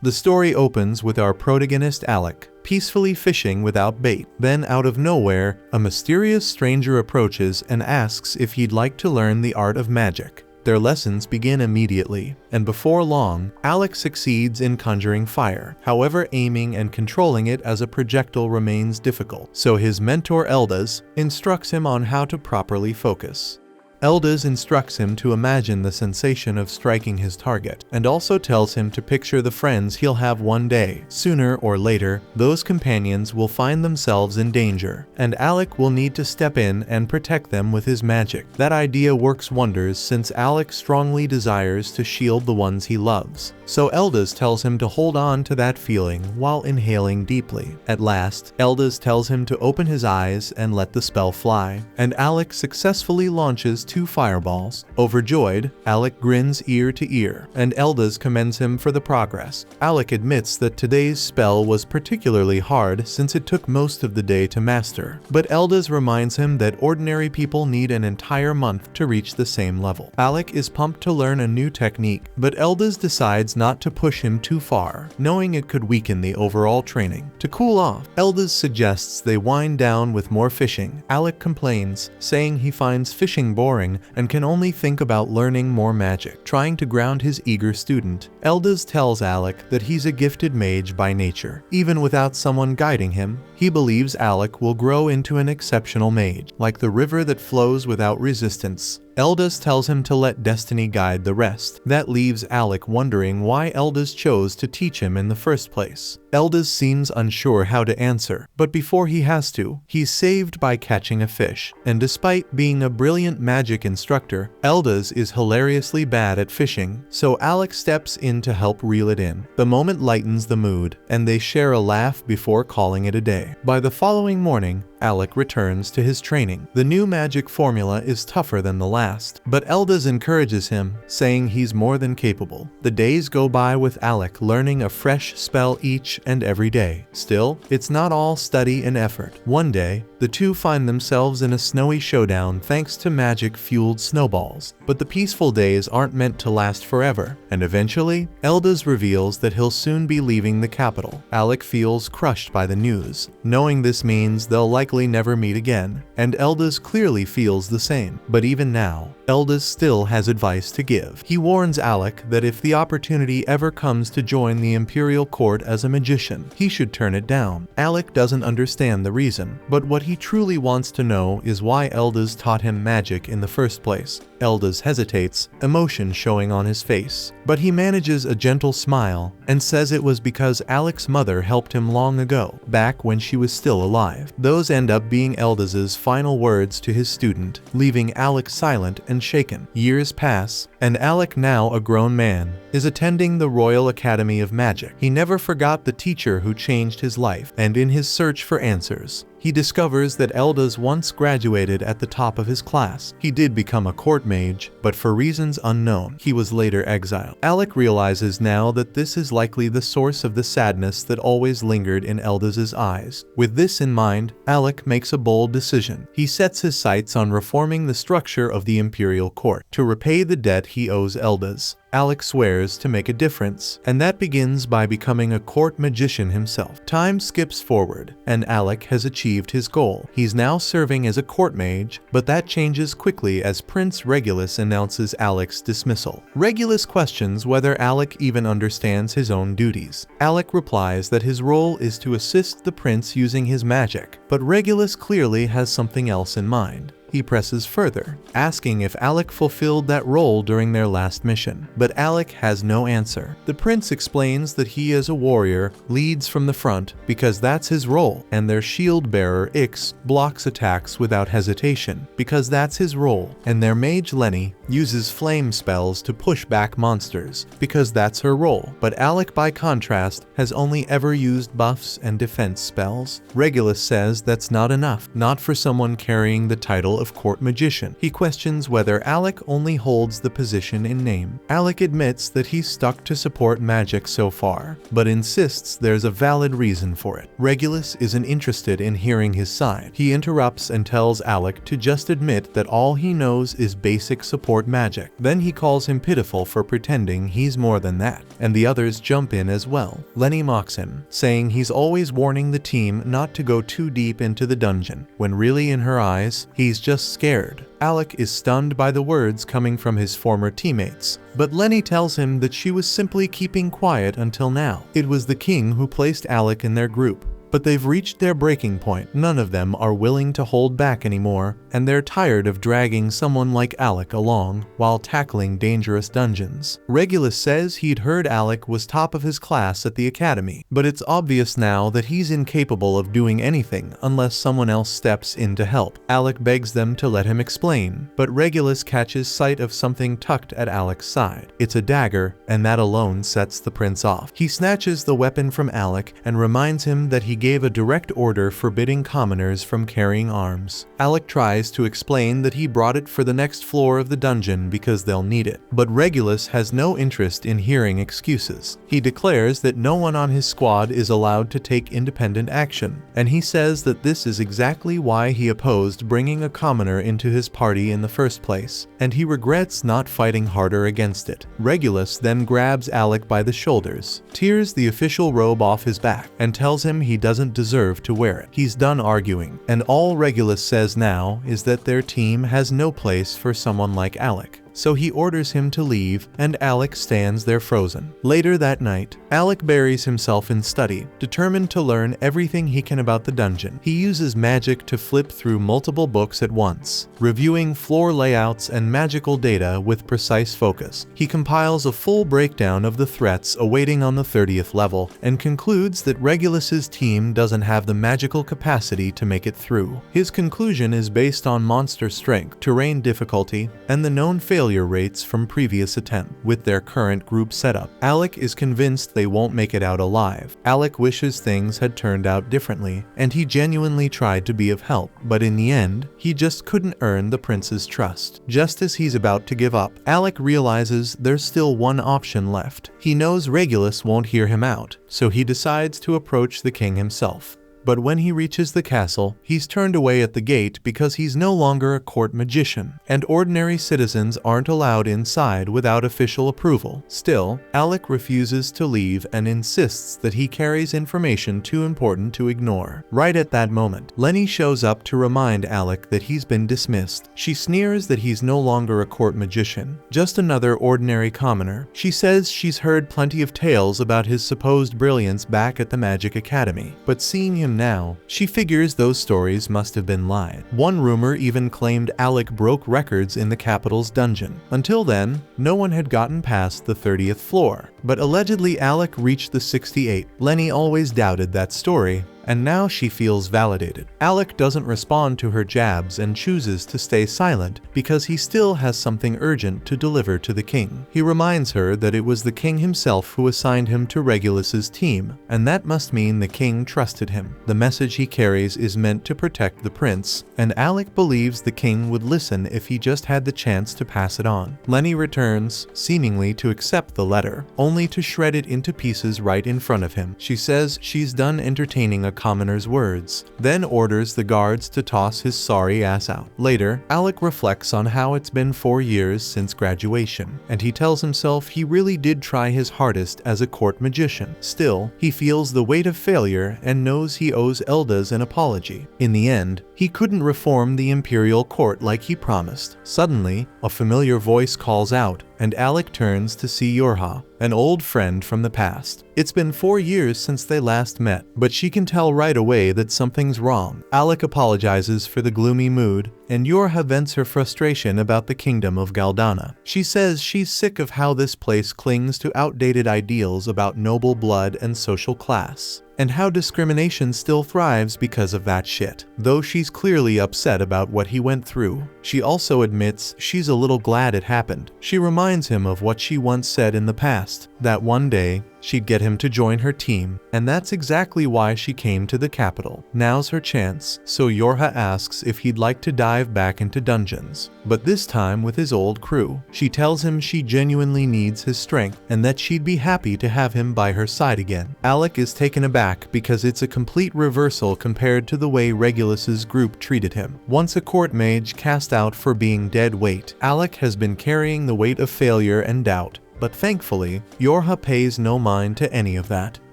The story opens with our protagonist Alec peacefully fishing without bait. Then, out of nowhere, a mysterious stranger approaches and asks if he'd like to learn the art of magic. Their lessons begin immediately, and before long, Alec succeeds in conjuring fire. However, aiming and controlling it as a projectile remains difficult, so his mentor Eldaz instructs him on how to properly focus. Eldaz instructs him to imagine the sensation of striking his target, and also tells him to picture the friends he'll have one day. Sooner or later, those companions will find themselves in danger, and Alec will need to step in and protect them with his magic. That idea works wonders since Alec strongly desires to shield the ones he loves. So Eldaz tells him to hold on to that feeling while inhaling deeply. At last, Eldaz tells him to open his eyes and let the spell fly, and Alec successfully launches 2 fireballs. Overjoyed, Alec grins ear to ear, and Eldaz commends him for the progress. Alec admits that today's spell was particularly hard since it took most of the day to master, but Eldaz reminds him that ordinary people need an entire month to reach the same level. Alec is pumped to learn a new technique, but Eldaz decides not to push him too far, knowing it could weaken the overall training. To cool off, Eldaz suggests they wind down with more fishing. Alec complains, saying he finds fishing boring and can only think about learning more magic. Trying to ground his eager student, Eldaz tells Alec that he's a gifted mage by nature. Even without someone guiding him, he believes Alec will grow into an exceptional mage, like the river that flows without resistance. Eldaz tells him to let destiny guide the rest. That leaves Alec wondering why Eldaz chose to teach him in the first place. Eldaz seems unsure how to answer, but before he has to, he's saved by catching a fish. And despite being a brilliant magic instructor, Eldaz is hilariously bad at fishing, so Alec steps in to help reel it in. The moment lightens the mood, and they share a laugh before calling it a day. By the following morning, Alec returns to his training. The new magic formula is tougher than the last, but Eldaz encourages him, saying he's more than capable. The days go by with Alec learning a fresh spell each and every day. Still, it's not all study and effort. One day, the two find themselves in a snowy showdown thanks to magic-fueled snowballs. But the peaceful days aren't meant to last forever, and eventually, Eldaz reveals that he'll soon be leaving the capital. Alec feels crushed by the news, knowing this means they'll likely never meet again, and Eldaz clearly feels the same. But even now, Eldaz still has advice to give. He warns Alec that if the opportunity ever comes to join the Imperial Court as a magician, he should turn it down. Alec doesn't understand the reason, but what he truly wants to know is why Eldaz taught him magic in the first place. Eldaz hesitates, emotion showing on his face, but he manages a gentle smile and says it was because Alec's mother helped him long ago, back when she was still alive. Those end up being Eldaz's final words to his student, leaving Alec silent and shaken. Years pass, and Alec, now a grown man, is attending the Royal Academy of Magic. He never forgot the teacher who changed his life, and in his search for answers, he discovers that Eldaz once graduated at the top of his class. He did become a court mage, but for reasons unknown, he was later exiled. Alec realizes now that this is likely the source of the sadness that always lingered in Eldaz's eyes. With this in mind, Alec makes a bold decision. He sets his sights on reforming the structure of the Imperial Court. To repay the debt he owes Eldaz, Alec swears to make a difference, and that begins by becoming a court magician himself. Time skips forward, and Alec has achieved his goal. He's now serving as a court mage, but that changes quickly as Prince Regulus announces Alec's dismissal. Regulus questions whether Alec even understands his own duties. Alec replies that his role is to assist the prince using his magic, but Regulus clearly has something else in mind. He presses further, asking if Alec fulfilled that role during their last mission, but Alec has no answer. The prince explains that he as a warrior leads from the front because that's his role, and their shield bearer Ix blocks attacks without hesitation because that's his role, and their mage Lenny uses flame spells to push back monsters because that's her role. But Alec, by contrast, has only ever used buffs and defense spells. Regulus says that's not enough, not for someone carrying the title of of court magician. He questions whether Alec only holds the position in name. Alec admits that he's stuck to support magic so far, but insists there's a valid reason for it. Regulus isn't interested in hearing his side. He interrupts and tells Alec to just admit that all he knows is basic support magic. Then he calls him pitiful for pretending he's more than that, and the others jump in as well. Lenny mocks him, saying he's always warning the team not to go too deep into the dungeon, when really in her eyes, he's just scared. Alec is stunned by the words coming from his former teammates, but Lenny tells him that she was simply keeping quiet until now. It was the king who placed Alec in their group. But they've reached their breaking point. None of them are willing to hold back anymore, and they're tired of dragging someone like Alec along while tackling dangerous dungeons. Regulus says he'd heard Alec was top of his class at the academy, but it's obvious now that he's incapable of doing anything unless someone else steps in to help. Alec begs them to let him explain, but Regulus catches sight of something tucked at Alec's side. It's a dagger, and that alone sets the prince off. He snatches the weapon from Alec and reminds him that he gave a direct order forbidding commoners from carrying arms. Alec tries to explain that he brought it for the next floor of the dungeon because they'll need it, but Regulus has no interest in hearing excuses. He declares that no one on his squad is allowed to take independent action, and he says that this is exactly why he opposed bringing a commoner into his party in the first place, and he regrets not fighting harder against it. Regulus then grabs Alec by the shoulders, tears the official robe off his back, and tells him he doesn't deserve to wear it. He's done arguing, and all Regulus says now is that their team has no place for someone like Alec. So he orders him to leave, and Alec stands there frozen. Later that night, Alec buries himself in study, determined to learn everything he can about the dungeon. He uses magic to flip through multiple books at once, reviewing floor layouts and magical data with precise focus. He compiles a full breakdown of the threats awaiting on the 30th level, and concludes that Regulus's team doesn't have the magical capacity to make it through. His conclusion is based on monster strength, terrain difficulty, and the known failure rates from previous attempts. With their current group setup, Alec is convinced they won't make it out alive. Alec wishes things had turned out differently, and he genuinely tried to be of help, but in the end, he just couldn't earn the prince's trust. Just as he's about to give up, Alec realizes there's still one option left. He knows Regulus won't hear him out, so he decides to approach the king himself. But when he reaches the castle, he's turned away at the gate because he's no longer a court magician, and ordinary citizens aren't allowed inside without official approval. Still, Alec refuses to leave and insists that he carries information too important to ignore. Right at that moment, Lenny shows up to remind Alec that he's been dismissed. She sneers that he's no longer a court magician, just another ordinary commoner. She says she's heard plenty of tales about his supposed brilliance back at the Magic Academy, but seeing him now, she figures those stories must have been lied. One rumor even claimed Alec broke records in the capital's dungeon. Until then, no one had gotten past the 30th floor, but allegedly Alec reached the 68th. Lenny always doubted that story, and now she feels validated. Alec doesn't respond to her jabs and chooses to stay silent because he still has something urgent to deliver to the king. He reminds her that it was the king himself who assigned him to Regulus's team, and that must mean the king trusted him. The message he carries is meant to protect the prince, and Alec believes the king would listen if he just had the chance to pass it on. Lenny returns, seemingly to accept the letter, only to shred it into pieces right in front of him. She says she's done entertaining a commoner's words, then orders the guards to toss his sorry ass out. Later, Alec reflects on how it's been 4 years since graduation, and he tells himself he really did try his hardest as a court magician. Still, he feels the weight of failure and knows he owes Eldas an apology. In the end, he couldn't reform the imperial court like he promised. Suddenly, a familiar voice calls out, and Alec turns to see Yorha, an old friend from the past. It's been 4 years since they last met, but she can tell right away that something's wrong. Alec apologizes for the gloomy mood, and Yorha vents her frustration about the kingdom of Galdana. She says she's sick of how this place clings to outdated ideals about noble blood and social class, and how discrimination still thrives because of that shit. Though she's clearly upset about what he went through, she also admits she's a little glad it happened. She reminds him of what she once said in the past, that one day she'd get him to join her team, and that's exactly why she came to the capital. Now's her chance, so Yorha asks if he'd like to dive back into dungeons, but this time with his old crew. She tells him she genuinely needs his strength and that she'd be happy to have him by her side again. Alec is taken aback because it's a complete reversal compared to the way Regulus's group treated him. Once a court mage cast out for being dead weight, Alec has been carrying the weight of failure and doubt. But thankfully, Yorha pays no mind to any of that.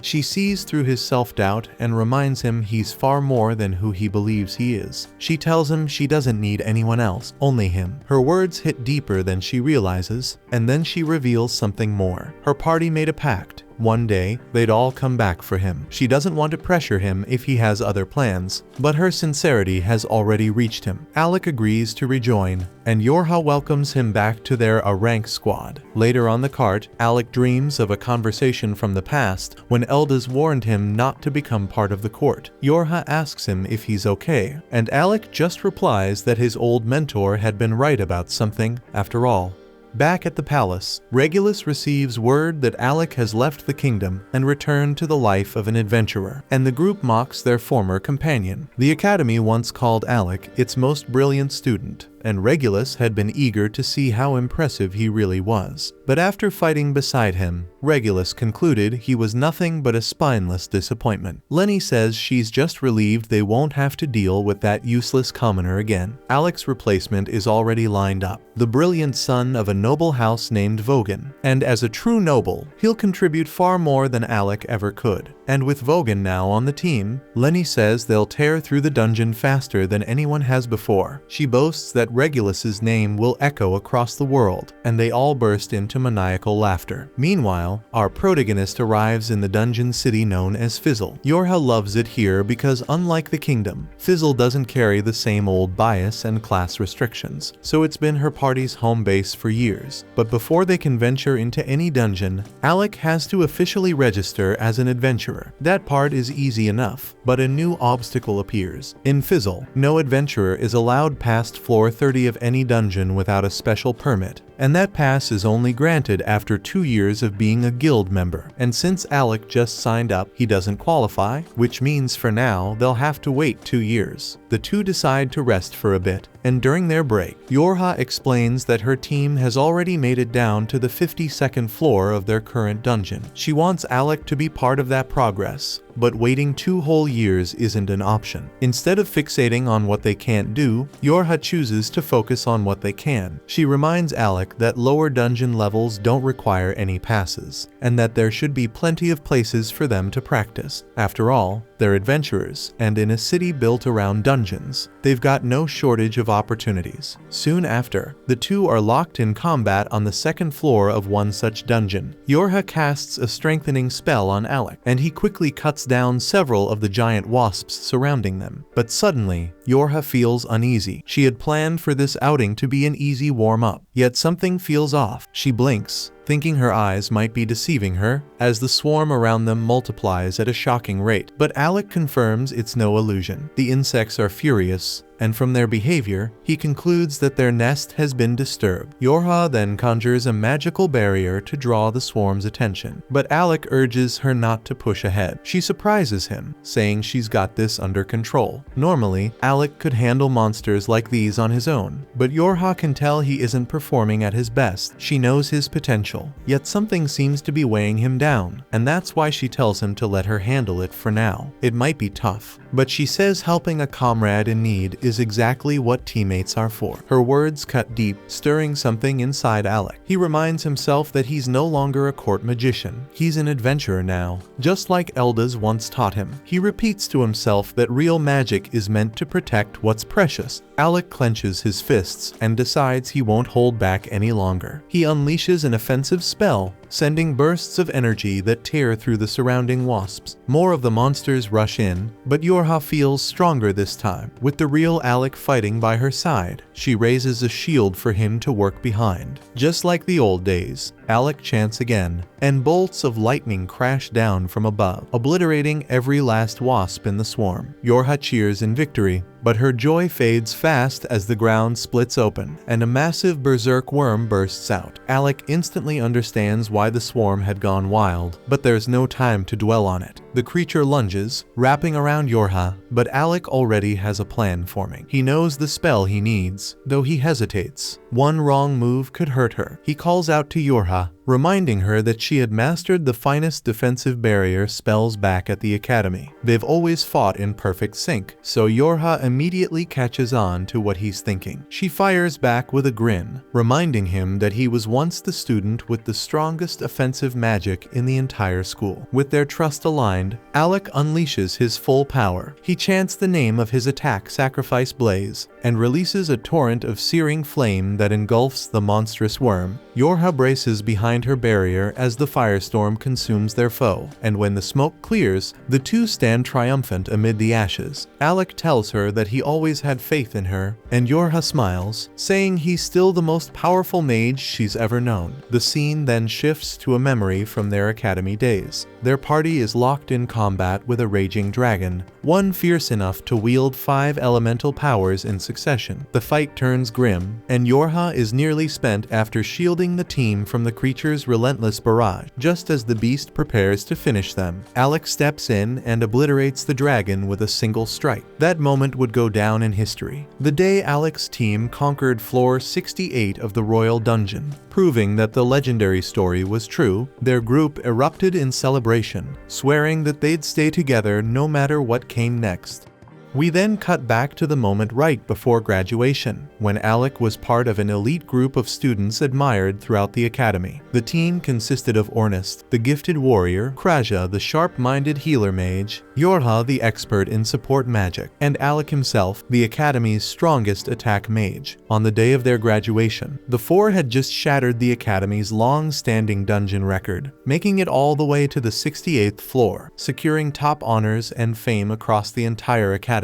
She sees through his self-doubt and reminds him he's far more than who he believes he is. She tells him she doesn't need anyone else, only him. Her words hit deeper than she realizes, and then she reveals something more. Her party made a pact. One day, they'd all come back for him. She doesn't want to pressure him if he has other plans, but her sincerity has already reached him. Alec agrees to rejoin, and Yorha welcomes him back to their rank squad. Later on the cart, Alec dreams of a conversation from the past when Eldaz warned him not to become part of the court. Yorha asks him if he's okay, and Alec just replies that his old mentor had been right about something after all. Back at the palace, Regulus receives word that Alec has left the kingdom and returned to the life of an adventurer, and the group mocks their former companion. The academy once called Alec its most brilliant student, and Regulus had been eager to see how impressive he really was. But after fighting beside him, Regulus concluded he was nothing but a spineless disappointment. Lenny says she's just relieved they won't have to deal with that useless commoner again. Alec's replacement is already lined up, the brilliant son of a noble house named Vogan, and as a true noble, he'll contribute far more than Alec ever could. And with Vogan now on the team, Lenny says they'll tear through the dungeon faster than anyone has before. She boasts that Regulus's name will echo across the world, and they all burst into maniacal laughter. Meanwhile, our protagonist arrives in the dungeon city known as Fizzle. Yorha loves it here because unlike the kingdom, Fizzle doesn't carry the same old bias and class restrictions, so it's been her party's home base for years. But before they can venture into any dungeon, Alec has to officially register as an adventurer. That part is easy enough, but a new obstacle appears. In Fizzle, no adventurer is allowed past floor 30 of any dungeon without a special permit, and that pass is only granted after 2 years of being a guild member. And since Alec just signed up, he doesn't qualify, which means for now they'll have to wait 2 years. The two decide to rest for a bit, and during their break, Yorha explains that her team has already made it down to the 52nd floor of their current dungeon. She wants Alec to be part of that progress, but waiting 2 whole years isn't an option. Instead of fixating on what they can't do, Yorha chooses to focus on what they can. She reminds Alec that lower dungeon levels don't require any passes, and that there should be plenty of places for them to practice. After all, they're adventurers, and in a city built around dungeons, they've got no shortage of opportunities. Soon after, the two are locked in combat on the 2nd floor of one such dungeon. Yorha casts a strengthening spell on Alec, and he quickly cuts down several of the giant wasps surrounding them. But suddenly, Yorha feels uneasy. She had planned for this outing to be an easy warm-up, yet something feels off. She blinks, thinking her eyes might be deceiving her, as the swarm around them multiplies at a shocking rate. But Alec confirms it's no illusion. The insects are furious, and from their behavior, he concludes that their nest has been disturbed. Yorha then conjures a magical barrier to draw the swarm's attention, but Alec urges her not to push ahead. She surprises him, saying she's got this under control. Normally, Alec could handle monsters like these on his own, but Yorha can tell he isn't performing at his best. She knows his potential, yet something seems to be weighing him down, and that's why she tells him to let her handle it for now. It might be tough, but she says helping a comrade in need is exactly what teammates are for. Her words cut deep, stirring something inside Alec. He reminds himself that he's no longer a court magician. He's an adventurer now, just like Eldaz once taught him. He repeats to himself that real magic is meant to protect what's precious. Alec clenches his fists and decides he won't hold back any longer. He unleashes an offensive spell, sending bursts of energy that tear through the surrounding wasps. More of the monsters rush in, but Yorha feels stronger this time. With the real Alec fighting by her side, she raises a shield for him to work behind. Just like the old days, Alec chants again, and bolts of lightning crash down from above, obliterating every last wasp in the swarm. Yorha cheers in victory, but her joy fades fast as the ground splits open, and a massive berserk worm bursts out. Alec instantly understands why why the swarm had gone wild, but there's no time to dwell on it. The creature lunges, wrapping around Yorha, but Alec already has a plan forming. He knows the spell he needs, though he hesitates. One wrong move could hurt her. He calls out to Yorha, reminding her that she had mastered the finest defensive barrier spells back at the academy. They've always fought in perfect sync, so Yorha immediately catches on to what he's thinking. She fires back with a grin, reminding him that he was once the student with the strongest offensive magic in the entire school. With their trust aligned, Alec unleashes his full power. He chants the name of his attack, Sacrifice Blaze, and releases a torrent of searing flame that engulfs the monstrous worm. Yorha braces behind her barrier as the firestorm consumes their foe, and when the smoke clears, the two stand triumphant amid the ashes. Alec tells her that he always had faith in her, and Yorha smiles, saying he's still the most powerful mage she's ever known. The scene then shifts to a memory from their academy days. Their party is locked in combat with a raging dragon, one fierce enough to wield 5 elemental powers in succession. The fight turns grim, and Yorha is nearly spent after shielding the team from the creature's relentless barrage. Just as the beast prepares to finish them, Alec steps in and obliterates the dragon with a single strike. That moment would go down in history. The day Alec's team conquered floor 68 of the Royal Dungeon. Proving that the legendary story was true, their group erupted in celebration, swearing that they'd stay together no matter what came next. We then cut back to the moment right before graduation, when Alec was part of an elite group of students admired throughout the academy. The team consisted of Ornest, the gifted warrior, Kraja, the sharp-minded healer mage, Yorha, the expert in support magic, and Alec himself, the academy's strongest attack mage. On the day of their graduation, the four had just shattered the academy's long-standing dungeon record, making it all the way to the 68th floor, securing top honors and fame across the entire academy.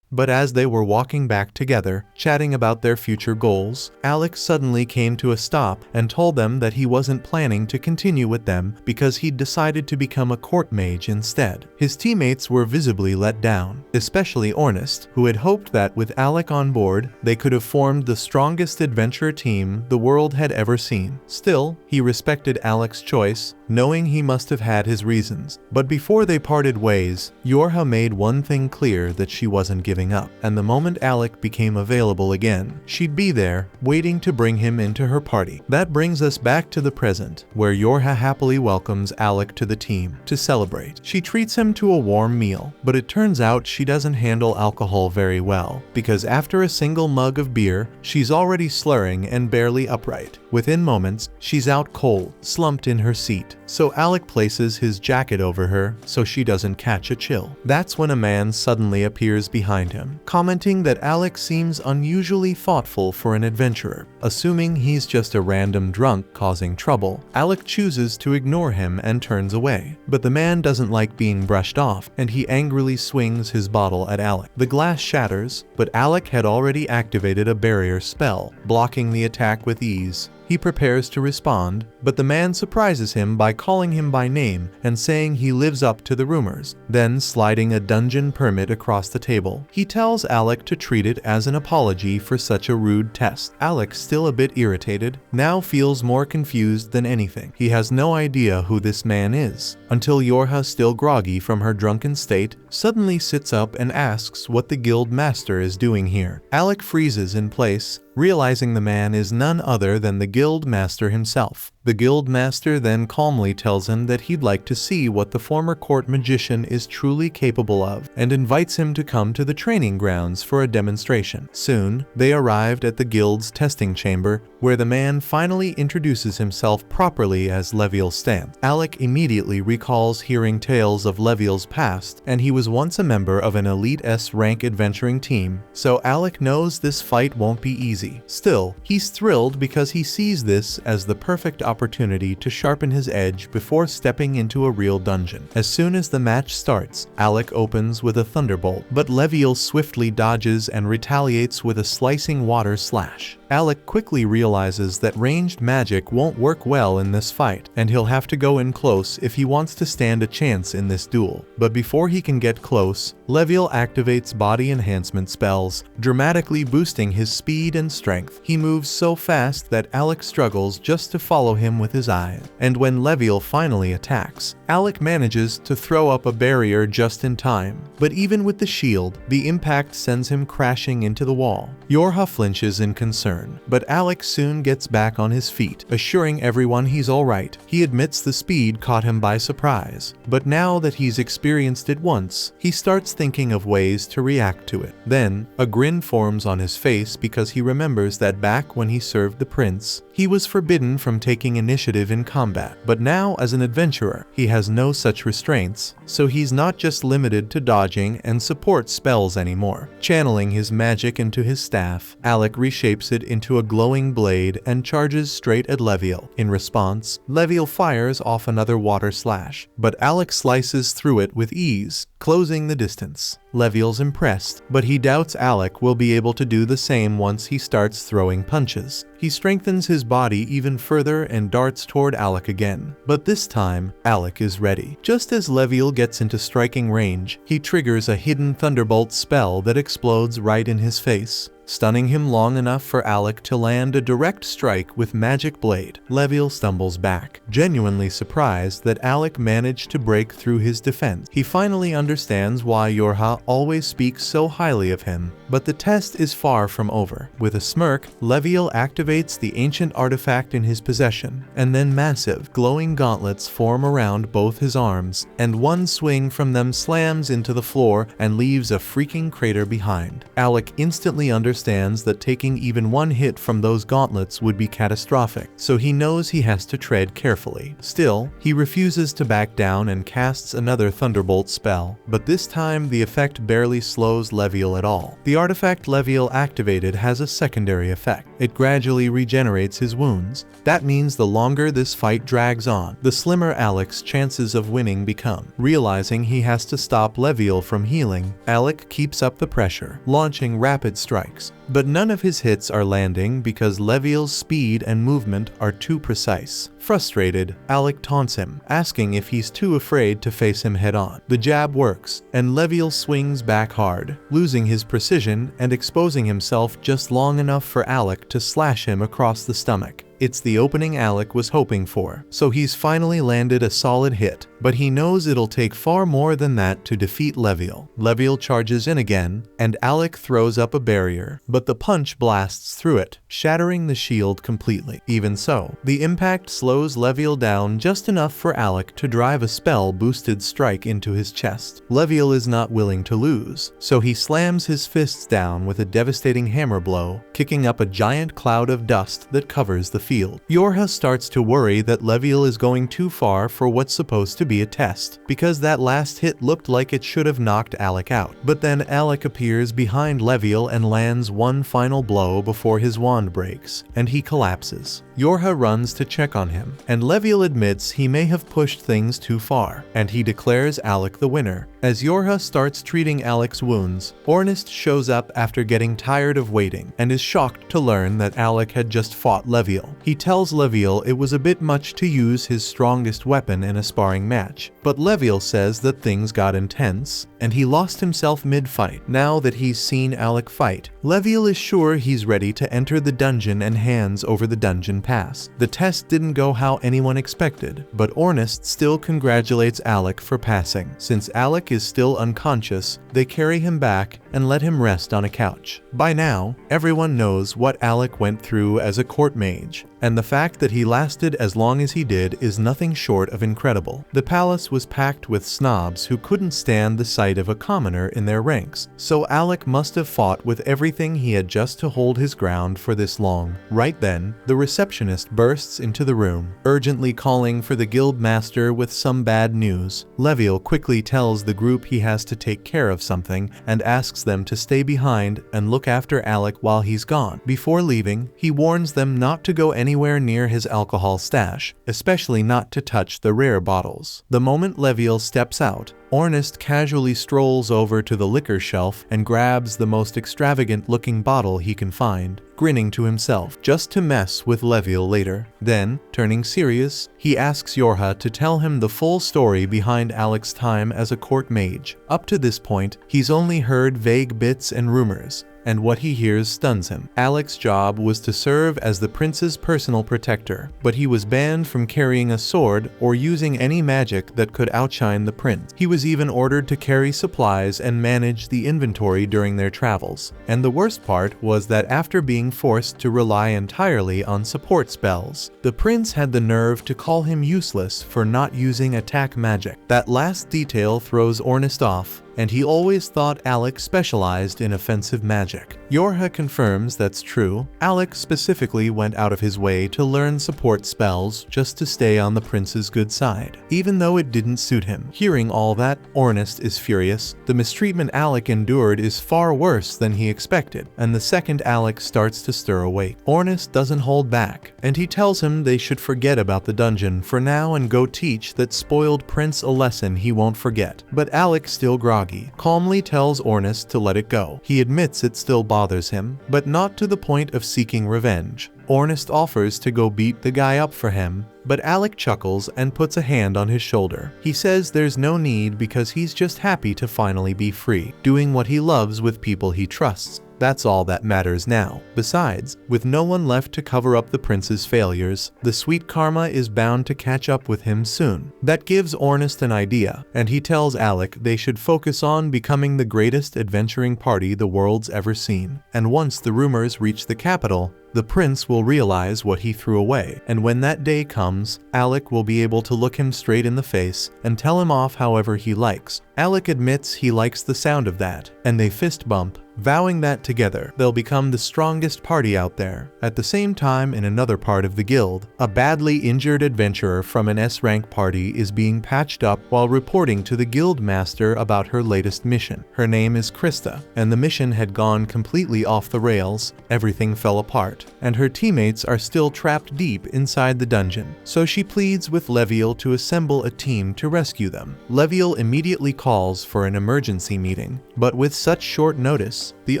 But as they were walking back together, chatting about their future goals, Alec suddenly came to a stop and told them that he wasn't planning to continue with them because he'd decided to become a court mage instead. His teammates were visibly let down, especially Ornest, who had hoped that with Alec on board, they could have formed the strongest adventure team the world had ever seen. Still, he respected Alec's choice, knowing he must have had his reasons. But before they parted ways, Yorha made one thing clear, that she wasn't giving up, and the moment Alec became available again, she'd be there, waiting to bring him into her party. That brings us back to the present, where Yorha happily welcomes Alec to the team to celebrate. She treats him to a warm meal, but it turns out she doesn't handle alcohol very well, because after a single mug of beer, she's already slurring and barely upright. Within moments, she's out cold, slumped in her seat, so Alec places his jacket over her so she doesn't catch a chill. That's when a man suddenly appears behind him, commenting that Alec seems unusually thoughtful for an adventurer. Assuming he's just a random drunk causing trouble, Alec chooses to ignore him and turns away. But the man doesn't like being brushed off, and he angrily swings his bottle at Alec. The glass shatters, but Alec had already activated a barrier spell, blocking the attack with ease. He prepares to respond, but the man surprises him by calling him by name and saying he lives up to the rumors, then sliding a dungeon permit across the table. He tells Alec to treat it as an apology for such a rude test. Alec, still a bit irritated, now feels more confused than anything. He has no idea who this man is, until Yorha, still groggy from her drunken state, suddenly sits up and asks what the guild master is doing here. Alec freezes in place, realizing the man is none other than the guild master himself. The guild master then calmly tells him that he'd like to see what the former court magician is truly capable of, and invites him to come to the training grounds for a demonstration. Soon, they arrived at the guild's testing chamber, where the man finally introduces himself properly as Leviel Stamp. Alec immediately recalls hearing tales of Leviel's past, and he was once a member of an elite S-rank adventuring team, so Alec knows this fight won't be easy. Still, he's thrilled because he sees this as the perfect opportunity to sharpen his edge before stepping into a real dungeon. As soon as the match starts, Alec opens with a thunderbolt, but Leviel swiftly dodges and retaliates with a slicing water slash. Alec quickly realizes that ranged magic won't work well in this fight, and he'll have to go in close if he wants to stand a chance in this duel. But before he can get close, Leviel activates body enhancement spells, dramatically boosting his speed and strength. He moves so fast that Alec struggles just to follow him him with his eyes. And when Leviel finally attacks, Alec manages to throw up a barrier just in time. But even with the shield, the impact sends him crashing into the wall. Yorha flinches in concern, but Alec soon gets back on his feet, assuring everyone he's alright. He admits the speed caught him by surprise, but now that he's experienced it once, he starts thinking of ways to react to it. Then, a grin forms on his face because he remembers that back when he served the prince, he was forbidden from taking initiative in combat. But now, as an adventurer, he has no such restraints, so he's not just limited to dodging and support spells anymore. Channeling his magic into his staff, Alec reshapes it into a glowing blade and charges straight at Leviel. In response, Leviel fires off another water slash, but Alec slices through it with ease, closing the distance. Leviel's impressed, but he doubts Alec will be able to do the same once he starts throwing punches. He strengthens his body even further and darts toward Alec again. But this time, Alec is ready. Just as Leviel gets into striking range, he triggers a hidden thunderbolt spell that explodes right in his face, stunning him long enough for Alec to land a direct strike with magic blade. Leviel stumbles back, genuinely surprised that Alec managed to break through his defense. He finally understands why Yorha always speaks so highly of him, but the test is far from over. With a smirk, Leviel activates the ancient artifact in his possession, and then massive, glowing gauntlets form around both his arms, and one swing from them slams into the floor and leaves a freaking crater behind. Alec instantly understands that taking even one hit from those gauntlets would be catastrophic, so he knows he has to tread carefully. Still, he refuses to back down and casts another thunderbolt spell, but this time the effect barely slows Leviel at all. The artifact Leviel activated has a secondary effect. It gradually regenerates his wounds. That means the longer this fight drags on, the slimmer Alec's chances of winning become. Realizing he has to stop Leviel from healing, Alec keeps up the pressure, launching rapid strikes. But none of his hits are landing because Leviel's speed and movement are too precise. Frustrated, Alec taunts him, asking if he's too afraid to face him head-on. The jab works, and Leviel swings back hard, losing his precision and exposing himself just long enough for Alec to slash him across the stomach. It's the opening Alec was hoping for, so he's finally landed a solid hit, but he knows it'll take far more than that to defeat Leviel. Leviel charges in again, and Alec throws up a barrier, but the punch blasts through it, shattering the shield completely. Even so, the impact slows Leviel down just enough for Alec to drive a spell-boosted strike into his chest. Leviel is not willing to lose, so he slams his fists down with a devastating hammer blow, kicking up a giant cloud of dust that covers the field. Yorha starts to worry that Leviel is going too far for what's supposed to be a test, because that last hit looked like it should have knocked Alec out. But then Alec appears behind Leviel and lands one final blow before his wand breaks, and he collapses. Yorha runs to check on him, and Leviel admits he may have pushed things too far, and he declares Alec the winner. As Yorha starts treating Alec's wounds, Ornest shows up after getting tired of waiting, and is shocked to learn that Alec had just fought Leviel. He tells Leviel it was a bit much to use his strongest weapon in a sparring match, but Leviel says that things got intense, and he lost himself mid-fight. Now that he's seen Alec fight, Leviel is sure he's ready to enter the dungeon and hands over the dungeon pass. The test didn't go how anyone expected, but Ornest still congratulates Alec for passing. Since Alec is still unconscious, they carry him back and let him rest on a couch. By now, everyone knows what Alec went through as a court mage, and the fact that he lasted as long as he did is nothing short of incredible. The palace was packed with snobs who couldn't stand the sight of a commoner in their ranks, so Alec must have fought with everything he had just to hold his ground for this long. Right then, the receptionist bursts into the room, urgently calling for the guild master with some bad news. Leviel quickly tells the group he has to take care of something and asks them to stay behind and look after Alec while he's gone. Before leaving, he warns them not to go anywhere near his alcohol stash, especially not to touch the rare bottles. The moment Leviel steps out, Ornest casually strolls over to the liquor shelf and grabs the most extravagant-looking bottle he can find, grinning to himself, just to mess with Leviel later. Then, turning serious, he asks Yorha to tell him the full story behind Alec's time as a court mage. Up to this point, he's only heard vague bits and rumors, and what he hears stuns him. Alec's job was to serve as the prince's personal protector, but he was banned from carrying a sword or using any magic that could outshine the prince. He was even ordered to carry supplies and manage the inventory during their travels. And the worst part was that after being forced to rely entirely on support spells, the prince had the nerve to call him useless for not using attack magic. That last detail throws Ornest off, and he always thought Alec specialized in offensive magic. Yorha confirms that's true. Alec specifically went out of his way to learn support spells just to stay on the prince's good side, even though it didn't suit him. Hearing all that, Ornest is furious. The mistreatment Alec endured is far worse than he expected, and the second Alec starts to stir awake, Ornest doesn't hold back, and he tells him they should forget about the dungeon for now and go teach that spoiled prince a lesson he won't forget. But Alec, still groggy, calmly tells Ornest to let it go. He admits it still bothers him, but not to the point of seeking revenge. Ornest offers to go beat the guy up for him, but Alec chuckles and puts a hand on his shoulder. He says there's no need because he's just happy to finally be free, doing what he loves with people he trusts. That's all that matters now. Besides, with no one left to cover up the prince's failures, the sweet karma is bound to catch up with him soon. That gives Ornest an idea, and he tells Alec they should focus on becoming the greatest adventuring party the world's ever seen. And once the rumors reach the capital, the prince will realize what he threw away, and when that day comes, Alec will be able to look him straight in the face and tell him off however he likes. Alec admits he likes the sound of that, and they fist bump, vowing that together they'll become the strongest party out there. At the same time, in another part of the guild, a badly injured adventurer from an S-rank party is being patched up while reporting to the guild master about her latest mission. Her name is Krista, and the mission had gone completely off the rails. Everything fell apart, and her teammates are still trapped deep inside the dungeon. So she pleads with Leviel to assemble a team to rescue them. Leviel immediately calls for an emergency meeting, but with such short notice, the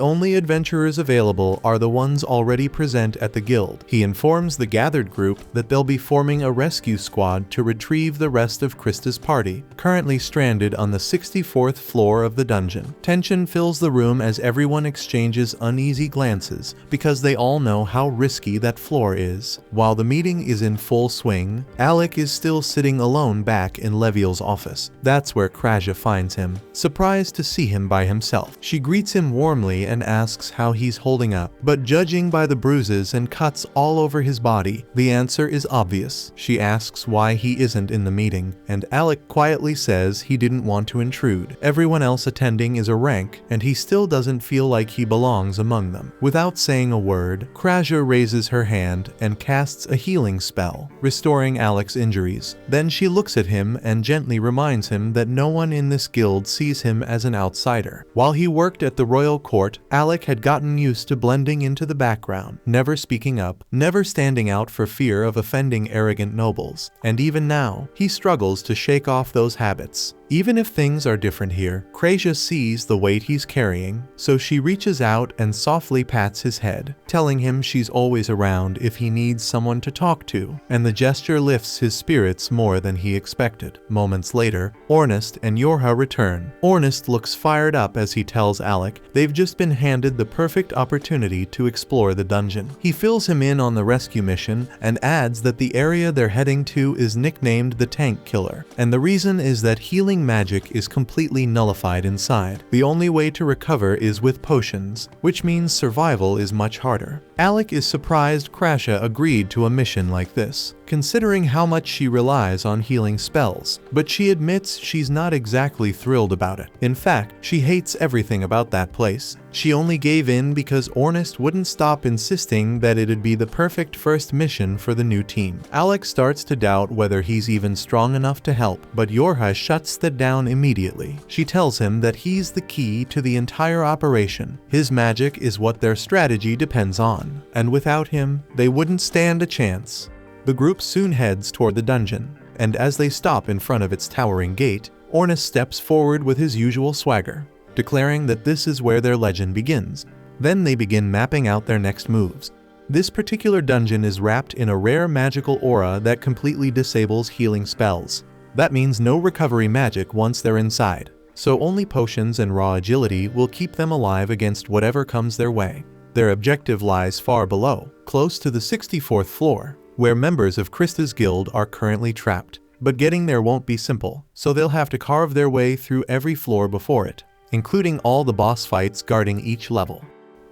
only adventurers available are the ones already present at the guild. He informs the gathered group that they'll be forming a rescue squad to retrieve the rest of Krista's party, currently stranded on the 64th floor of the dungeon. Tension fills the room as everyone exchanges uneasy glances because they all know how risky that floor is. While the meeting is in full swing, Alec is still sitting alone back in Leviel's office. That's where Kraja finds him, surprised to see him by himself. She greets him warmly and asks how he's holding up, but judging by the bruises and cuts all over his body, the answer is obvious. She asks why he isn't in the meeting, and Alec quietly says he didn't want to intrude. Everyone else attending is a rank, and he still doesn't feel like he belongs among them. Without saying a word, Kraja raises her hand and casts a healing spell, restoring Alec's injuries. Then she looks at him and gently reminds him that no one in this guild sees him as an outsider. While he worked at the royal court, Alec had gotten used to blending into the background, never speaking up, never standing out for fear of offending arrogant nobles. And even now, he struggles to shake off those habits. Even if things are different here, Kraja sees the weight he's carrying, so she reaches out and softly pats his head, telling him she's always around if he needs someone to talk to, and the gesture lifts his spirits more than he expected. Moments later, Ornest and Yorha return. Ornest looks fired up as he tells Alec they've just been handed the perfect opportunity to explore the dungeon. He fills him in on the rescue mission and adds that the area they're heading to is nicknamed the Tank Killer, and the reason is that healing magic is completely nullified inside. The only way to recover is with potions, which means survival is much harder. Alec is surprised Kraja agreed to a mission like this, considering how much she relies on healing spells, but she admits she's not exactly thrilled about it. In fact, she hates everything about that place. She only gave in because Ornest wouldn't stop insisting that it'd be the perfect first mission for the new team. Alec starts to doubt whether he's even strong enough to help, but Yorha shuts that down immediately. She tells him that he's the key to the entire operation. His magic is what their strategy depends on, and without him, they wouldn't stand a chance. The group soon heads toward the dungeon, and as they stop in front of its towering gate, Ornest steps forward with his usual swagger, declaring that this is where their legend begins. Then they begin mapping out their next moves. This particular dungeon is wrapped in a rare magical aura that completely disables healing spells. That means no recovery magic once they're inside. so only potions and raw agility will keep them alive against whatever comes their way. Their objective lies far below, close to the 64th floor, where members of Krista's guild are currently trapped. But getting there won't be simple, so they'll have to carve their way through every floor before it, including all the boss fights guarding each level.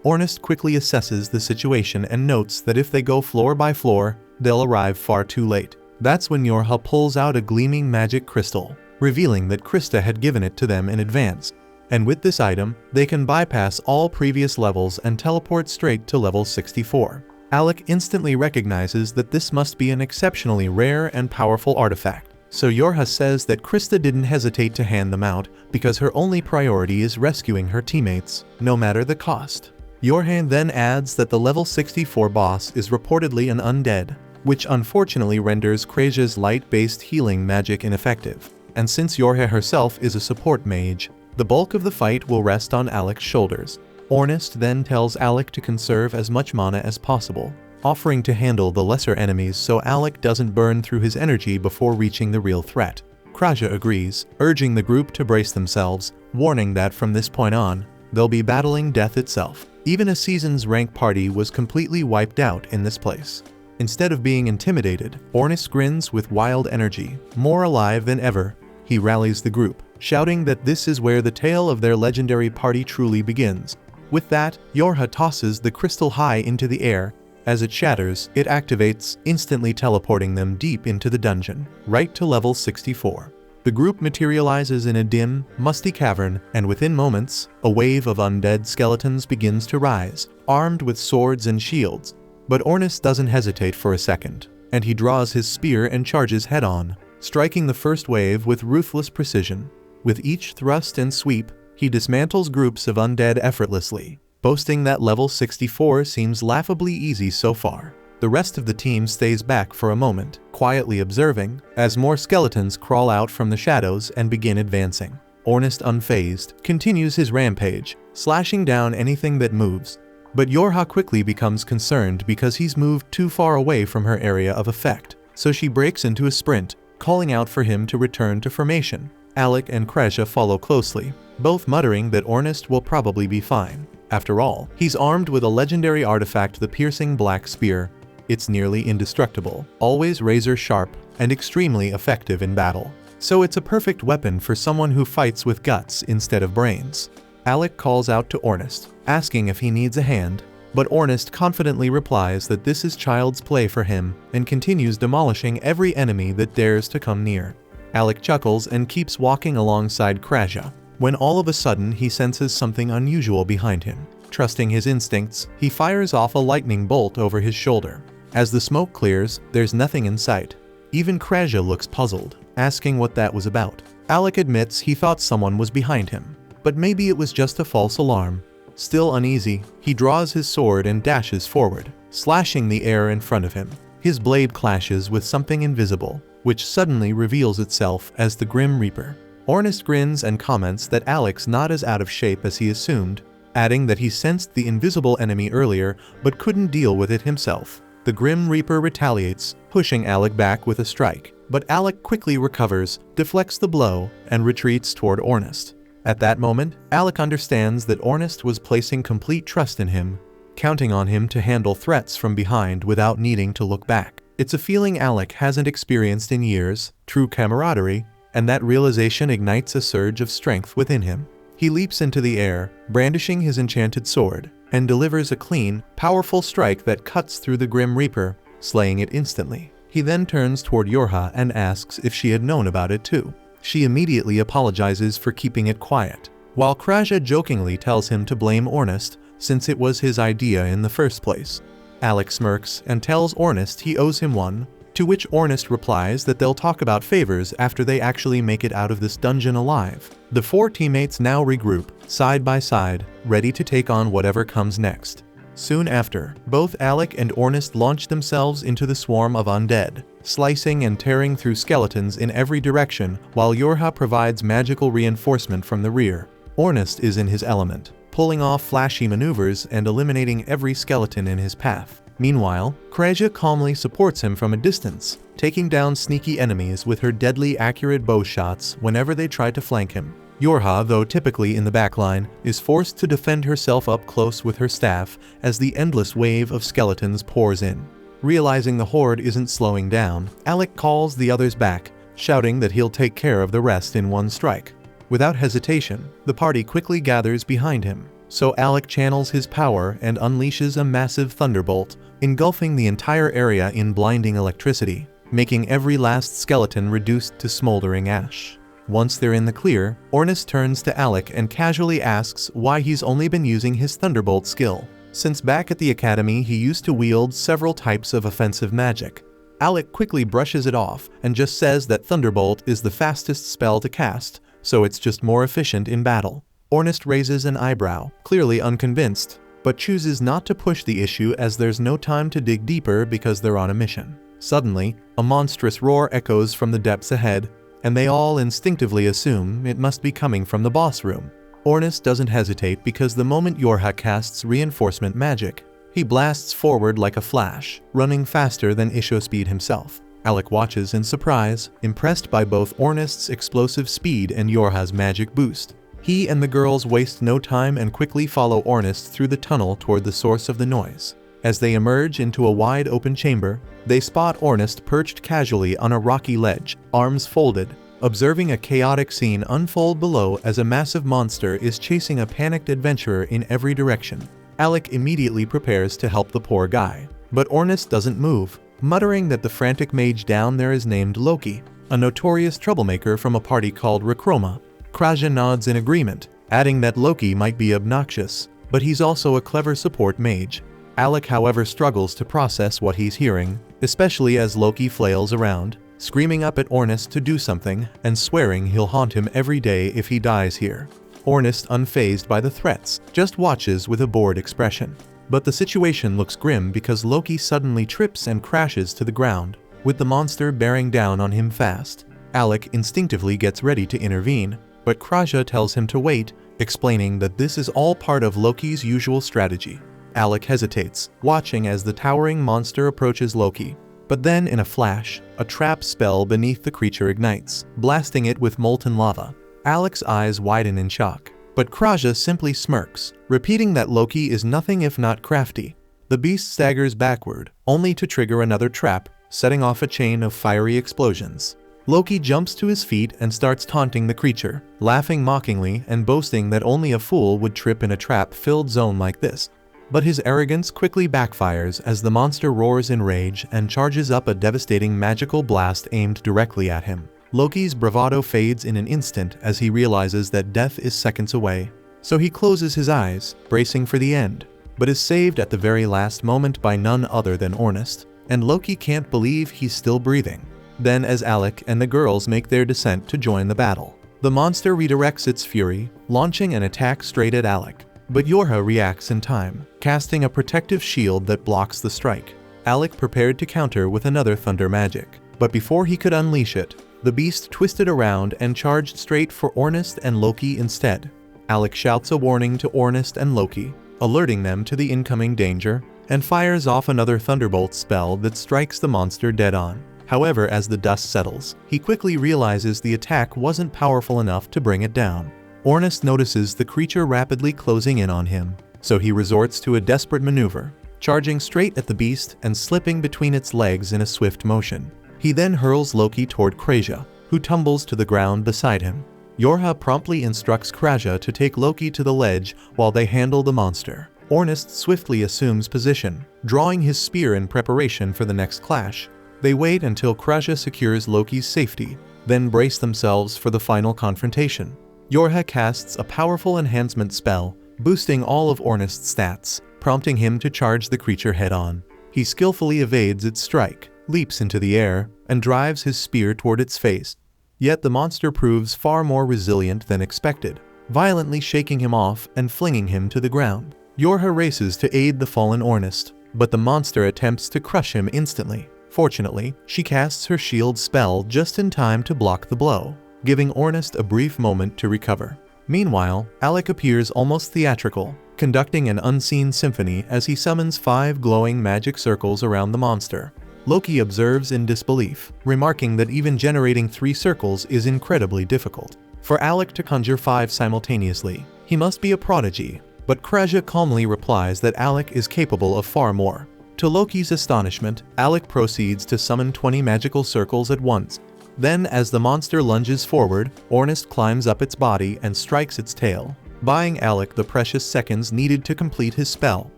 Ornest quickly assesses the situation and notes that if they go floor by floor, they'll arrive far too late. That's when Yorha pulls out a gleaming magic crystal, revealing that Krista had given it to them in advance. And with this item, they can bypass all previous levels and teleport straight to level 64. Alec instantly recognizes that this must be an exceptionally rare and powerful artifact, so Yorha says that Krista didn't hesitate to hand them out because her only priority is rescuing her teammates, no matter the cost. Yorha then adds that the level 64 boss is reportedly an undead, which unfortunately renders Kreja's light-based healing magic ineffective. And since Yorha herself is a support mage, the bulk of the fight will rest on Alec's shoulders. Ornest then tells Alec to conserve as much mana as possible, offering to handle the lesser enemies so Alec doesn't burn through his energy before reaching the real threat. Kreja agrees, urging the group to brace themselves, warning that from this point on, they'll be battling death itself. Even a season's rank party was completely wiped out in this place. Instead of being intimidated, Ornest grins with wild energy, more alive than ever. He rallies the group, shouting that this is where the tale of their legendary party truly begins. With that, Yorha tosses the crystal high into the air. As it shatters, it activates, instantly teleporting them deep into the dungeon, right to level 64. The group materializes in a dim, musty cavern, and within moments, a wave of undead skeletons begins to rise, armed with swords and shields. But Ornest doesn't hesitate for a second, and he draws his spear and charges head-on, striking the first wave with ruthless precision. With each thrust and sweep, he dismantles groups of undead effortlessly, boasting that level 64 seems laughably easy so far. The rest of the team stays back for a moment, quietly observing, as more skeletons crawl out from the shadows and begin advancing. Ornest, unfazed, continues his rampage, slashing down anything that moves. But Yorha quickly becomes concerned because he's moved too far away from her area of effect, so she breaks into a sprint, calling out for him to return to formation. Alec and Kreja follow closely, both muttering that Ornest will probably be fine. After all, he's armed with a legendary artifact, the piercing black spear. It's nearly indestructible, always razor sharp, and extremely effective in battle. So it's a perfect weapon for someone who fights with guts instead of brains. Alec calls out to Ornest, asking if he needs a hand, but Ornest confidently replies that this is child's play for him and continues demolishing every enemy that dares to come near. Alec chuckles and keeps walking alongside Kreja, when all of a sudden he senses something unusual behind him. Trusting his instincts, he fires off a lightning bolt over his shoulder. As the smoke clears, there's nothing in sight. Even Kreja looks puzzled, asking what that was about. Alec admits he thought someone was behind him, but maybe it was just a false alarm. Still uneasy, he draws his sword and dashes forward, slashing the air in front of him. His blade clashes with something invisible, which suddenly reveals itself as the Grim Reaper. Ornest grins and comments that Alec's not as out of shape as he assumed, adding that he sensed the invisible enemy earlier but couldn't deal with it himself. The Grim Reaper retaliates, pushing Alec back with a strike, but Alec quickly recovers, deflects the blow, and retreats toward Ornest. At that moment, Alec understands that Ornest was placing complete trust in him, counting on him to handle threats from behind without needing to look back. It's a feeling Alec hasn't experienced in years, true camaraderie, and that realization ignites a surge of strength within him. He leaps into the air, brandishing his enchanted sword, and delivers a clean, powerful strike that cuts through the Grim Reaper, slaying it instantly. He then turns toward Yorha and asks if she had known about it too. She immediately apologizes for keeping it quiet, while Kreja jokingly tells him to blame Ornest, since it was his idea in the first place. Alec smirks and tells Ornest he owes him one, to which Ornest replies that they'll talk about favors after they actually make it out of this dungeon alive. The four teammates now regroup, side by side, ready to take on whatever comes next. Soon after, both Alec and Ornest launch themselves into the swarm of undead, slicing and tearing through skeletons in every direction, while Yorha provides magical reinforcement from the rear. Ornest is in his element, pulling off flashy maneuvers and eliminating every skeleton in his path. Meanwhile, Kreja calmly supports him from a distance, taking down sneaky enemies with her deadly accurate bow shots whenever they try to flank him. Yorha, though typically in the backline, is forced to defend herself up close with her staff as the endless wave of skeletons pours in. Realizing the horde isn't slowing down, Alec calls the others back, shouting that he'll take care of the rest in one strike. Without hesitation, the party quickly gathers behind him, so Alec channels his power and unleashes a massive thunderbolt, engulfing the entire area in blinding electricity, making every last skeleton reduced to smoldering ash. Once they're in the clear, Ornus turns to Alec and casually asks why he's only been using his thunderbolt skill, since back at the academy he used to wield several types of offensive magic. Alec quickly brushes it off and just says that thunderbolt is the fastest spell to cast, so it's just more efficient in battle. Ornus raises an eyebrow, clearly unconvinced, but chooses not to push the issue as there's no time to dig deeper because they're on a mission. Suddenly, a monstrous roar echoes from the depths ahead, and they all instinctively assume it must be coming from the boss room. Ornus doesn't hesitate because the moment Yorha casts reinforcement magic, he blasts forward like a flash, running faster than Ishospeed himself. Alec watches in surprise, impressed by both Ornust's explosive speed and Yorha's magic boost. He and the girls waste no time and quickly follow Ornust through the tunnel toward the source of the noise. As they emerge into a wide open chamber, they spot Ornust perched casually on a rocky ledge, arms folded, observing a chaotic scene unfold below as a massive monster is chasing a panicked adventurer in every direction. Alec immediately prepares to help the poor guy, but Ornust doesn't move, muttering that the frantic mage down there is named Loki, a notorious troublemaker from a party called Rechroma. Kraja nods in agreement, adding that Loki might be obnoxious, but he's also a clever support mage. Alec, however, struggles to process what he's hearing, especially as Loki flails around, screaming up at Ornust to do something and swearing he'll haunt him every day if he dies here. Ornust, unfazed by the threats, just watches with a bored expression. But the situation looks grim because Loki suddenly trips and crashes to the ground, with the monster bearing down on him fast. Alec instinctively gets ready to intervene, but Kraja tells him to wait, explaining that this is all part of Loki's usual strategy. Alec hesitates, watching as the towering monster approaches Loki. But then, in a flash, a trap spell beneath the creature ignites, blasting it with molten lava. Alec's eyes widen in shock, but Kraja simply smirks, repeating that Loki is nothing if not crafty. The beast staggers backward, only to trigger another trap, setting off a chain of fiery explosions. Loki jumps to his feet and starts taunting the creature, laughing mockingly and boasting that only a fool would trip in a trap-filled zone like this. But his arrogance quickly backfires as the monster roars in rage and charges up a devastating magical blast aimed directly at him. Loki's bravado fades in an instant as he realizes that death is seconds away. So he closes his eyes, bracing for the end, but is saved at the very last moment by none other than Ornust, and Loki can't believe he's still breathing. Then, as Alec and the girls make their descent to join the battle, the monster redirects its fury, launching an attack straight at Alec. But Yorha reacts in time, casting a protective shield that blocks the strike. Alec prepared to counter with another thunder magic, but before he could unleash it, the beast twisted around and charged straight for Ornust and Loki instead. Alec shouts a warning to Ornust and Loki, alerting them to the incoming danger, and fires off another thunderbolt spell that strikes the monster dead on. However, as the dust settles, he quickly realizes the attack wasn't powerful enough to bring it down. Ornust notices the creature rapidly closing in on him, so he resorts to a desperate maneuver, charging straight at the beast and slipping between its legs in a swift motion. He then hurls Loki toward Kraja, who tumbles to the ground beside him. Yorha promptly instructs Kraja to take Loki to the ledge while they handle the monster. Ornust swiftly assumes position, drawing his spear in preparation for the next clash. They wait until Kraja secures Loki's safety, then brace themselves for the final confrontation. Yorha casts a powerful enhancement spell, boosting all of Ornust's stats, prompting him to charge the creature head-on. He skillfully evades its strike, leaps into the air, and drives his spear toward its face. Yet the monster proves far more resilient than expected, violently shaking him off and flinging him to the ground. Yorha races to aid the fallen Ornust, but the monster attempts to crush him instantly. Fortunately, she casts her shield spell just in time to block the blow, giving Ornust a brief moment to recover. Meanwhile, Alec appears almost theatrical, conducting an unseen symphony as he summons 5 glowing magic circles around the monster. Loki observes in disbelief, remarking that even generating 3 circles is incredibly difficult. for Alec to conjure 5 simultaneously. He must be a prodigy, but Kraja calmly replies that Alec is capable of far more. To Loki's astonishment, Alec proceeds to summon 20 magical circles at once. Then, as the monster lunges forward, Ornest climbs up its body and strikes its tail, buying Alec the precious seconds needed to complete his spell.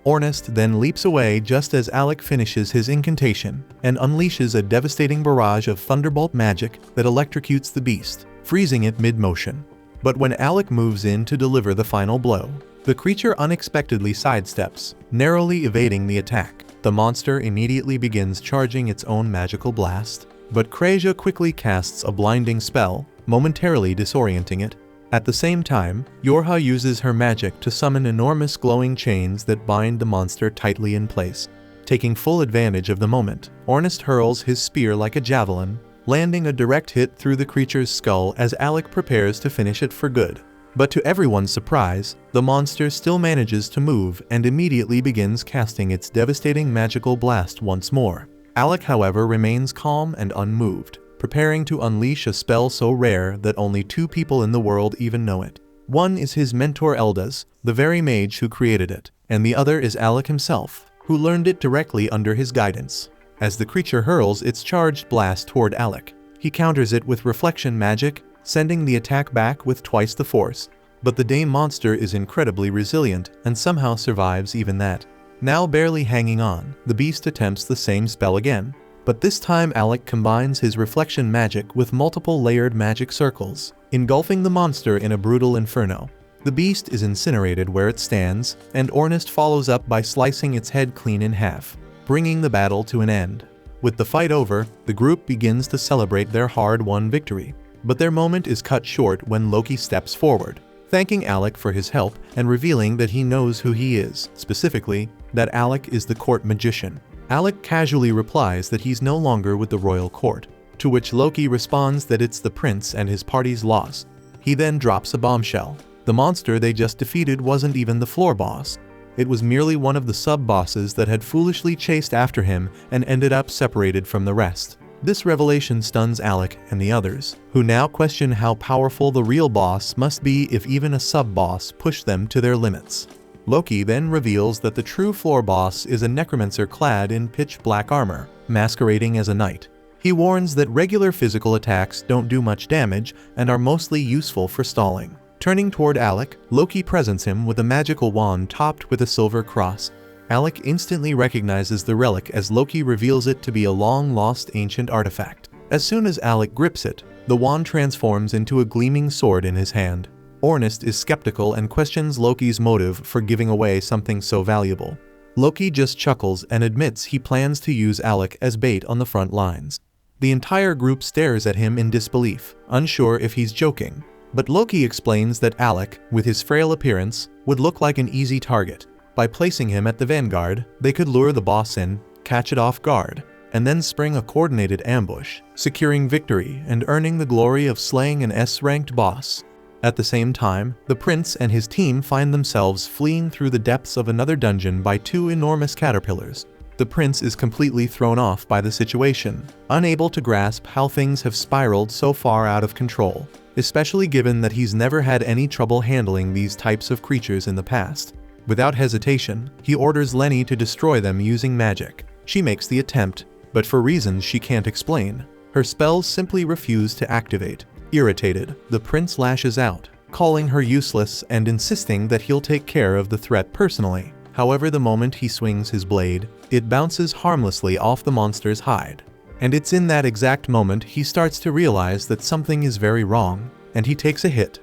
Ornest then leaps away just as Alec finishes his incantation, and unleashes a devastating barrage of thunderbolt magic that electrocutes the beast, freezing it mid-motion. But when Alec moves in to deliver the final blow, the creature unexpectedly sidesteps, narrowly evading the attack. The monster immediately begins charging its own magical blast, but Kraja quickly casts a blinding spell, momentarily disorienting it. At the same time, Yorha uses her magic to summon enormous glowing chains that bind the monster tightly in place. Taking full advantage of the moment, Ornest hurls his spear like a javelin, landing a direct hit through the creature's skull as Alec prepares to finish it for good. But to everyone's surprise, the monster still manages to move and immediately begins casting its devastating magical blast once more. Alec, however, remains calm and unmoved, preparing to unleash a spell so rare that only 2 people in the world even know it. One is his mentor Eldas, the very mage who created it, and the other is Alec himself, who learned it directly under his guidance. As the creature hurls its charged blast toward Alec, he counters it with reflection magic, sending the attack back with twice the force. But the Dame monster is incredibly resilient and somehow survives even that. Now barely hanging on, the beast attempts the same spell again, but this time Alec combines his reflection magic with multiple layered magic circles, engulfing the monster in a brutal inferno. The beast is incinerated where it stands, and Ornest follows up by slicing its head clean in half, bringing the battle to an end. With the fight over, the group begins to celebrate their hard-won victory, but their moment is cut short when Loki steps forward, thanking Alec for his help and revealing that he knows who he is, specifically, that Alec is the court magician. Alec casually replies that he's no longer with the royal court, to which Loki responds that it's the prince and his party's loss. He then drops a bombshell. The monster they just defeated wasn't even the floor boss. It was merely one of the sub-bosses that had foolishly chased after him and ended up separated from the rest. This revelation stuns Alec and the others, who now question how powerful the real boss must be if even a sub-boss pushed them to their limits. Loki then reveals that the true floor boss is a necromancer clad in pitch-black armor, masquerading as a knight. He warns that regular physical attacks don't do much damage and are mostly useful for stalling. Turning toward Alec, Loki presents him with a magical wand topped with a silver cross. Alec instantly recognizes the relic as Loki reveals it to be a long-lost ancient artifact. As soon as Alec grips it, the wand transforms into a gleaming sword in his hand. Ornest is skeptical and questions Loki's motive for giving away something so valuable. Loki just chuckles and admits he plans to use Alec as bait on the front lines. The entire group stares at him in disbelief, unsure if he's joking. But Loki explains that Alec, with his frail appearance, would look like an easy target. By placing him at the vanguard, they could lure the boss in, catch it off guard, and then spring a coordinated ambush, securing victory and earning the glory of slaying an S-ranked boss. At the same time, the prince and his team find themselves fleeing through the depths of another dungeon by 2 enormous caterpillars. The prince is completely thrown off by the situation, unable to grasp how things have spiraled so far out of control, especially given that he's never had any trouble handling these types of creatures in the past. Without hesitation, he orders Lenny to destroy them using magic. She makes the attempt, but for reasons she can't explain, her spells simply refuse to activate. Irritated, the prince lashes out, calling her useless and insisting that he'll take care of the threat personally. However, the moment he swings his blade, it bounces harmlessly off the monster's hide. And it's in that exact moment he starts to realize that something is very wrong, and he takes a hit.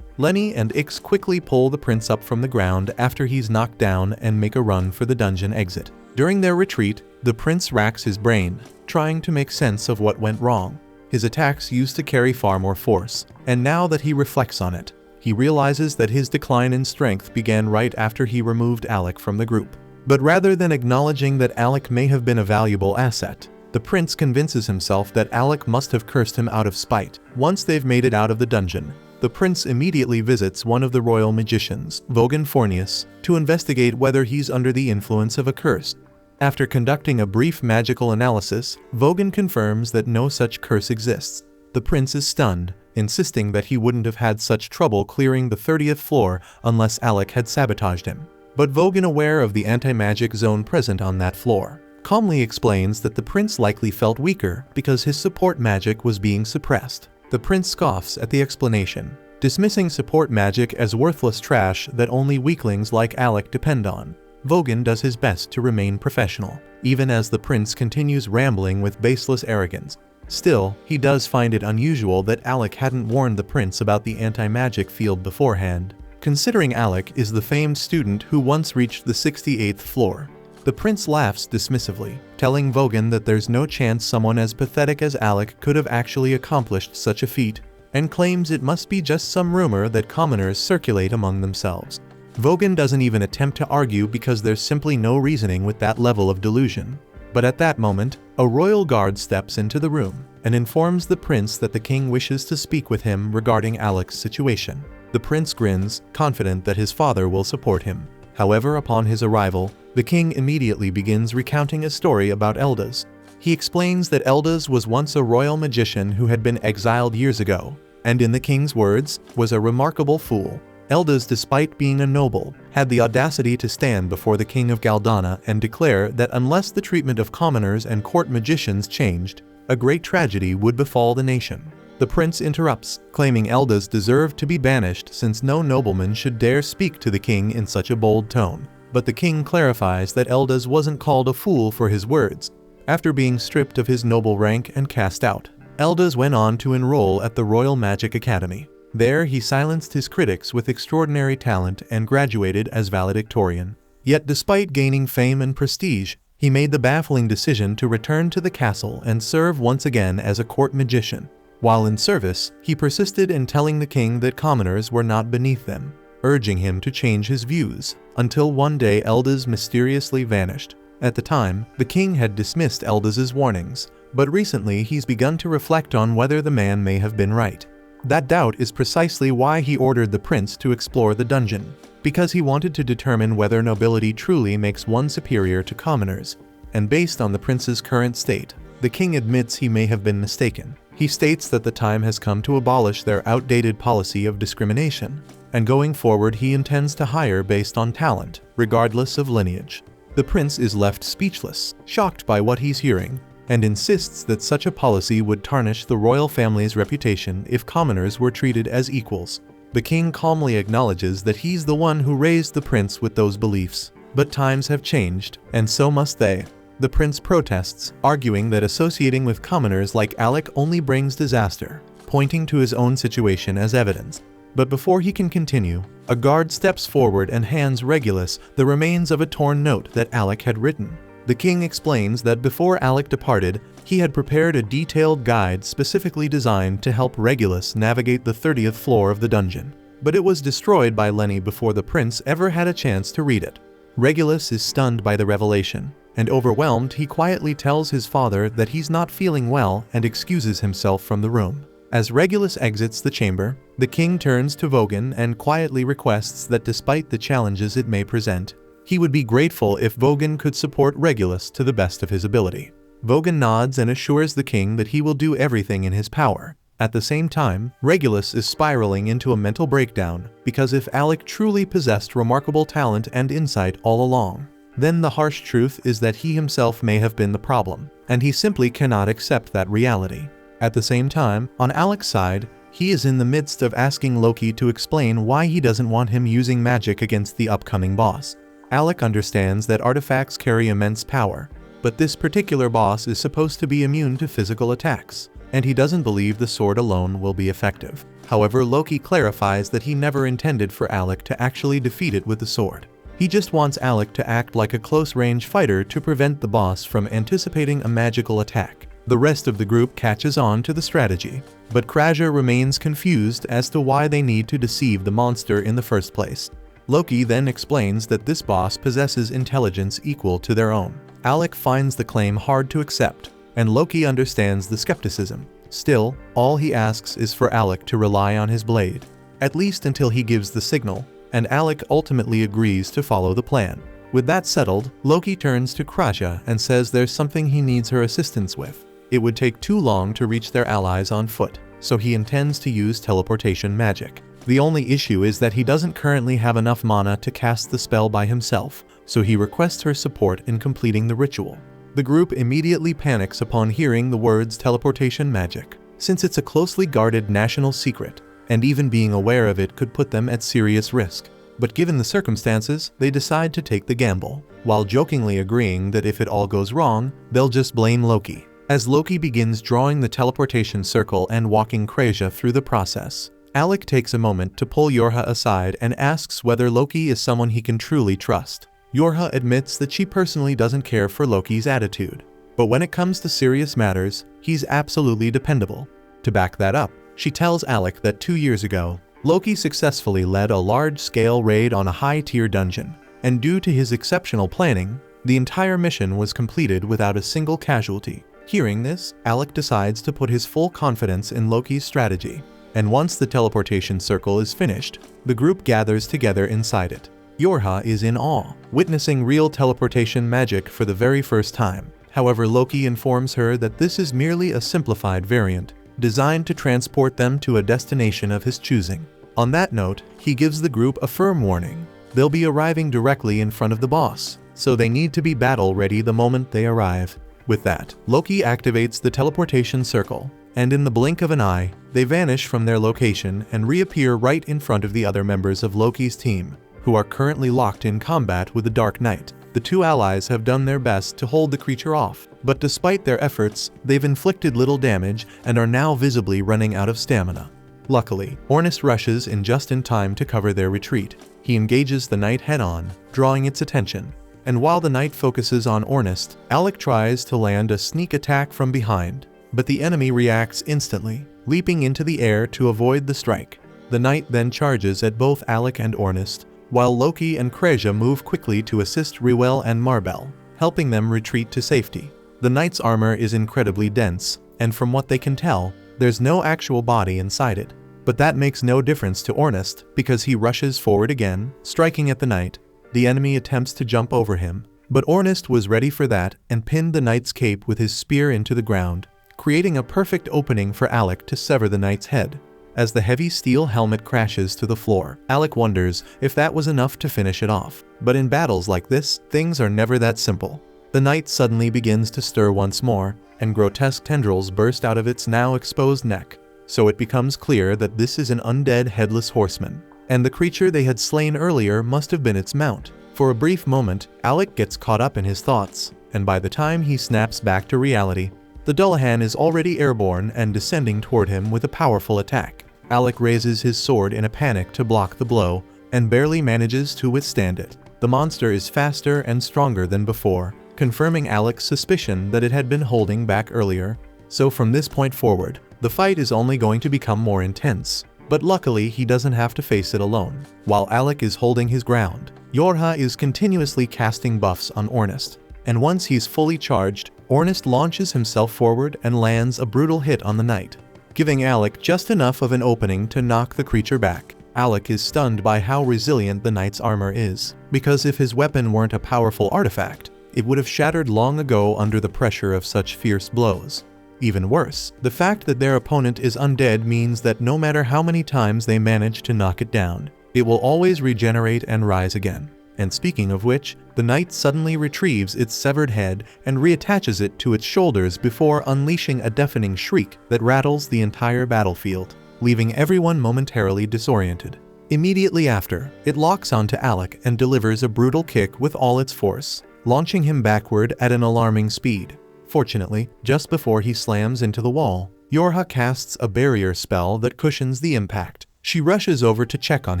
Lenny and Ix quickly pull the prince up from the ground after he's knocked down and make a run for the dungeon exit. During their retreat, the prince racks his brain, trying to make sense of what went wrong. His attacks used to carry far more force, and now that he reflects on it, he realizes that his decline in strength began right after he removed Alec from the group. But rather than acknowledging that Alec may have been a valuable asset, the prince convinces himself that Alec must have cursed him out of spite. Once they've made it out of the dungeon, the prince immediately visits one of the royal magicians, Vogan Fornius, to investigate whether he's under the influence of a curse. After conducting a brief magical analysis, Vogan confirms that no such curse exists. The prince is stunned, insisting that he wouldn't have had such trouble clearing the 30th floor unless Alec had sabotaged him. But Vogan, aware of the anti-magic zone present on that floor, calmly explains that the prince likely felt weaker because his support magic was being suppressed. The prince scoffs at the explanation, dismissing support magic as worthless trash that only weaklings like Alec depend on. Vogan does his best to remain professional, even as the prince continues rambling with baseless arrogance. Still, he does find it unusual that Alec hadn't warned the prince about the anti-magic field beforehand, considering Alec is the famed student who once reached the 68th floor. The prince laughs dismissively, telling Vogan that there's no chance someone as pathetic as Alec could have actually accomplished such a feat, and claims it must be just some rumor that commoners circulate among themselves. Vogan doesn't even attempt to argue because there's simply no reasoning with that level of delusion. But at that moment, a royal guard steps into the room and informs the prince that the king wishes to speak with him regarding Alec's situation. The prince grins, confident that his father will support him. However, upon his arrival, the king immediately begins recounting a story about Eldaz. He explains that Eldaz was once a royal magician who had been exiled years ago, and in the king's words, was a remarkable fool. Eldaz, despite being a noble, had the audacity to stand before the king of Galdana and declare that unless the treatment of commoners and court magicians changed, a great tragedy would befall the nation. The prince interrupts, claiming Eldaz deserved to be banished since no nobleman should dare speak to the king in such a bold tone. But the king clarifies that Eldaz wasn't called a fool for his words. After being stripped of his noble rank and cast out, Eldaz went on to enroll at the Royal Magic Academy. There he silenced his critics with extraordinary talent and graduated as valedictorian. Yet despite gaining fame and prestige, he made the baffling decision to return to the castle and serve once again as a court magician. While in service, he persisted in telling the king that commoners were not beneath them, urging him to change his views, until one day Eldaz mysteriously vanished. At the time, the king had dismissed Eldaz's warnings, but recently he's begun to reflect on whether the man may have been right. That doubt is precisely why he ordered the prince to explore the dungeon, because he wanted to determine whether nobility truly makes one superior to commoners. And based on the prince's current state, the king admits he may have been mistaken. He states that the time has come to abolish their outdated policy of discrimination, and going forward he intends to hire based on talent, regardless of lineage. The prince is left speechless, shocked by what he's hearing, and insists that such a policy would tarnish the royal family's reputation if commoners were treated as equals. The king calmly acknowledges that he's the one who raised the prince with those beliefs. But times have changed, and so must they. The prince protests, arguing that associating with commoners like Alec only brings disaster, pointing to his own situation as evidence. But before he can continue, a guard steps forward and hands Regulus the remains of a torn note that Alec had written. The king explains that before Alec departed, he had prepared a detailed guide specifically designed to help Regulus navigate the 30th floor of the dungeon. But it was destroyed by Lenny before the prince ever had a chance to read it. Regulus is stunned by the revelation, and overwhelmed he quietly tells his father that he's not feeling well and excuses himself from the room. As Regulus exits the chamber, the king turns to Vogan and quietly requests that despite the challenges it may present, he would be grateful if Vogan could support Regulus to the best of his ability. Vogan nods and assures the king that he will do everything in his power. At the same time, Regulus is spiraling into a mental breakdown, because if Alec truly possessed remarkable talent and insight all along, then the harsh truth is that he himself may have been the problem, and he simply cannot accept that reality. At the same time, on Alec's side, he is in the midst of asking Loki to explain why he doesn't want him using magic against the upcoming boss. Alec understands that artifacts carry immense power, but this particular boss is supposed to be immune to physical attacks, and he doesn't believe the sword alone will be effective. However, Loki clarifies that he never intended for Alec to actually defeat it with the sword. He just wants Alec to act like a close-range fighter to prevent the boss from anticipating a magical attack. The rest of the group catches on to the strategy, but Krasher remains confused as to why they need to deceive the monster in the first place. Loki then explains that this boss possesses intelligence equal to their own. Alec finds the claim hard to accept, and Loki understands the skepticism. Still, all he asks is for Alec to rely on his blade, at least until he gives the signal, and Alec ultimately agrees to follow the plan. With that settled, Loki turns to Krasher and says there's something he needs her assistance with. It would take too long to reach their allies on foot. so he intends to use teleportation magic. The only issue is that he doesn't currently have enough mana to cast the spell by himself, so he requests her support in completing the ritual. The group immediately panics upon hearing the words teleportation magic, since it's a closely guarded national secret, and even being aware of it could put them at serious risk. But given the circumstances, they decide to take the gamble, while jokingly agreeing that if it all goes wrong, they'll just blame Loki. As Loki begins drawing the teleportation circle and walking Kreja through the process, Alec takes a moment to pull Yorha aside and asks whether Loki is someone he can truly trust. Yorha admits that she personally doesn't care for Loki's attitude, but when it comes to serious matters, he's absolutely dependable. To back that up, she tells Alec that 2 years ago, Loki successfully led a large-scale raid on a high-tier dungeon, and due to his exceptional planning, the entire mission was completed without a single casualty. Hearing this, Alec decides to put his full confidence in Loki's strategy, and once the teleportation circle is finished, the group gathers together inside it. Yorha is in awe, witnessing real teleportation magic for the very first time. However, Loki informs her that this is merely a simplified variant, designed to transport them to a destination of his choosing. On that note, he gives the group a firm warning. They'll be arriving directly in front of the boss, so they need to be battle-ready the moment they arrive. With that, Loki activates the teleportation circle, and in the blink of an eye, they vanish from their location and reappear right in front of the other members of Loki's team, who are currently locked in combat with the Dark Knight. The two allies have done their best to hold the creature off, but despite their efforts, they've inflicted little damage and are now visibly running out of stamina. Luckily, Ornist rushes in just in time to cover their retreat. He engages the Knight head-on, drawing its attention, and while the Knight focuses on Ornist, Alec tries to land a sneak attack from behind, but the enemy reacts instantly, leaping into the air to avoid the strike. The Knight then charges at both Alec and Ornist, while Loki and Kreja move quickly to assist Reuel and Marbel, helping them retreat to safety. The Knight's armor is incredibly dense, and from what they can tell, there's no actual body inside it. But that makes no difference to Ornist, because he rushes forward again, striking at the Knight. The enemy attempts to jump over him, but Ornist was ready for that and pinned the Knight's cape with his spear into the ground, creating a perfect opening for Alec to sever the Knight's head. As the heavy steel helmet crashes to the floor, Alec wonders if that was enough to finish it off. But in battles like this, things are never that simple. The Knight suddenly begins to stir once more, and grotesque tendrils burst out of its now exposed neck. So it becomes clear that this is an undead headless horseman, and the creature they had slain earlier must have been its mount. For a brief moment, Alec gets caught up in his thoughts, and by the time he snaps back to reality, the Dullahan is already airborne and descending toward him with a powerful attack. Alec raises his sword in a panic to block the blow, and barely manages to withstand it. The monster is faster and stronger than before, confirming Alec's suspicion that it had been holding back earlier. So from this point forward, the fight is only going to become more intense. But luckily, he doesn't have to face it alone. While Alec is holding his ground, Yorha is continuously casting buffs on Ornist, and once he's fully charged, Ornist launches himself forward and lands a brutal hit on the Knight, giving Alec just enough of an opening to knock the creature back. Alec is stunned by how resilient the Knight's armor is, because if his weapon weren't a powerful artifact, it would have shattered long ago under the pressure of such fierce blows. Even worse, the fact that their opponent is undead means that no matter how many times they manage to knock it down, it will always regenerate and rise again. And speaking of which, the Knight suddenly retrieves its severed head and reattaches it to its shoulders before unleashing a deafening shriek that rattles the entire battlefield, leaving everyone momentarily disoriented. Immediately after, it locks onto Alec and delivers a brutal kick with all its force, launching him backward at an alarming speed. Fortunately, just before he slams into the wall, Yorha casts a barrier spell that cushions the impact. She rushes over to check on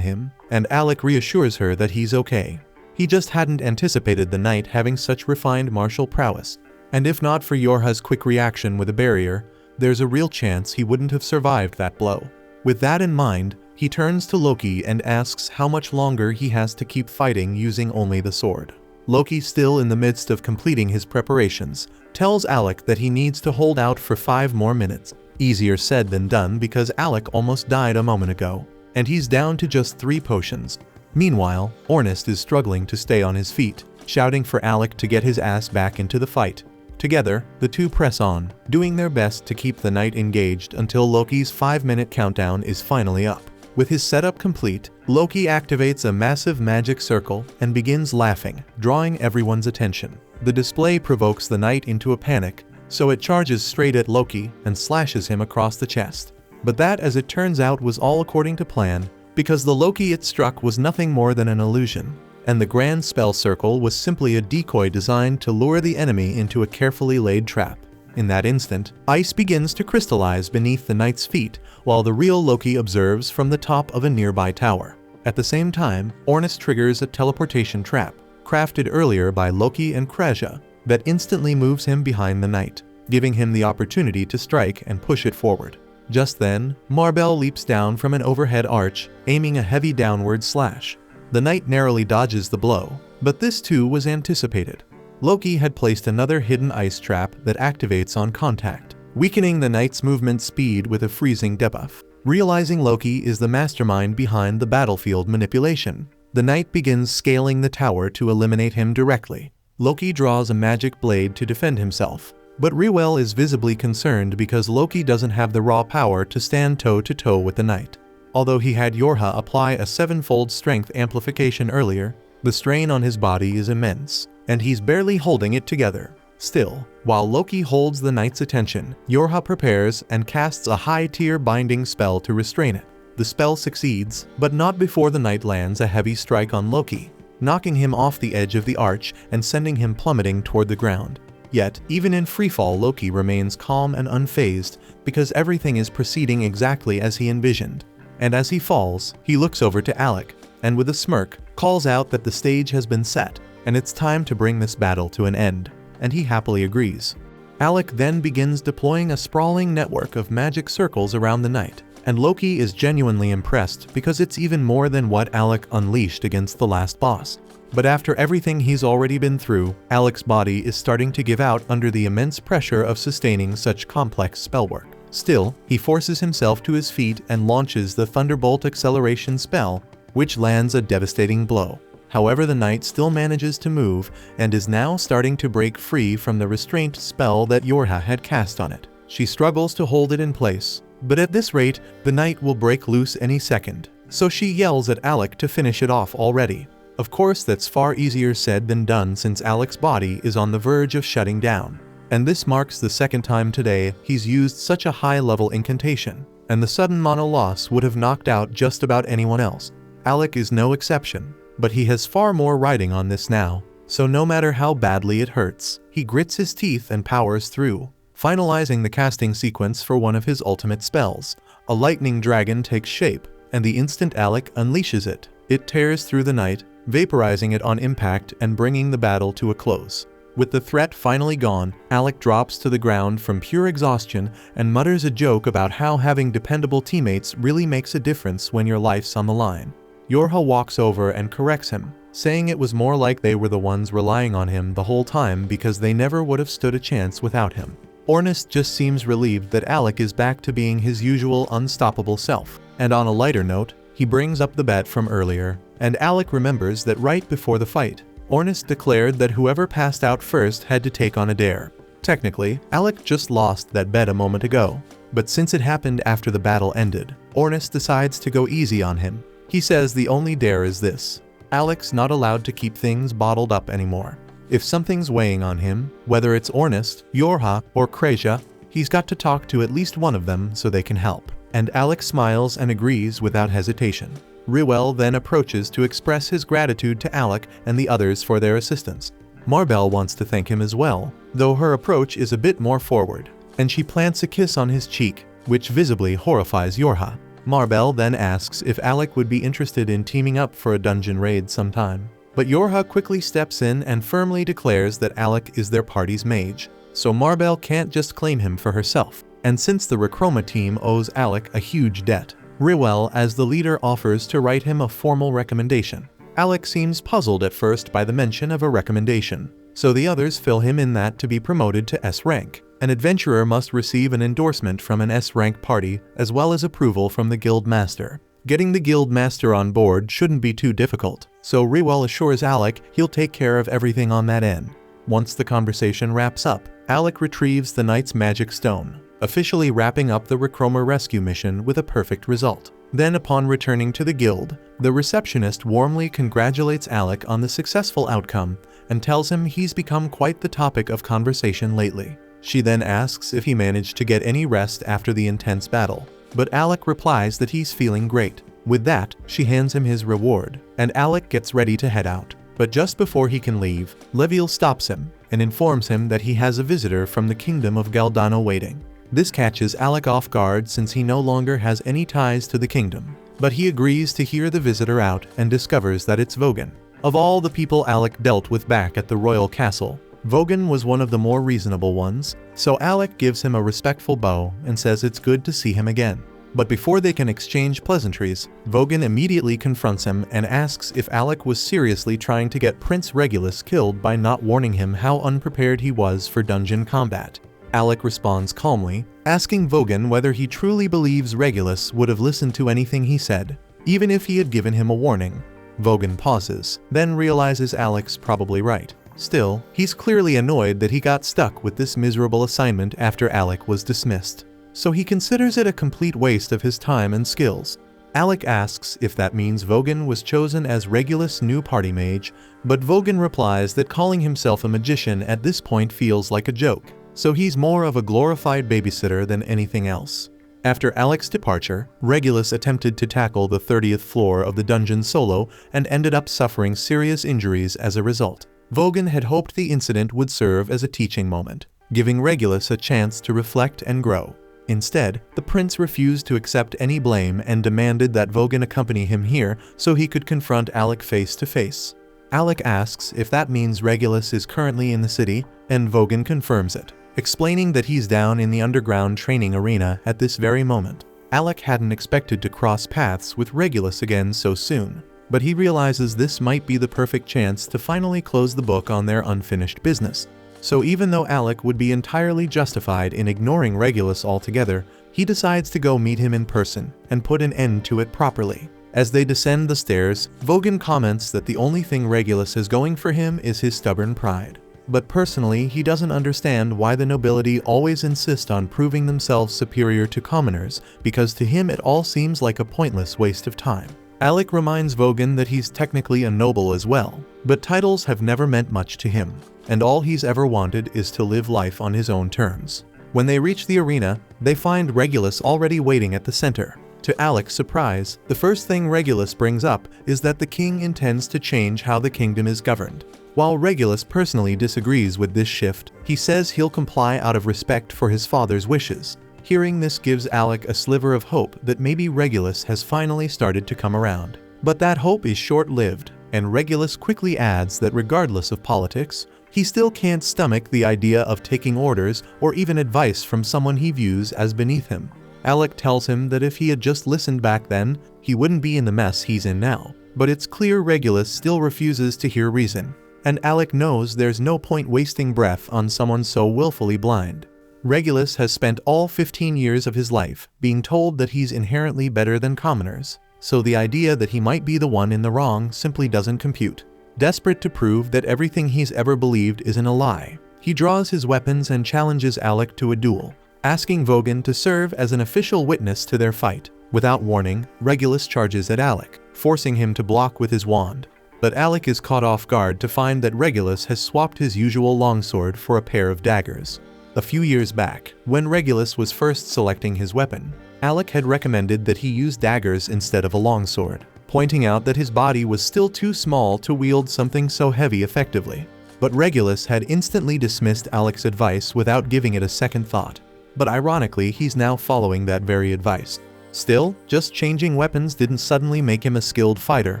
him, and Alec reassures her that he's okay. He just hadn't anticipated the Knight having such refined martial prowess, and if not for Yorha's quick reaction with a barrier, there's a real chance he wouldn't have survived that blow. With that in mind, he turns to Loki and asks how much longer he has to keep fighting using only the sword. Loki, still in the midst of completing his preparations, tells Alec that he needs to hold out for 5 more minutes. Easier said than done because Alec almost died a moment ago, and he's down to just 3 potions. Meanwhile, Ornist is struggling to stay on his feet, shouting for Alec to get his ass back into the fight. Together, the two press on, doing their best to keep the knight engaged until Loki's 5-minute countdown is finally up. With his setup complete, Loki activates a massive magic circle and begins laughing, drawing everyone's attention. The display provokes the knight into a panic, so it charges straight at Loki and slashes him across the chest. But that, as it turns out, was all according to plan, because the Loki it struck was nothing more than an illusion, and the grand spell circle was simply a decoy designed to lure the enemy into a carefully laid trap. In that instant, ice begins to crystallize beneath the knight's feet, while the real Loki observes from the top of a nearby tower. At the same time, Ornus triggers a teleportation trap, crafted earlier by Loki and Kreja, that instantly moves him behind the knight, giving him the opportunity to strike and push it forward. Just then, Marbell leaps down from an overhead arch, aiming a heavy downward slash. The knight narrowly dodges the blow, but this too was anticipated. Loki had placed another hidden ice trap that activates on contact, weakening the knight's movement speed with a freezing debuff. Realizing Loki is the mastermind behind the battlefield manipulation, the knight begins scaling the tower to eliminate him directly. Loki draws a magic blade to defend himself, but Reuel is visibly concerned because Loki doesn't have the raw power to stand toe-to-toe with the knight. Although he had Yorha apply a 7-fold strength amplification earlier, the strain on his body is immense, and he's barely holding it together. Still, while Loki holds the knight's attention, Yorha prepares and casts a high-tier binding spell to restrain it. The spell succeeds, but not before the knight lands a heavy strike on Loki, knocking him off the edge of the arch and sending him plummeting toward the ground. Yet, even in freefall, Loki remains calm and unfazed because everything is proceeding exactly as he envisioned. And as he falls, he looks over to Alec, and with a smirk, calls out that the stage has been set, and it's time to bring this battle to an end, and he happily agrees. Alec then begins deploying a sprawling network of magic circles around the knight, and Loki is genuinely impressed because it's even more than what Alec unleashed against the last boss. But after everything he's already been through, Alec's body is starting to give out under the immense pressure of sustaining such complex spellwork. Still, he forces himself to his feet and launches the Thunderbolt acceleration spell, which lands a devastating blow. However, the knight still manages to move and is now starting to break free from the restraint spell that Yorha had cast on it. She struggles to hold it in place, but at this rate, the knight will break loose any second, so she yells at Alec to finish it off already. Of course, that's far easier said than done since Alec's body is on the verge of shutting down. And this marks the second time today he's used such a high-level incantation, and the sudden mono loss would have knocked out just about anyone else. Alec is no exception, but he has far more riding on this now, so no matter how badly it hurts, he grits his teeth and powers through. Finalizing the casting sequence for one of his ultimate spells, a lightning dragon takes shape, and the instant Alec unleashes it, it tears through the knight, vaporizing it on impact and bringing the battle to a close. With the threat finally gone, Alec drops to the ground from pure exhaustion and mutters a joke about how having dependable teammates really makes a difference when your life's on the line. Yorha walks over and corrects him, saying it was more like they were the ones relying on him the whole time because they never would have stood a chance without him. Ornus just seems relieved that Alec is back to being his usual unstoppable self, and on a lighter note, he brings up the bet from earlier, and Alec remembers that right before the fight, Ornus declared that whoever passed out first had to take on a dare. Technically, Alec just lost that bet a moment ago, but since it happened after the battle ended, Ornus decides to go easy on him. He says the only dare is this: Alec's not allowed to keep things bottled up anymore. If something's weighing on him, whether it's Ornus, Yorha, or Kreja, he's got to talk to at least one of them so they can help. And Alec smiles and agrees without hesitation. Reuel then approaches to express his gratitude to Alec and the others for their assistance. Marbell wants to thank him as well, though her approach is a bit more forward, and she plants a kiss on his cheek, which visibly horrifies Yorha. Marbell then asks if Alec would be interested in teaming up for a dungeon raid sometime. But Yorha quickly steps in and firmly declares that Alec is their party's mage, so Marbell can't just claim him for herself. And since the Rechroma team owes Alec a huge debt, Reuel as the leader offers to write him a formal recommendation. Alec seems puzzled at first by the mention of a recommendation, so the others fill him in that to be promoted to S rank, an adventurer must receive an endorsement from an S rank party as well as approval from the guild master. Getting the guild master on board shouldn't be too difficult, so Reuel assures Alec he'll take care of everything on that end. Once the conversation wraps up, Alec retrieves the knight's magic stone, officially wrapping up the Recromer rescue mission with a perfect result. Then upon returning to the guild, the receptionist warmly congratulates Alec on the successful outcome and tells him he's become quite the topic of conversation lately. She then asks if he managed to get any rest after the intense battle, but Alec replies that he's feeling great. With that, she hands him his reward, and Alec gets ready to head out. But just before he can leave, Leviel stops him and informs him that he has a visitor from the kingdom of Galdano waiting. This catches Alec off guard since he no longer has any ties to the kingdom, but he agrees to hear the visitor out and discovers that it's Vogan. Of all the people Alec dealt with back at the royal castle, Vogan was one of the more reasonable ones, so Alec gives him a respectful bow and says it's good to see him again. But before they can exchange pleasantries, Vogan immediately confronts him and asks if Alec was seriously trying to get Prince Regulus killed by not warning him how unprepared he was for dungeon combat. Alec responds calmly, asking Vogan whether he truly believes Regulus would have listened to anything he said, even if he had given him a warning. Vogan pauses, then realizes Alec's probably right. Still, he's clearly annoyed that he got stuck with this miserable assignment after Alec was dismissed, so he considers it a complete waste of his time and skills. Alec asks if that means Vogan was chosen as Regulus' new party mage, but Vogan replies that calling himself a magician at this point feels like a joke, so he's more of a glorified babysitter than anything else. After Alec's departure, Regulus attempted to tackle the 30th floor of the dungeon solo and ended up suffering serious injuries as a result. Vogan had hoped the incident would serve as a teaching moment, giving Regulus a chance to reflect and grow. Instead, the prince refused to accept any blame and demanded that Vogan accompany him here so he could confront Alec face to face. Alec asks if that means Regulus is currently in the city, and Vogan confirms it, explaining that he's down in the underground training arena at this very moment. Alec hadn't expected to cross paths with Regulus again so soon, but he realizes this might be the perfect chance to finally close the book on their unfinished business. So even though Alec would be entirely justified in ignoring Regulus altogether, he decides to go meet him in person and put an end to it properly. As they descend the stairs, Vogan comments that the only thing Regulus has going for him is his stubborn pride. But personally, he doesn't understand why the nobility always insist on proving themselves superior to commoners, because to him it all seems like a pointless waste of time. Alec reminds Vogan that he's technically a noble as well, but titles have never meant much to him, and all he's ever wanted is to live life on his own terms. When they reach the arena, they find Regulus already waiting at the center. To Alec's surprise, the first thing Regulus brings up is that the king intends to change how the kingdom is governed. While Regulus personally disagrees with this shift, he says he'll comply out of respect for his father's wishes. Hearing this gives Alec a sliver of hope that maybe Regulus has finally started to come around. But that hope is short-lived, and Regulus quickly adds that regardless of politics, he still can't stomach the idea of taking orders or even advice from someone he views as beneath him. Alec tells him that if he had just listened back then, he wouldn't be in the mess he's in now. But it's clear Regulus still refuses to hear reason, and Alec knows there's no point wasting breath on someone so willfully blind. Regulus has spent all 15 years of his life being told that he's inherently better than commoners, so the idea that he might be the one in the wrong simply doesn't compute. Desperate to prove that everything he's ever believed isn't a lie, he draws his weapons and challenges Alec to a duel, asking Vogan to serve as an official witness to their fight. Without warning, Regulus charges at Alec, forcing him to block with his wand. But Alec is caught off guard to find that Regulus has swapped his usual longsword for a pair of daggers. A few years back, when Regulus was first selecting his weapon, Alec had recommended that he use daggers instead of a longsword, pointing out that his body was still too small to wield something so heavy effectively. But Regulus had instantly dismissed Alec's advice without giving it a second thought. But ironically, he's now following that very advice. Still, just changing weapons didn't suddenly make him a skilled fighter,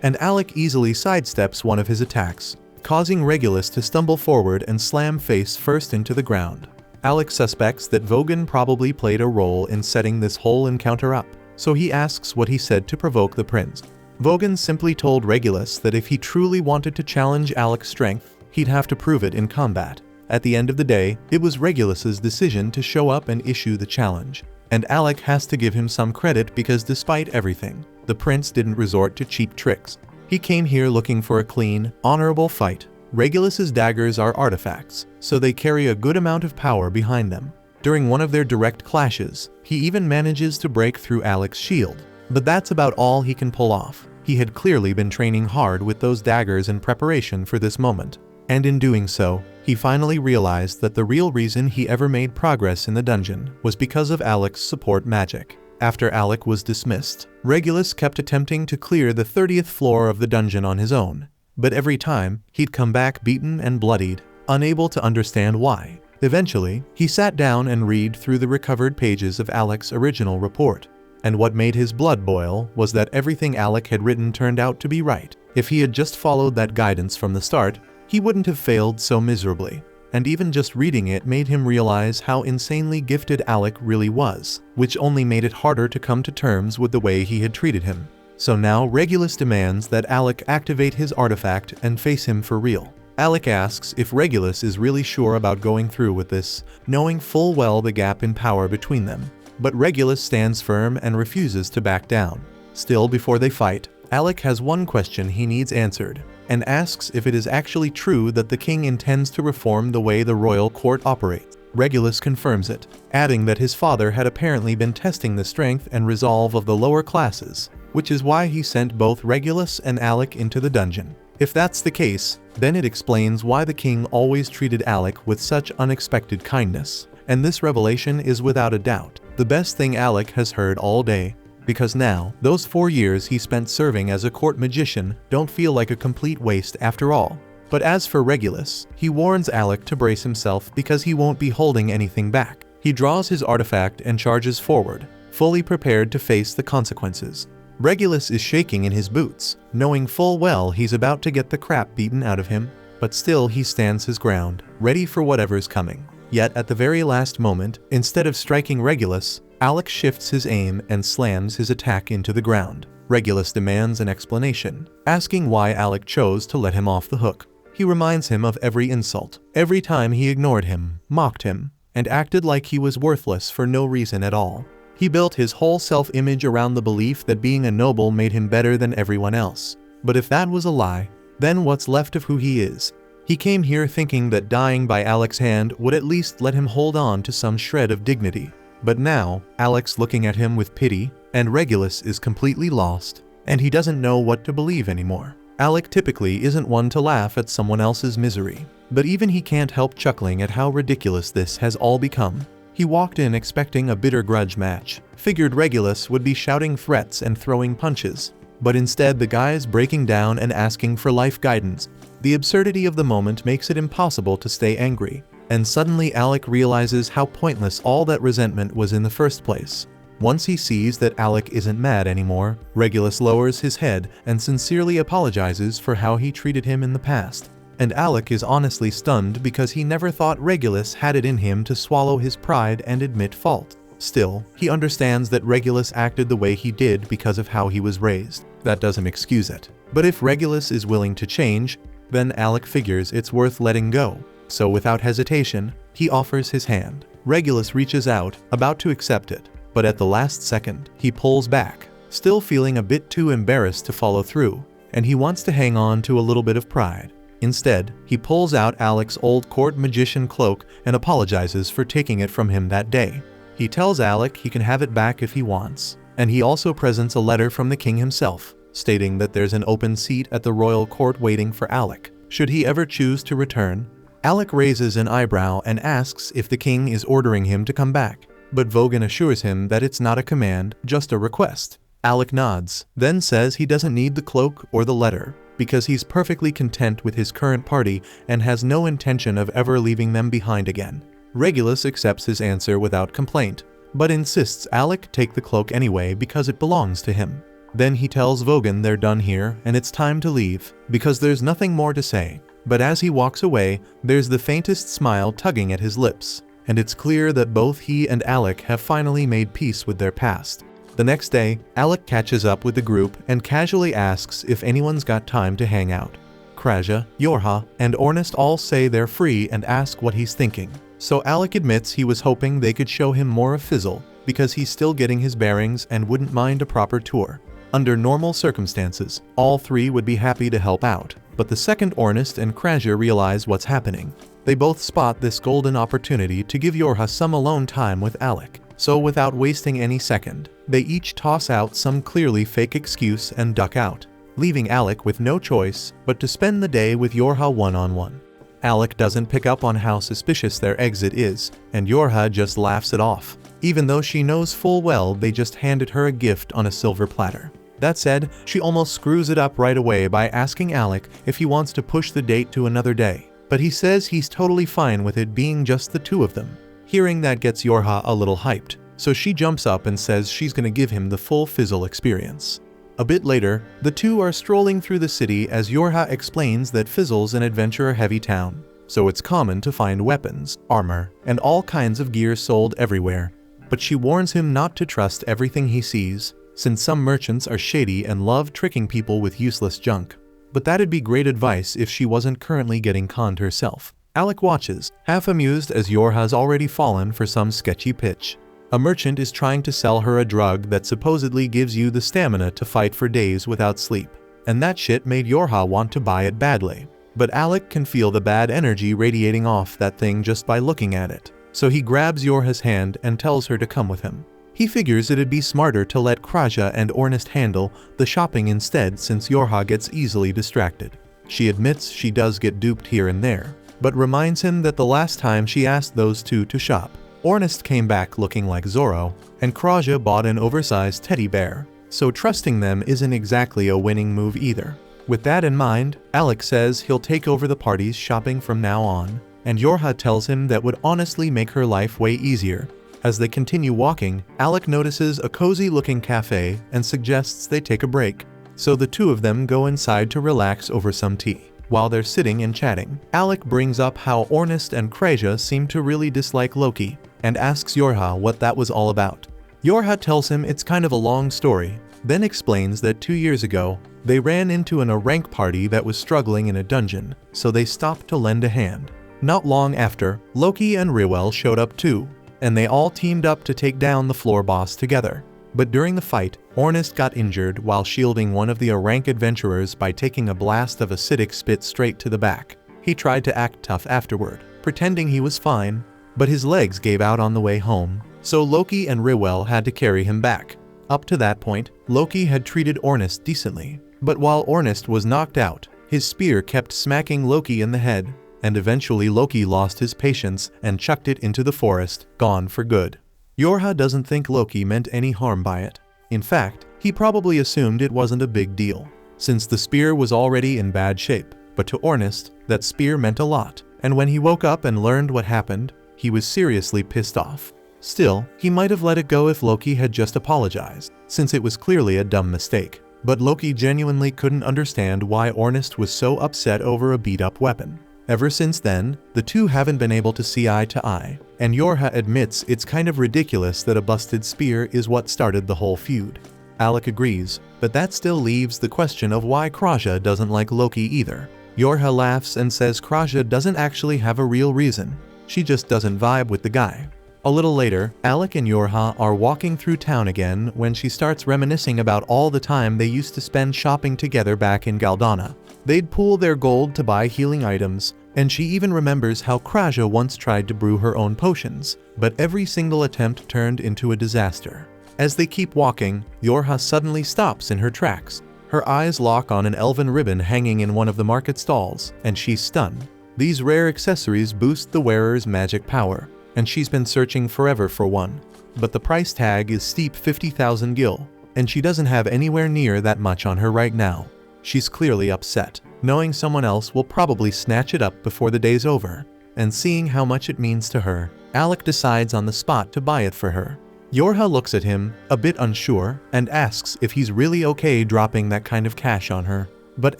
and Alec easily sidesteps one of his attacks, causing Regulus to stumble forward and slam face first into the ground. Alec suspects that Vogan probably played a role in setting this whole encounter up, so he asks what he said to provoke the prince. Vogan simply told Regulus that if he truly wanted to challenge Alec's strength, he'd have to prove it in combat. At the end of the day, it was Regulus's decision to show up and issue the challenge, and Alec has to give him some credit because despite everything, the prince didn't resort to cheap tricks. He came here looking for a clean, honorable fight, Regulus's daggers are artifacts, so they carry a good amount of power behind them. During one of their direct clashes, he even manages to break through Alec's shield. But that's about all he can pull off. He had clearly been training hard with those daggers in preparation for this moment. And in doing so, he finally realized that the real reason he ever made progress in the dungeon was because of Alec's support magic. After Alec was dismissed, Regulus kept attempting to clear the 30th floor of the dungeon on his own. But every time, he'd come back beaten and bloodied, unable to understand why. Eventually, he sat down and read through the recovered pages of Alec's original report. And what made his blood boil was that everything Alec had written turned out to be right. If he had just followed that guidance from the start, he wouldn't have failed so miserably. And even just reading it made him realize how insanely gifted Alec really was, which only made it harder to come to terms with the way he had treated him. So now Regulus demands that Alec activate his artifact and face him for real. Alec asks if Regulus is really sure about going through with this, knowing full well the gap in power between them. But Regulus stands firm and refuses to back down. Still, before they fight, Alec has one question he needs answered, and asks if it is actually true that the king intends to reform the way the royal court operates. Regulus confirms it, adding that his father had apparently been testing the strength and resolve of the lower classes, which is why he sent both Regulus and Alec into the dungeon. If that's the case, then it explains why the king always treated Alec with such unexpected kindness. And this revelation is without a doubt the best thing Alec has heard all day, because now, those 4 years he spent serving as a court magician don't feel like a complete waste after all. But as for Regulus, he warns Alec to brace himself because he won't be holding anything back. He draws his artifact and charges forward, fully prepared to face the consequences. Regulus is shaking in his boots, knowing full well he's about to get the crap beaten out of him, but still he stands his ground, ready for whatever's coming. Yet at the very last moment, instead of striking Regulus, Alec shifts his aim and slams his attack into the ground. Regulus demands an explanation, asking why Alec chose to let him off the hook. He reminds him of every insult, every time he ignored him, mocked him, and acted like he was worthless for no reason at all. He built his whole self-image around the belief that being a noble made him better than everyone else. But if that was a lie, then what's left of who he is? He came here thinking that dying by Alec's hand would at least let him hold on to some shred of dignity. But now, Alec's looking at him with pity, and Regulus is completely lost, and he doesn't know what to believe anymore. Alec typically isn't one to laugh at someone else's misery, but even he can't help chuckling at how ridiculous this has all become. He walked in expecting a bitter grudge match, figured Regulus would be shouting threats and throwing punches, but instead the guy is breaking down and asking for life guidance. The absurdity of the moment makes it impossible to stay angry, and suddenly Alec realizes how pointless all that resentment was in the first place. Once he sees that Alec isn't mad anymore, Regulus lowers his head and sincerely apologizes for how he treated him in the past. And Alec is honestly stunned because he never thought Regulus had it in him to swallow his pride and admit fault. Still, he understands that Regulus acted the way he did because of how he was raised. That doesn't excuse it. But if Regulus is willing to change, then Alec figures it's worth letting go. So without hesitation, he offers his hand. Regulus reaches out, about to accept it, but at the last second, he pulls back, still feeling a bit too embarrassed to follow through, and he wants to hang on to a little bit of pride. Instead, he pulls out Alec's old court magician cloak and apologizes for taking it from him that day. He tells Alec he can have it back if he wants, and he also presents a letter from the king himself, stating that there's an open seat at the royal court waiting for Alec, should he ever choose to return. Alec raises an eyebrow and asks if the king is ordering him to come back, but Vogan assures him that it's not a command, just a request. Alec nods, then says he doesn't need the cloak or the letter, because he's perfectly content with his current party and has no intention of ever leaving them behind again. Regulus accepts his answer without complaint, but insists Alec take the cloak anyway because it belongs to him. Then he tells Vogan they're done here and it's time to leave, because there's nothing more to say. But as he walks away, there's the faintest smile tugging at his lips, and it's clear that both he and Alec have finally made peace with their past. The next day, Alec catches up with the group and casually asks if anyone's got time to hang out. Kraja, Yorha, and Ornest all say they're free and ask what he's thinking. So Alec admits he was hoping they could show him more of Fizzle, because he's still getting his bearings and wouldn't mind a proper tour. Under normal circumstances, all three would be happy to help out. But the second Ornest and Krasja realize what's happening, they both spot this golden opportunity to give Yorha some alone time with Alec. So without wasting any second, they each toss out some clearly fake excuse and duck out, leaving Alec with no choice but to spend the day with Yorha one-on-one. Alec doesn't pick up on how suspicious their exit is, and Yorha just laughs it off, even though she knows full well they just handed her a gift on a silver platter. That said, she almost screws it up right away by asking Alec if he wants to push the date to another day, but he says he's totally fine with it being just the two of them. Hearing that gets Yorha a little hyped, so she jumps up and says she's gonna give him the full Fizzle experience. A bit later, the two are strolling through the city as Yorha explains that Fizzle's an adventurer-heavy town, so it's common to find weapons, armor, and all kinds of gear sold everywhere. But she warns him not to trust everything he sees, since some merchants are shady and love tricking people with useless junk. But that'd be great advice if she wasn't currently getting conned herself. Alec watches, half amused as Yorha's already fallen for some sketchy pitch. A merchant is trying to sell her a drug that supposedly gives you the stamina to fight for days without sleep. And that shit made Yorha want to buy it badly. But Alec can feel the bad energy radiating off that thing just by looking at it. So he grabs Yorha's hand and tells her to come with him. He figures it'd be smarter to let Krasja and Ornest handle the shopping instead since Yorha gets easily distracted. She admits she does get duped here and there, but reminds him that the last time she asked those two to shop, Ornest came back looking like Zorro, and Krasja bought an oversized teddy bear, so trusting them isn't exactly a winning move either. With that in mind, Alec says he'll take over the party's shopping from now on, and Yorha tells him that would honestly make her life way easier. As they continue walking, Alec notices a cozy-looking cafe and suggests they take a break, so the two of them go inside to relax over some tea. While they're sitting and chatting, Alec brings up how Ornest and Krasja seem to really dislike Loki, and asks Yorha what that was all about. Yorha tells him it's kind of a long story, then explains that 2 years ago, they ran into a rank party that was struggling in a dungeon, so they stopped to lend a hand. Not long after, Loki and Rewell showed up too, and they all teamed up to take down the floor boss together. But during the fight, Ornest got injured while shielding one of the rank adventurers by taking a blast of acidic spit straight to the back. He tried to act tough afterward, pretending he was fine, but his legs gave out on the way home, so Loki and Rewell had to carry him back. Up to that point, Loki had treated Ornest decently, but while Ornest was knocked out, his spear kept smacking Loki in the head, and eventually Loki lost his patience and chucked it into the forest, gone for good. Yorha doesn't think Loki meant any harm by it. In fact, he probably assumed it wasn't a big deal, since the spear was already in bad shape, but to Ornest, that spear meant a lot, and when he woke up and learned what happened, he was seriously pissed off. Still, he might have let it go if Loki had just apologized, since it was clearly a dumb mistake. But Loki genuinely couldn't understand why Ornest was so upset over a beat-up weapon. Ever since then, the two haven't been able to see eye to eye, and Yorha admits it's kind of ridiculous that a busted spear is what started the whole feud. Alec agrees, but that still leaves the question of why Krasja doesn't like Loki either. Yorha laughs and says Krasja doesn't actually have a real reason. She just doesn't vibe with the guy. A little later, Alec and Yorha are walking through town again when she starts reminiscing about all the time they used to spend shopping together back in Galdana. They'd pool their gold to buy healing items, and she even remembers how Krasja once tried to brew her own potions, but every single attempt turned into a disaster. As they keep walking, Yorha suddenly stops in her tracks. Her eyes lock on an elven ribbon hanging in one of the market stalls, and she's stunned. These rare accessories boost the wearer's magic power, and she's been searching forever for one. But the price tag is steep 50,000 gil, and she doesn't have anywhere near that much on her right now. She's clearly upset, knowing someone else will probably snatch it up before the day's over, and seeing how much it means to her, Alec decides on the spot to buy it for her. Yorha looks at him, a bit unsure, and asks if he's really okay dropping that kind of cash on her. But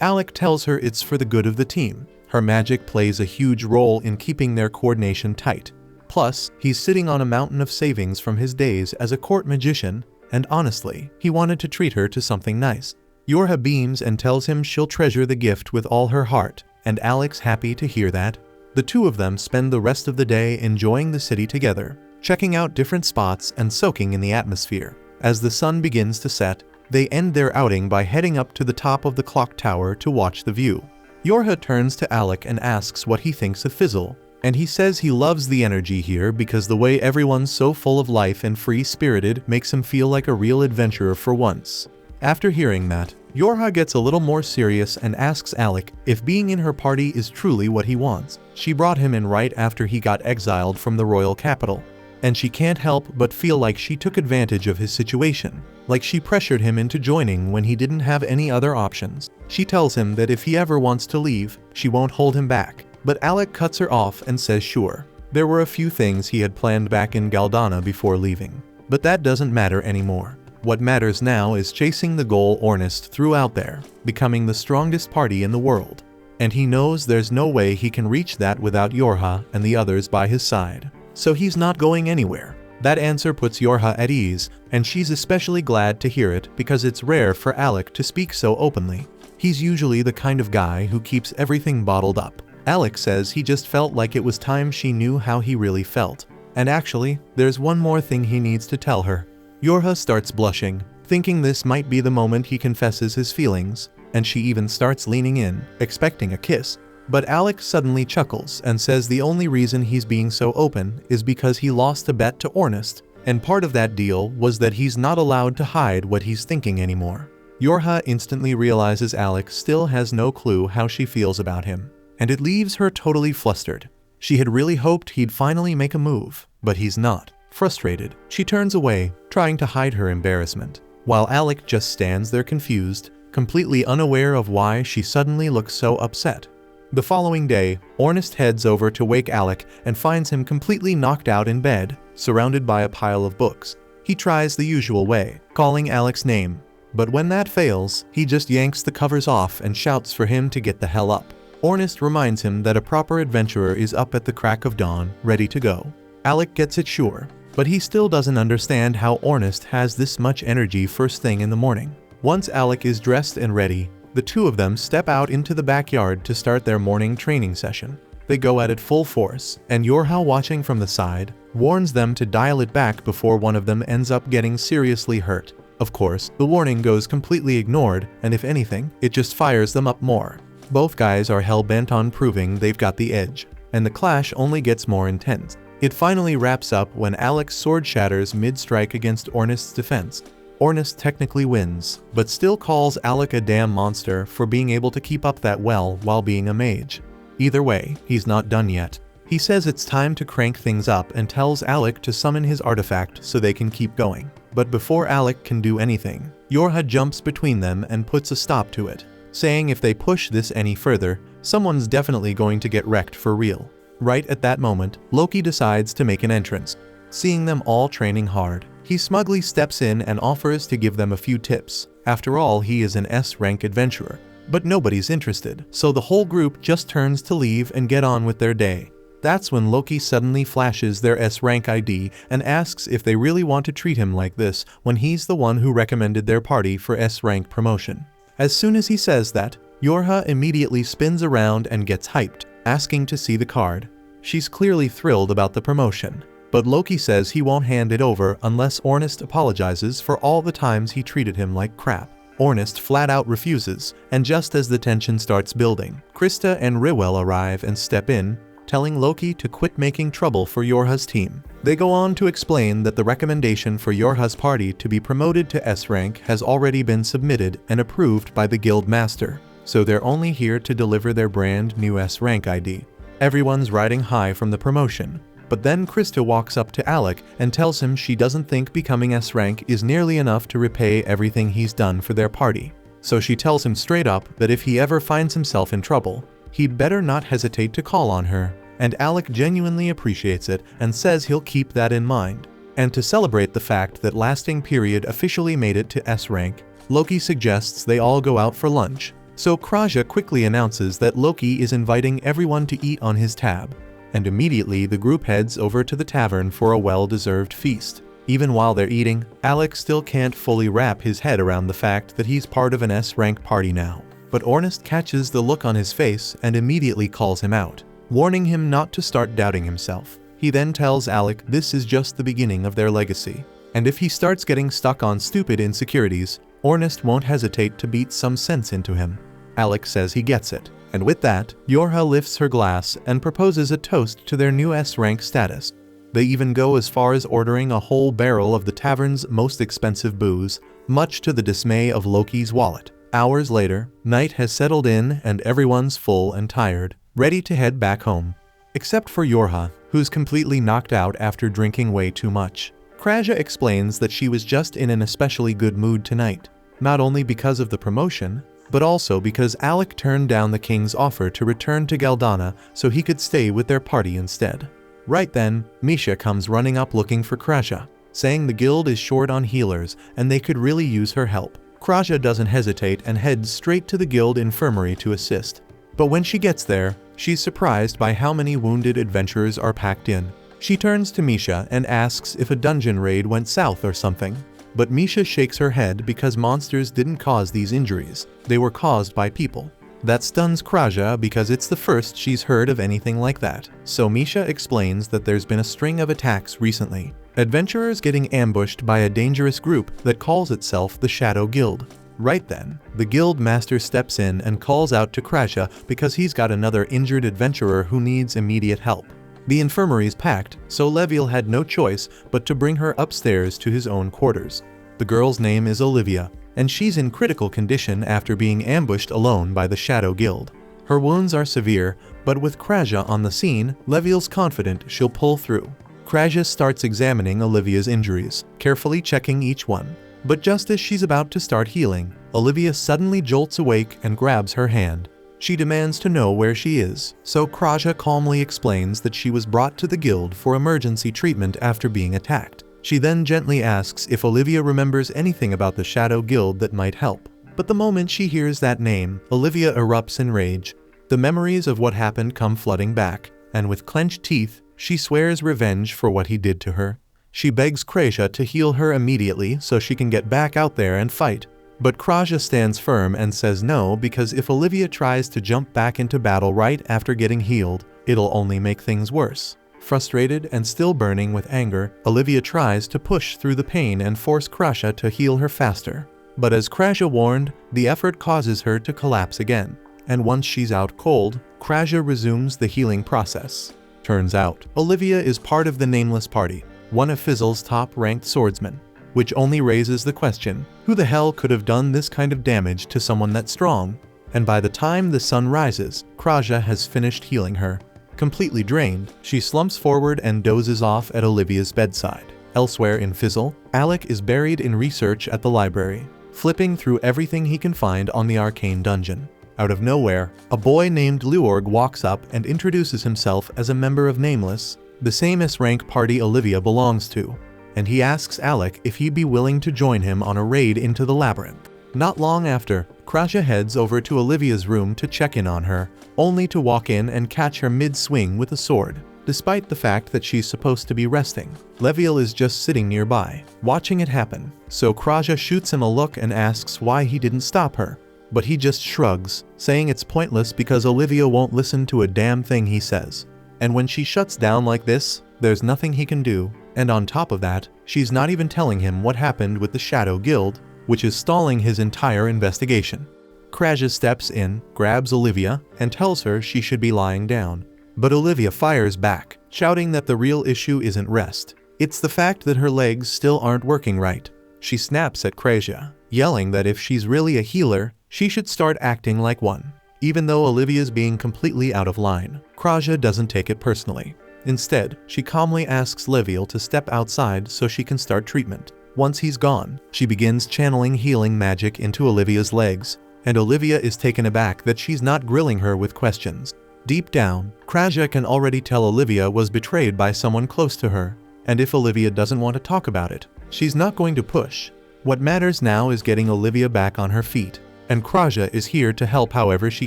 Alec tells her it's for the good of the team. Her magic plays a huge role in keeping their coordination tight. Plus, he's sitting on a mountain of savings from his days as a court magician, and honestly, he wanted to treat her to something nice. Yorha beams and tells him she'll treasure the gift with all her heart, and Alec's happy to hear that. The two of them spend the rest of the day enjoying the city together, checking out different spots and soaking in the atmosphere. As the sun begins to set, they end their outing by heading up to the top of the clock tower to watch the view. Yorha turns to Alec and asks what he thinks of Fizzle, and he says he loves the energy here because the way everyone's so full of life and free-spirited makes him feel like a real adventurer for once. After hearing that, Yorha gets a little more serious and asks Alec if being in her party is truly what he wants. She brought him in right after he got exiled from the royal capital, and she can't help but feel like she took advantage of his situation, like she pressured him into joining when he didn't have any other options. She tells him that if he ever wants to leave, she won't hold him back, but Alec cuts her off and says sure. There were a few things he had planned back in Galdana before leaving, but that doesn't matter anymore. What matters now is chasing the goal Ornest threw out there, becoming the strongest party in the world. And he knows there's no way he can reach that without Yorha and the others by his side. So he's not going anywhere. That answer puts Yorha at ease, and she's especially glad to hear it because it's rare for Alec to speak so openly. He's usually the kind of guy who keeps everything bottled up. Alec says he just felt like it was time she knew how he really felt. And actually, there's one more thing he needs to tell her. Yorha starts blushing, thinking this might be the moment he confesses his feelings, and she even starts leaning in, expecting a kiss. But Alec suddenly chuckles and says the only reason he's being so open is because he lost a bet to Ornest, and part of that deal was that he's not allowed to hide what he's thinking anymore. Yorha instantly realizes Alec still has no clue how she feels about him, and it leaves her totally flustered. She had really hoped he'd finally make a move, but he's not. Frustrated, she turns away, trying to hide her embarrassment, while Alec just stands there confused, completely unaware of why she suddenly looks so upset. The following day, Ornest heads over to wake Alec and finds him completely knocked out in bed, surrounded by a pile of books. He tries the usual way, calling Alec's name, but when that fails, he just yanks the covers off and shouts for him to get the hell up. Ornest reminds him that a proper adventurer is up at the crack of dawn, ready to go. Alec gets it sure, but he still doesn't understand how Ornest has this much energy first thing in the morning. Once Alec is dressed and ready, the two of them step out into the backyard to start their morning training session. They go at it full force, and Yorha, watching from the side, warns them to dial it back before one of them ends up getting seriously hurt. Of course, the warning goes completely ignored, and if anything, it just fires them up more. Both guys are hell-bent on proving they've got the edge, and the clash only gets more intense. It finally wraps up when Alec's sword shatters mid-strike against Ornest's defense. Ornest technically wins, but still calls Alec a damn monster for being able to keep up that well while being a mage. Either way, he's not done yet. He says it's time to crank things up and tells Alec to summon his artifact so they can keep going. But before Alec can do anything, Yorha jumps between them and puts a stop to it, saying if they push this any further, someone's definitely going to get wrecked for real. Right at that moment, Loki decides to make an entrance. Seeing them all training hard, he smugly steps in and offers to give them a few tips. After all, he is an S-rank adventurer. But nobody's interested, so the whole group just turns to leave and get on with their day. That's when Loki suddenly flashes their S-rank ID and asks if they really want to treat him like this when he's the one who recommended their party for S-rank promotion. As soon as he says that, Yorha immediately spins around and gets hyped, asking to see the card. She's clearly thrilled about the promotion, but Loki says he won't hand it over unless Ornest apologizes for all the times he treated him like crap. Ornest flat out refuses, and just as the tension starts building, Krista and Riwell arrive and step in, telling Loki to quit making trouble for Yorha's team. They go on to explain that the recommendation for Yorha's party to be promoted to S-rank has already been submitted and approved by the guild master, so they're only here to deliver their brand new S-rank ID. Everyone's riding high from the promotion, but then Krista walks up to Alec and tells him she doesn't think becoming S-rank is nearly enough to repay everything he's done for their party. So she tells him straight up that if he ever finds himself in trouble, he'd better not hesitate to call on her, and Alec genuinely appreciates it and says he'll keep that in mind. And to celebrate the fact that Lasting Period officially made it to S-rank, Loki suggests they all go out for lunch. So Kraja quickly announces that Loki is inviting everyone to eat on his tab, and immediately the group heads over to the tavern for a well-deserved feast. Even while they're eating, Alec still can't fully wrap his head around the fact that he's part of an S-rank party now. But Ornest catches the look on his face and immediately calls him out, warning him not to start doubting himself. He then tells Alec this is just the beginning of their legacy, and if he starts getting stuck on stupid insecurities, Ornest won't hesitate to beat some sense into him. Alec says he gets it, And with that, Yorha lifts her glass and proposes a toast to their new S-rank status. They even go as far as ordering a whole barrel of the tavern's most expensive booze, much to the dismay of Loki's wallet. Hours later, night has settled in and everyone's full and tired, ready to head back home. Except for Yorha, who's completely knocked out after drinking way too much. Kraja explains that she was just in an especially good mood tonight, not only because of the promotion, but also because Alec turned down the king's offer to return to Galdana so he could stay with their party instead. Right then, Misha comes running up looking for Kraja, saying the guild is short on healers and they could really use her help. Kraja doesn't hesitate and heads straight to the guild infirmary to assist. But when she gets there, she's surprised by how many wounded adventurers are packed in. She turns to Misha and asks if a dungeon raid went south or something. But Misha shakes her head because monsters didn't cause these injuries, they were caused by people. That stuns Kraja because it's the first she's heard of anything like that. So Misha explains that there's been a string of attacks recently. Adventurers getting ambushed by a dangerous group that calls itself the Shadow Guild. Right then, the guild master steps in and calls out to Kraja because he's got another injured adventurer who needs immediate help. The infirmary's packed, so Leviel had no choice but to bring her upstairs to his own quarters. The girl's name is Olivia, and she's in critical condition after being ambushed alone by the Shadow Guild. Her wounds are severe, but with Kraja on the scene, Leviel's confident she'll pull through. Kraja starts examining Olivia's injuries, carefully checking each one. But just as she's about to start healing, Olivia suddenly jolts awake and grabs her hand. She demands to know where she is, so Kraja calmly explains that she was brought to the guild for emergency treatment after being attacked. She then gently asks if Olivia remembers anything about the Shadow Guild that might help. But the moment she hears that name, Olivia erupts in rage. The memories of what happened come flooding back, and with clenched teeth, she swears revenge for what he did to her. She begs Kraja to heal her immediately so she can get back out there and fight. But Kraja stands firm and says no because if Olivia tries to jump back into battle right after getting healed, it'll only make things worse. Frustrated and still burning with anger, Olivia tries to push through the pain and force Kraja to heal her faster. But as Kraja warned, the effort causes her to collapse again. And once she's out cold, Kraja resumes the healing process. Turns out, Olivia is part of the Nameless Party, one of Fizzle's top-ranked swordsmen. Which only raises the question, who the hell could have done this kind of damage to someone that strong? And by the time the sun rises, Kraja has finished healing her. Completely drained, she slumps forward and dozes off at Olivia's bedside. Elsewhere in Fizzle, Alec is buried in research at the library, flipping through everything he can find on the arcane dungeon. Out of nowhere, a boy named Luorg walks up and introduces himself as a member of Nameless, the same S-rank party Olivia belongs to. And he asks Alec if he'd be willing to join him on a raid into the labyrinth. Not long after, Kraja heads over to Olivia's room to check in on her, only to walk in and catch her mid-swing with a sword. Despite the fact that she's supposed to be resting, Leviel is just sitting nearby, watching it happen. So Kraja shoots him a look and asks why he didn't stop her. But he just shrugs, saying it's pointless because Olivia won't listen to a damn thing he says. And when she shuts down like this, there's nothing he can do. And on top of that, she's not even telling him what happened with the Shadow Guild, which is stalling his entire investigation. Kraja steps in, grabs Olivia, and tells her she should be lying down. But Olivia fires back, shouting that the real issue isn't rest. It's the fact that her legs still aren't working right. She snaps at Kraja, yelling that if she's really a healer, she should start acting like one. Even though Olivia's being completely out of line, Kraja doesn't take it personally. Instead, she calmly asks Leviel to step outside so she can start treatment. Once he's gone, she begins channeling healing magic into Olivia's legs, and Olivia is taken aback that she's not grilling her with questions. Deep down, Kraja can already tell Olivia was betrayed by someone close to her, and if Olivia doesn't want to talk about it, she's not going to push. What matters now is getting Olivia back on her feet, and Kraja is here to help however she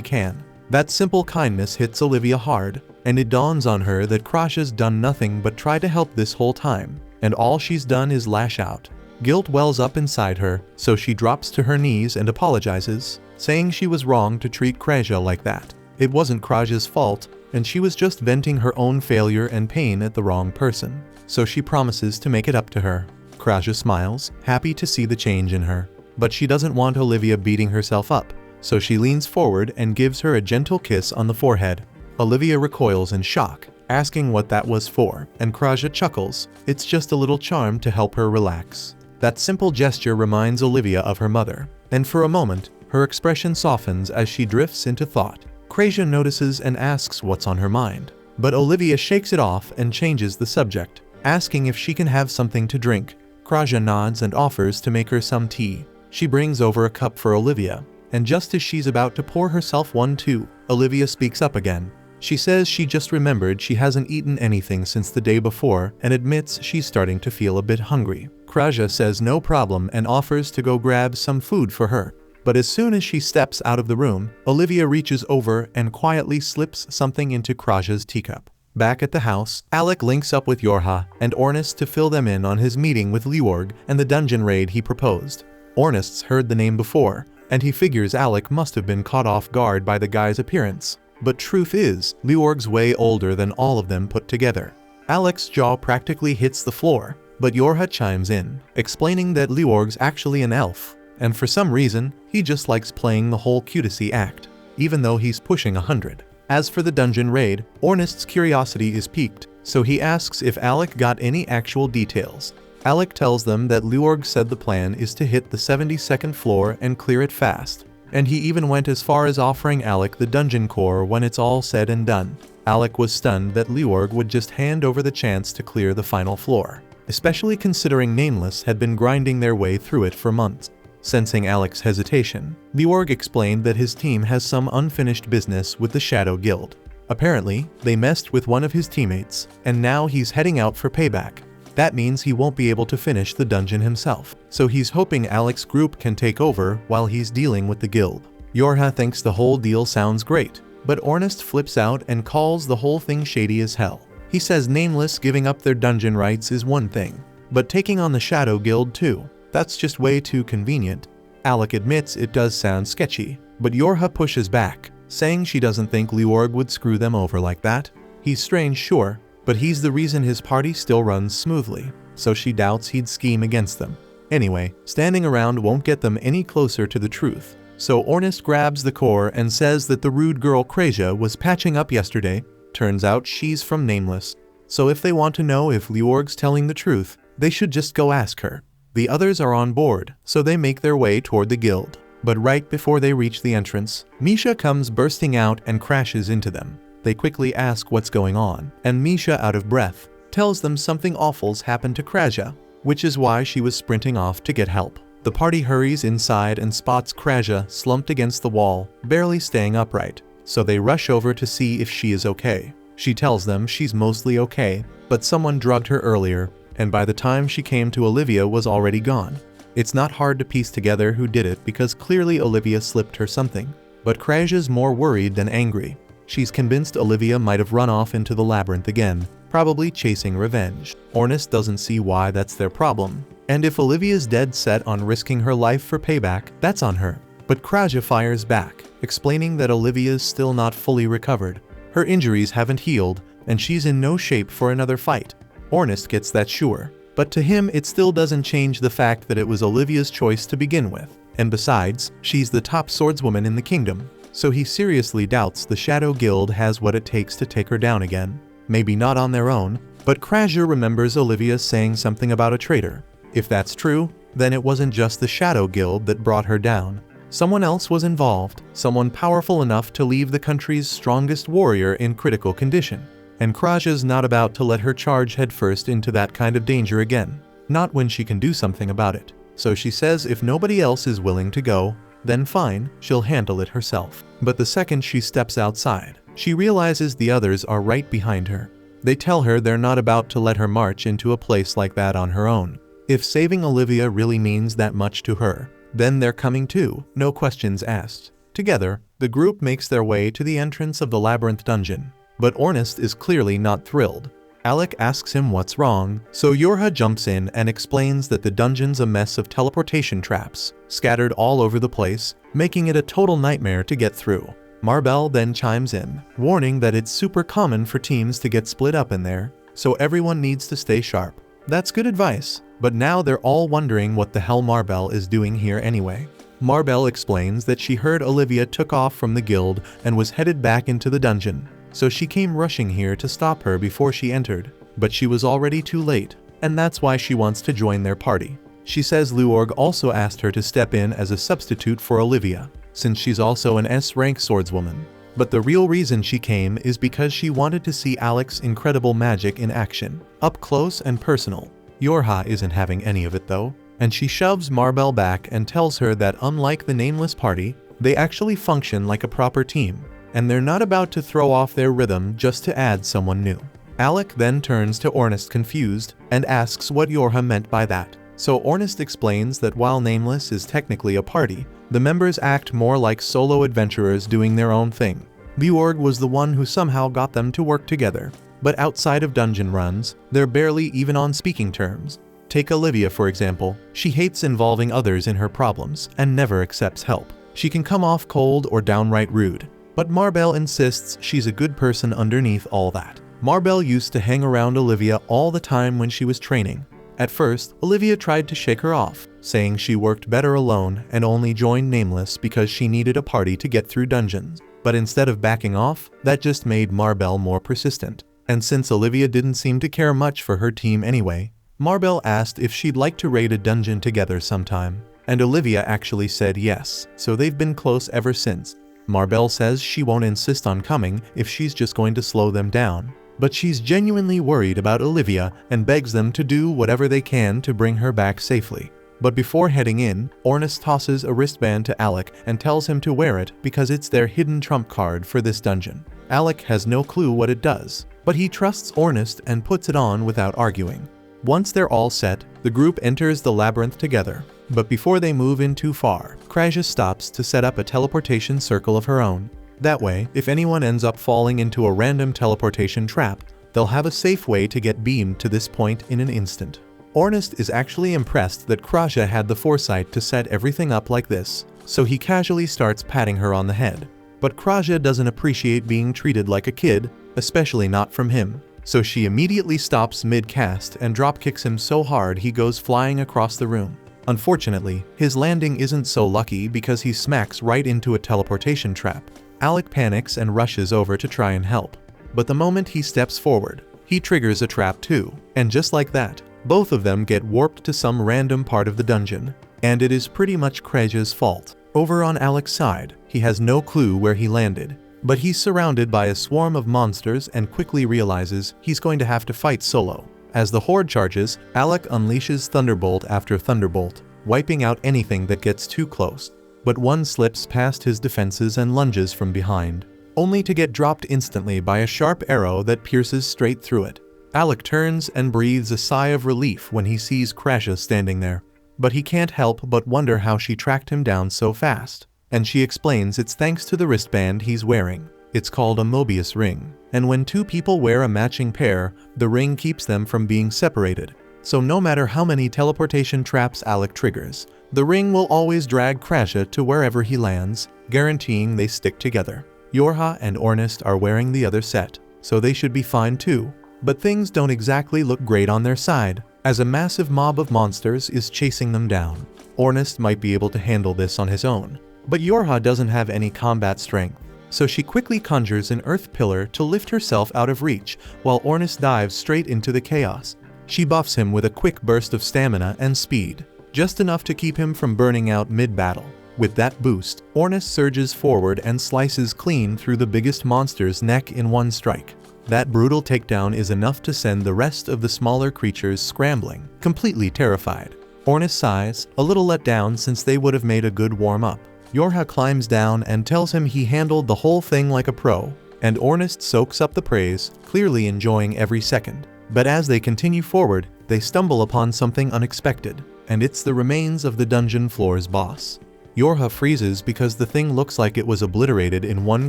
can. That simple kindness hits Olivia hard, and it dawns on her that Kraja's done nothing but try to help this whole time, and all she's done is lash out. Guilt wells up inside her, so she drops to her knees and apologizes, saying she was wrong to treat Kraja like that. It wasn't Kraja's fault, and she was just venting her own failure and pain at the wrong person, so she promises to make it up to her. Kraja smiles, happy to see the change in her, but she doesn't want Olivia beating herself up, so she leans forward and gives her a gentle kiss on the forehead. Olivia recoils in shock, asking what that was for, and Kraja chuckles. It's just a little charm to help her relax. That simple gesture reminds Olivia of her mother, and for a moment, her expression softens as she drifts into thought. Kraja notices and asks what's on her mind, but Olivia shakes it off and changes the subject, asking if she can have something to drink. Kraja nods and offers to make her some tea. She brings over a cup for Olivia, and just as she's about to pour herself one too, Olivia speaks up again. She says she just remembered she hasn't eaten anything since the day before and admits she's starting to feel a bit hungry. Kraja says no problem and offers to go grab some food for her. But as soon as she steps out of the room, Olivia reaches over and quietly slips something into Kraja's teacup. Back at the house, Alec links up with Yorha and Ornest to fill them in on his meeting with Leorg and the dungeon raid he proposed. Ornest's heard the name before, and he figures Alec must have been caught off guard by the guy's appearance. But truth is, Leorg's way older than all of them put together. Alec's jaw practically hits the floor, but Yorha chimes in, explaining that Leorg's actually an elf, and for some reason, he just likes playing the whole cutacy act, even though he's pushing 100. As for the dungeon raid, Ornest's curiosity is piqued, so he asks if Alec got any actual details. Alec tells them that Leorg said the plan is to hit the 72nd floor and clear it fast, and he even went as far as offering Alec the dungeon core when it's all said and done. Alec was stunned that Leorg would just hand over the chance to clear the final floor, especially considering Nameless had been grinding their way through it for months. Sensing Alec's hesitation, Leorg explained that his team has some unfinished business with the Shadow Guild. Apparently, they messed with one of his teammates, and now he's heading out for payback. That means he won't be able to finish the dungeon himself, so he's hoping Alec's group can take over while he's dealing with the guild. Yorha thinks the whole deal sounds great, but Ornest flips out and calls the whole thing shady as hell. He says Nameless giving up their dungeon rights is one thing, but taking on the Shadow Guild too, that's just way too convenient. Alec admits it does sound sketchy, but Yorha pushes back, saying she doesn't think Leorg would screw them over like that. He's strange, sure, but he's the reason his party still runs smoothly, so she doubts he'd scheme against them. Anyway, standing around won't get them any closer to the truth, so Ornest grabs the core and says that the rude girl Kraja was patching up yesterday. Turns out she's from Nameless, so if they want to know if Leorg's telling the truth, they should just go ask her. The others are on board, so they make their way toward the guild. But right before they reach the entrance, Misha comes bursting out and crashes into them. They quickly ask what's going on, and Misha, out of breath, tells them something awful's happened to Kraja, which is why she was sprinting off to get help. The party hurries inside and spots Kraja slumped against the wall, barely staying upright, so they rush over to see if she is okay. She tells them she's mostly okay, but someone drugged her earlier, and by the time she came to Olivia was already gone. It's not hard to piece together who did it because clearly Olivia slipped her something, but Kraja's more worried than angry. She's convinced Olivia might have run off into the labyrinth again, probably chasing revenge. Ornest doesn't see why that's their problem, and if Olivia's dead set on risking her life for payback, that's on her. But Kraja fires back, explaining that Olivia's still not fully recovered. Her injuries haven't healed, and she's in no shape for another fight. Ornest gets that sure, but to him it still doesn't change the fact that it was Olivia's choice to begin with, and besides, she's the top swordswoman in the kingdom, so he seriously doubts the Shadow Guild has what it takes to take her down again. Maybe not on their own, but Kraja remembers Olivia saying something about a traitor. If that's true, then it wasn't just the Shadow Guild that brought her down. Someone else was involved, someone powerful enough to leave the country's strongest warrior in critical condition. And Kraja's not about to let her charge headfirst into that kind of danger again. Not when she can do something about it. So she says if nobody else is willing to go, then fine, she'll handle it herself. But the second she steps outside, she realizes the others are right behind her. They tell her they're not about to let her march into a place like that on her own. If saving Olivia really means that much to her, then they're coming too, no questions asked. Together, the group makes their way to the entrance of the labyrinth dungeon. But Ornest is clearly not thrilled. Alec asks him what's wrong, so Yorha jumps in and explains that the dungeon's a mess of teleportation traps, scattered all over the place, making it a total nightmare to get through. Marbell then chimes in, warning that it's super common for teams to get split up in there, so everyone needs to stay sharp. That's good advice, but now they're all wondering what the hell Marbell is doing here anyway. Marbell explains that she heard Olivia took off from the guild and was headed back into the dungeon, so she came rushing here to stop her before she entered, but she was already too late, and that's why she wants to join their party. She says Luorg also asked her to step in as a substitute for Olivia, since she's also an S-rank swordswoman. But the real reason she came is because she wanted to see Alec's incredible magic in action, up close and personal. Yorha isn't having any of it though, and she shoves Marbell back and tells her that unlike the Nameless party, they actually function like a proper team, and they're not about to throw off their rhythm just to add someone new. Alec then turns to Ornest confused and asks what Yorha meant by that. So Ornest explains that while Nameless is technically a party, the members act more like solo adventurers doing their own thing. Luorg was the one who somehow got them to work together, but outside of dungeon runs, they're barely even on speaking terms. Take Olivia for example, she hates involving others in her problems and never accepts help. She can come off cold or downright rude, but Marbell insists she's a good person underneath all that. Marbell used to hang around Olivia all the time when she was training. At first, Olivia tried to shake her off, saying she worked better alone and only joined Nameless because she needed a party to get through dungeons. But instead of backing off, that just made Marbell more persistent. And since Olivia didn't seem to care much for her team anyway, Marbell asked if she'd like to raid a dungeon together sometime. And Olivia actually said yes, so they've been close ever since. Marbell says she won't insist on coming if she's just going to slow them down. But she's genuinely worried about Olivia and begs them to do whatever they can to bring her back safely. But before heading in, Ornest tosses a wristband to Alec and tells him to wear it because it's their hidden trump card for this dungeon. Alec has no clue what it does, but he trusts Ornest and puts it on without arguing. Once they're all set, the group enters the labyrinth together. But before they move in too far, Krasia stops to set up a teleportation circle of her own. That way, if anyone ends up falling into a random teleportation trap, they'll have a safe way to get beamed to this point in an instant. Ornest is actually impressed that Krasia had the foresight to set everything up like this, so he casually starts patting her on the head. But Krasia doesn't appreciate being treated like a kid, especially not from him, so she immediately stops mid-cast and dropkicks him so hard he goes flying across the room. Unfortunately, his landing isn't so lucky because he smacks right into a teleportation trap. Alec panics and rushes over to try and help. But the moment he steps forward, he triggers a trap too, and just like that, both of them get warped to some random part of the dungeon. And it is pretty much Krasia's fault. Over on Alec's side, he has no clue where he landed, but he's surrounded by a swarm of monsters and quickly realizes he's going to have to fight solo. As the horde charges, Alec unleashes Thunderbolt after Thunderbolt, wiping out anything that gets too close. But one slips past his defenses and lunges from behind, only to get dropped instantly by a sharp arrow that pierces straight through it. Alec turns and breathes a sigh of relief when he sees Krasia standing there, but he can't help but wonder how she tracked him down so fast. And she explains it's thanks to the wristband he's wearing. It's called a Mobius ring, and when two people wear a matching pair, the ring keeps them from being separated. So no matter how many teleportation traps Alec triggers, the ring will always drag Krasia to wherever he lands, guaranteeing they stick together. Yorha and Ornest are wearing the other set, so they should be fine too. But things don't exactly look great on their side, as a massive mob of monsters is chasing them down. Ornest might be able to handle this on his own, but Yorha doesn't have any combat strength, so she quickly conjures an earth pillar to lift herself out of reach while Ornest dives straight into the chaos. She buffs him with a quick burst of stamina and speed, just enough to keep him from burning out mid-battle. With that boost, Ornest surges forward and slices clean through the biggest monster's neck in one strike. That brutal takedown is enough to send the rest of the smaller creatures scrambling, completely terrified. Ornest sighs, a little let down since they would have made a good warm-up. Yorha climbs down and tells him he handled the whole thing like a pro, and Ornest soaks up the praise, clearly enjoying every second. But as they continue forward, they stumble upon something unexpected, and it's the remains of the dungeon floor's boss. Yorha freezes because the thing looks like it was obliterated in one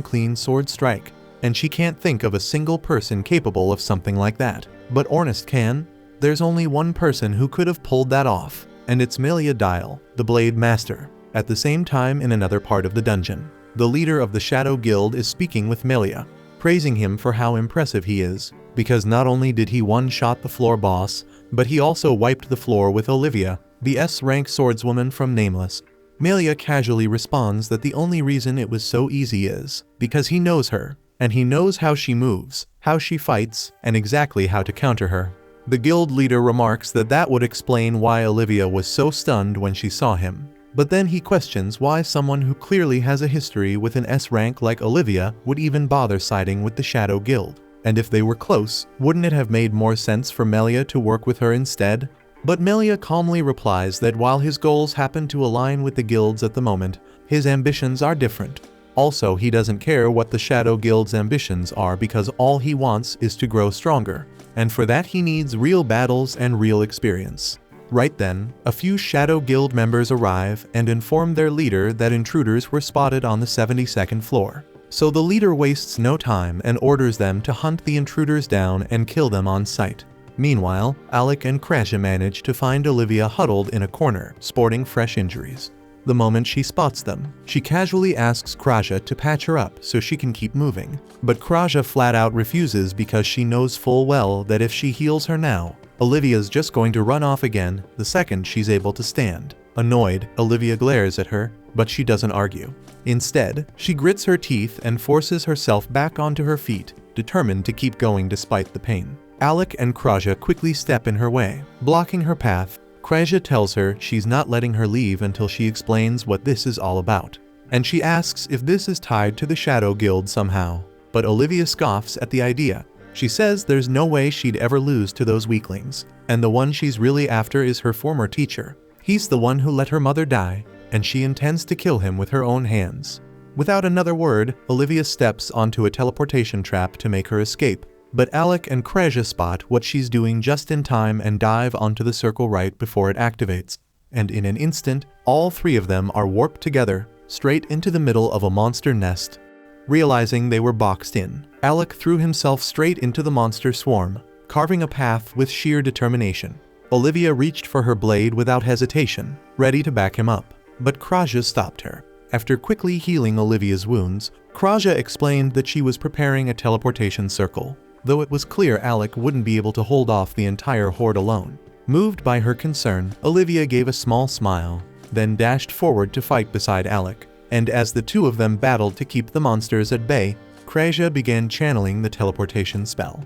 clean sword strike, and she can't think of a single person capable of something like that. But Ornest can. There's only one person who could have pulled that off, and it's Melia Dial, the Blade Master. At the same time, in another part of the dungeon, the leader of the Shadow Guild is speaking with Melia, praising him for how impressive he is, because not only did he one-shot the floor boss, but he also wiped the floor with Olivia, the S-rank swordswoman from Nameless. Melia casually responds that the only reason it was so easy is because he knows her, and he knows how she moves, how she fights, and exactly how to counter her. The guild leader remarks that that would explain why Olivia was so stunned when she saw him. But then he questions why someone who clearly has a history with an S rank like Olivia would even bother siding with the Shadow Guild. And if they were close, wouldn't it have made more sense for Melia to work with her instead? But Melia calmly replies that while his goals happen to align with the guild's at the moment, his ambitions are different. Also, he doesn't care what the Shadow Guild's ambitions are because all he wants is to grow stronger. And for that he needs real battles and real experience. Right then, a few Shadow Guild members arrive and inform their leader that intruders were spotted on the 72nd floor. So the leader wastes no time and orders them to hunt the intruders down and kill them on sight. Meanwhile, Alec and Kraja manage to find Olivia huddled in a corner, sporting fresh injuries. The moment she spots them, she casually asks Kraja to patch her up so she can keep moving. But Kraja flat out refuses because she knows full well that if she heals her now, Olivia's just going to run off again the second she's able to stand. Annoyed, Olivia glares at her, but she doesn't argue. Instead, she grits her teeth and forces herself back onto her feet, determined to keep going despite the pain. Alec and Kraja quickly step in her way, blocking her path. Kraja tells her she's not letting her leave until she explains what this is all about. And she asks if this is tied to the Shadow Guild somehow. But Olivia scoffs at the idea. She says there's no way she'd ever lose to those weaklings, and the one she's really after is her former teacher. He's the one who let her mother die, and she intends to kill him with her own hands. Without another word, Olivia steps onto a teleportation trap to make her escape. But Alec and Kraja spot what she's doing just in time and dive onto the circle right before it activates. And in an instant, all three of them are warped together, straight into the middle of a monster nest. Realizing they were boxed in, Alec threw himself straight into the monster swarm, carving a path with sheer determination. Olivia reached for her blade without hesitation, ready to back him up. But Kraja stopped her. After quickly healing Olivia's wounds, Kraja explained that she was preparing a teleportation circle, though it was clear Alec wouldn't be able to hold off the entire horde alone. Moved by her concern, Olivia gave a small smile, then dashed forward to fight beside Alec. And as the two of them battled to keep the monsters at bay, Kraja began channeling the teleportation spell.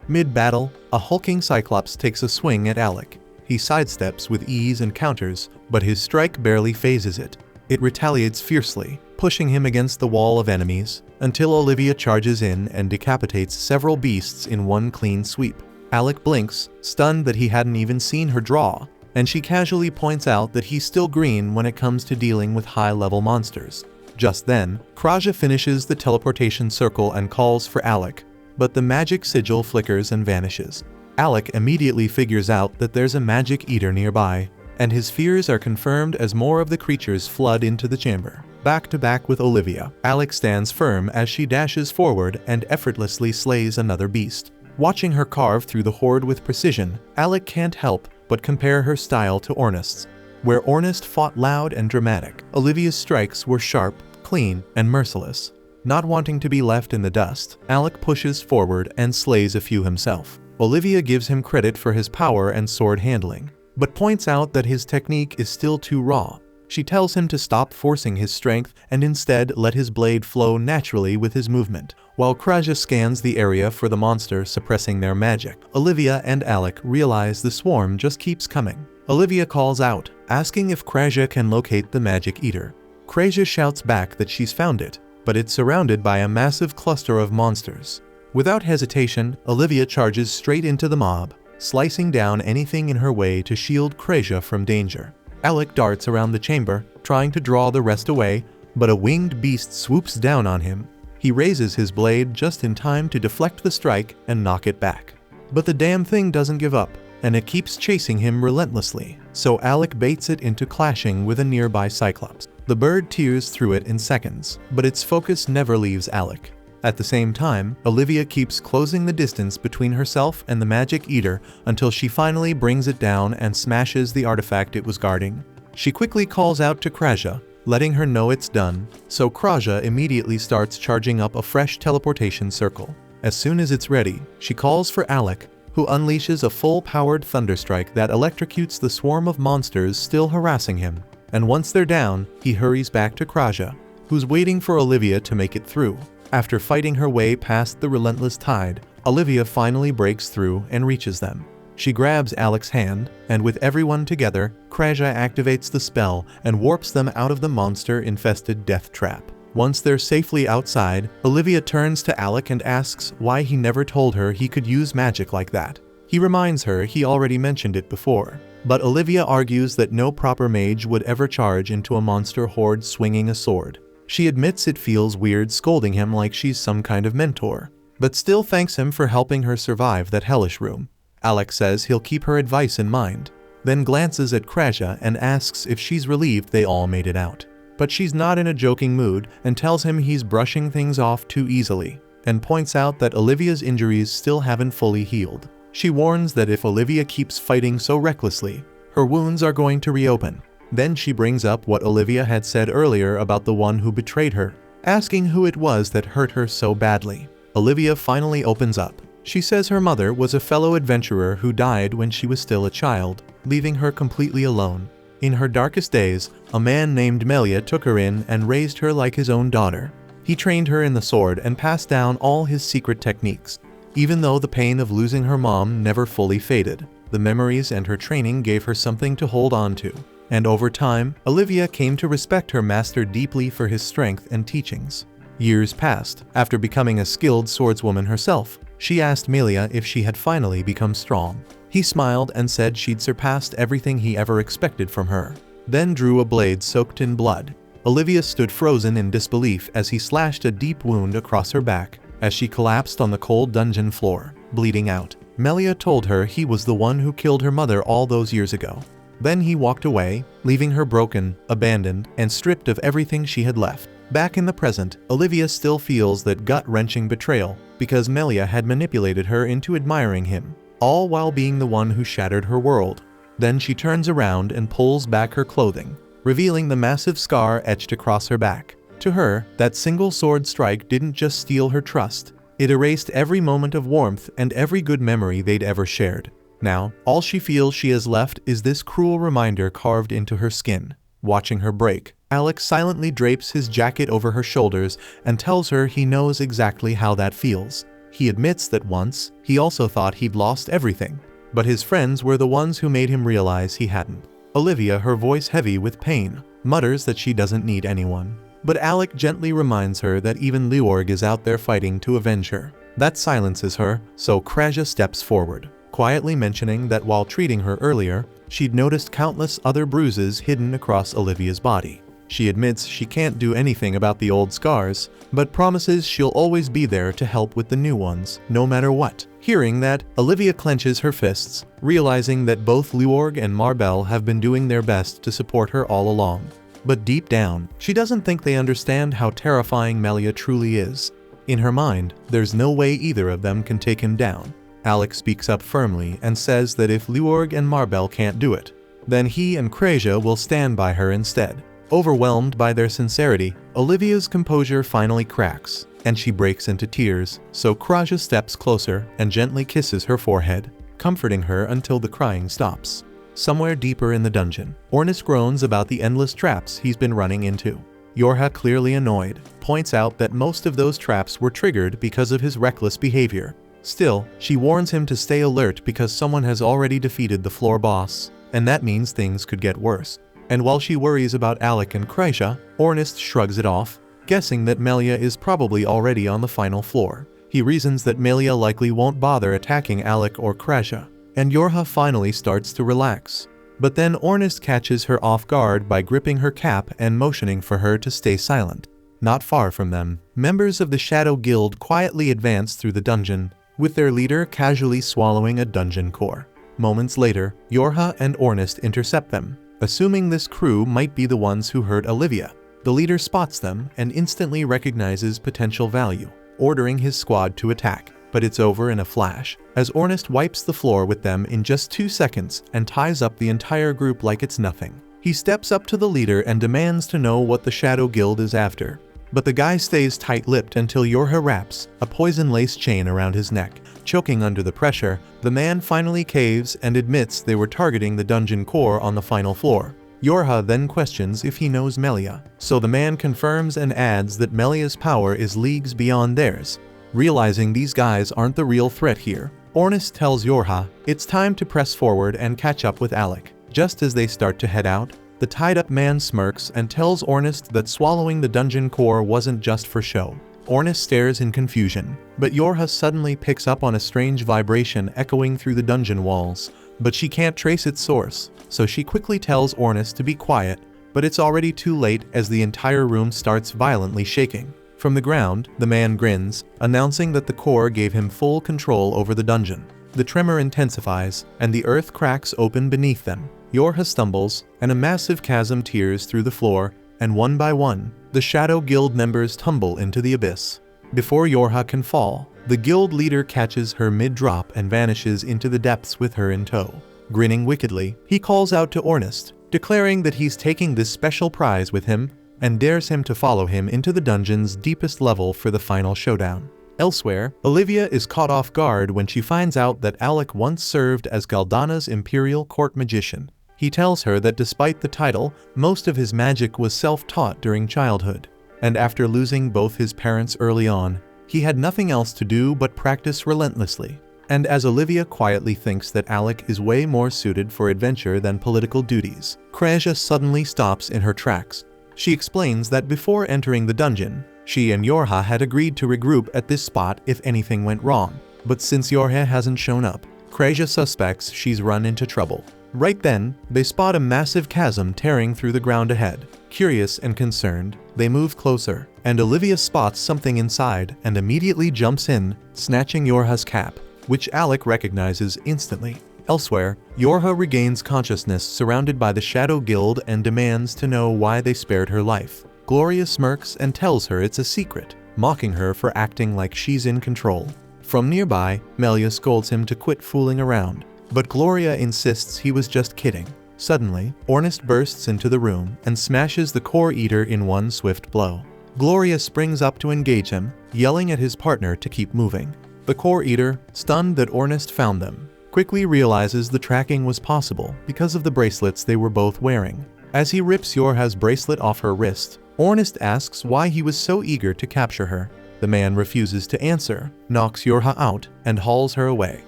Mid-battle, a hulking Cyclops takes a swing at Alec. He sidesteps with ease and counters, but his strike barely phases it. It retaliates fiercely, pushing him against the wall of enemies, until Olivia charges in and decapitates several beasts in one clean sweep. Alec blinks, stunned that he hadn't even seen her draw, and she casually points out that he's still green when it comes to dealing with high-level monsters. Just then, Kraja finishes the teleportation circle and calls for Alec, but the magic sigil flickers and vanishes. Alec immediately figures out that there's a magic eater nearby, and his fears are confirmed as more of the creatures flood into the chamber. Back to back with Olivia, Alec stands firm as she dashes forward and effortlessly slays another beast. Watching her carve through the horde with precision, Alec can't help but compare her style to Ornest's. Where Ornest fought loud and dramatic, Olivia's strikes were sharp, clean, and merciless. Not wanting to be left in the dust, Alec pushes forward and slays a few himself. Olivia gives him credit for his power and sword handling, but points out that his technique is still too raw. She tells him to stop forcing his strength and instead let his blade flow naturally with his movement. While Kraja scans the area for the monster suppressing their magic, Olivia and Alec realize the swarm just keeps coming. Olivia calls out, asking if Kraja can locate the magic eater. Kraja shouts back that she's found it, but it's surrounded by a massive cluster of monsters. Without hesitation, Olivia charges straight into the mob, slicing down anything in her way to shield Kraja from danger. Alec darts around the chamber, trying to draw the rest away, but a winged beast swoops down on him. He raises his blade just in time to deflect the strike and knock it back. But the damn thing doesn't give up, and it keeps chasing him relentlessly, so Alec baits it into clashing with a nearby Cyclops. The bird tears through it in seconds, but its focus never leaves Alec. At the same time, Olivia keeps closing the distance between herself and the magic eater until she finally brings it down and smashes the artifact it was guarding. She quickly calls out to Kraja, letting her know it's done, so Kraja immediately starts charging up a fresh teleportation circle. As soon as it's ready, she calls for Alec, who unleashes a full-powered thunderstrike that electrocutes the swarm of monsters still harassing him. and once they're down, he hurries back to Kraja, who's waiting for Olivia to make it through. After fighting her way past the relentless tide, Olivia finally breaks through and reaches them. She grabs Alec's hand, and with everyone together, Kraja activates the spell and warps them out of the monster-infested death trap. Once they're safely outside, Olivia turns to Alec and asks why he never told her he could use magic like that. He reminds her he already mentioned it before, but Olivia argues that no proper mage would ever charge into a monster horde swinging a sword. She admits it feels weird scolding him like she's some kind of mentor, but still thanks him for helping her survive that hellish room. Alec says he'll keep her advice in mind, then glances at Kraja and asks if she's relieved they all made it out. But she's not in a joking mood and tells him he's brushing things off too easily, and points out that Olivia's injuries still haven't fully healed. She warns that if Olivia keeps fighting so recklessly, her wounds are going to reopen. Then she brings up what Olivia had said earlier about the one who betrayed her, asking who it was that hurt her so badly. Olivia finally opens up. She says her mother was a fellow adventurer who died when she was still a child, leaving her completely alone. In her darkest days, a man named Melia took her in and raised her like his own daughter. He trained her in the sword and passed down all his secret techniques. Even though the pain of losing her mom never fully faded, the memories and her training gave her something to hold on to. And over time, Olivia came to respect her master deeply for his strength and teachings. Years passed. After becoming a skilled swordswoman herself, she asked Melia if she had finally become strong. He smiled and said she'd surpassed everything he ever expected from her, then drew a blade soaked in blood. Olivia stood frozen in disbelief as he slashed a deep wound across her back, as she collapsed on the cold dungeon floor, bleeding out. Melia told her he was the one who killed her mother all those years ago. Then he walked away, leaving her broken, abandoned, and stripped of everything she had left. Back in the present, Olivia still feels that gut-wrenching betrayal because Melia had manipulated her into admiring him, all while being the one who shattered her world. Then she turns around and pulls back her clothing, revealing the massive scar etched across her back. To her, that single sword strike didn't just steal her trust, it erased every moment of warmth and every good memory they'd ever shared. Now, all she feels she has left is this cruel reminder carved into her skin. Watching her break, Alec silently drapes his jacket over her shoulders and tells her he knows exactly how that feels. He admits that once, he also thought he'd lost everything, but his friends were the ones who made him realize he hadn't. Olivia, her voice heavy with pain, mutters that she doesn't need anyone. But Alec gently reminds her that even Leorg is out there fighting to avenge her. That silences her, so Kraja steps forward, quietly mentioning that while treating her earlier, she'd noticed countless other bruises hidden across Olivia's body. She admits she can't do anything about the old scars, but promises she'll always be there to help with the new ones, no matter what. Hearing that, Olivia clenches her fists, realizing that both Leorg and Marbel have been doing their best to support her all along. But deep down, she doesn't think they understand how terrifying Melia truly is. In her mind, there's no way either of them can take him down. Alec speaks up firmly and says that if Leorg and Marbel can't do it, then he and Kraja will stand by her instead. Overwhelmed by their sincerity, Olivia's composure finally cracks, and she breaks into tears, so Kraja steps closer and gently kisses her forehead, comforting her until the crying stops. Somewhere deeper in the dungeon, Ornus groans about the endless traps he's been running into. Yorha, clearly annoyed, points out that most of those traps were triggered because of his reckless behavior. Still, she warns him to stay alert because someone has already defeated the floor boss, and that means things could get worse. And while she worries about Alec and Kraja, Ornus shrugs it off, guessing that Melia is probably already on the final floor. He reasons that Melia likely won't bother attacking Alec or Kraja, and Yorha finally starts to relax. But then Ornus catches her off guard by gripping her cap and motioning for her to stay silent. Not far from them, members of the Shadow Guild quietly advance through the dungeon, with their leader casually swallowing a dungeon core. Moments later, Yorha and Ornus intercept them, assuming this crew might be the ones who hurt Olivia. The leader spots them and instantly recognizes potential value, ordering his squad to attack. But it's over in a flash, as Ornus wipes the floor with them in just 2 seconds and ties up the entire group like it's nothing. He steps up to the leader and demands to know what the Shadow Guild is after. But the guy stays tight-lipped until Yorha wraps a poison-lace chain around his neck. Choking under the pressure, the man finally caves and admits they were targeting the dungeon core on the final floor. Yorha then questions if he knows Melia, so the man confirms and adds that Melia's power is leagues beyond theirs. Realizing these guys aren't the real threat here, Ornest tells Yorha it's time to press forward and catch up with Alec. Just as they start to head out, the tied-up man smirks and tells Ornest that swallowing the dungeon core wasn't just for show. Ornest stares in confusion, but Yorha suddenly picks up on a strange vibration echoing through the dungeon walls, but she can't trace its source, so she quickly tells Ornest to be quiet, but it's already too late as the entire room starts violently shaking. From the ground, the man grins, announcing that the core gave him full control over the dungeon. The tremor intensifies, and the earth cracks open beneath them. Yorha stumbles, and a massive chasm tears through the floor, and one by one, the Shadow Guild members tumble into the abyss. Before Yorha can fall, the guild leader catches her mid-drop and vanishes into the depths with her in tow. Grinning wickedly, he calls out to Ornest, declaring that he's taking this special prize with him, and dares him to follow him into the dungeon's deepest level for the final showdown. Elsewhere, Olivia is caught off guard when she finds out that Alec once served as Galdana's imperial court magician. He tells her that despite the title, most of his magic was self-taught during childhood, and after losing both his parents early on, he had nothing else to do but practice relentlessly. And as Olivia quietly thinks that Alec is way more suited for adventure than political duties, Kreja suddenly stops in her tracks. She explains that before entering the dungeon, she and Yorha had agreed to regroup at this spot if anything went wrong, but since Yorha hasn't shown up, Kreja suspects she's run into trouble. Right then, they spot a massive chasm tearing through the ground ahead. Curious and concerned, they move closer, and Olivia spots something inside and immediately jumps in, snatching Yorha's cap, which Alec recognizes instantly. Elsewhere, Yorha regains consciousness surrounded by the Shadow Guild and demands to know why they spared her life. Gloria smirks and tells her it's a secret, mocking her for acting like she's in control. From nearby, Melia scolds him to quit fooling around, but Gloria insists he was just kidding. Suddenly, Ornest bursts into the room and smashes the core eater in one swift blow. Gloria springs up to engage him, yelling at his partner to keep moving. The core eater, stunned that Ornest found them, quickly realizes the tracking was possible because of the bracelets they were both wearing. As he rips Yorha's bracelet off her wrist, Ornest asks why he was so eager to capture her. The man refuses to answer, knocks Yorha out, and hauls her away.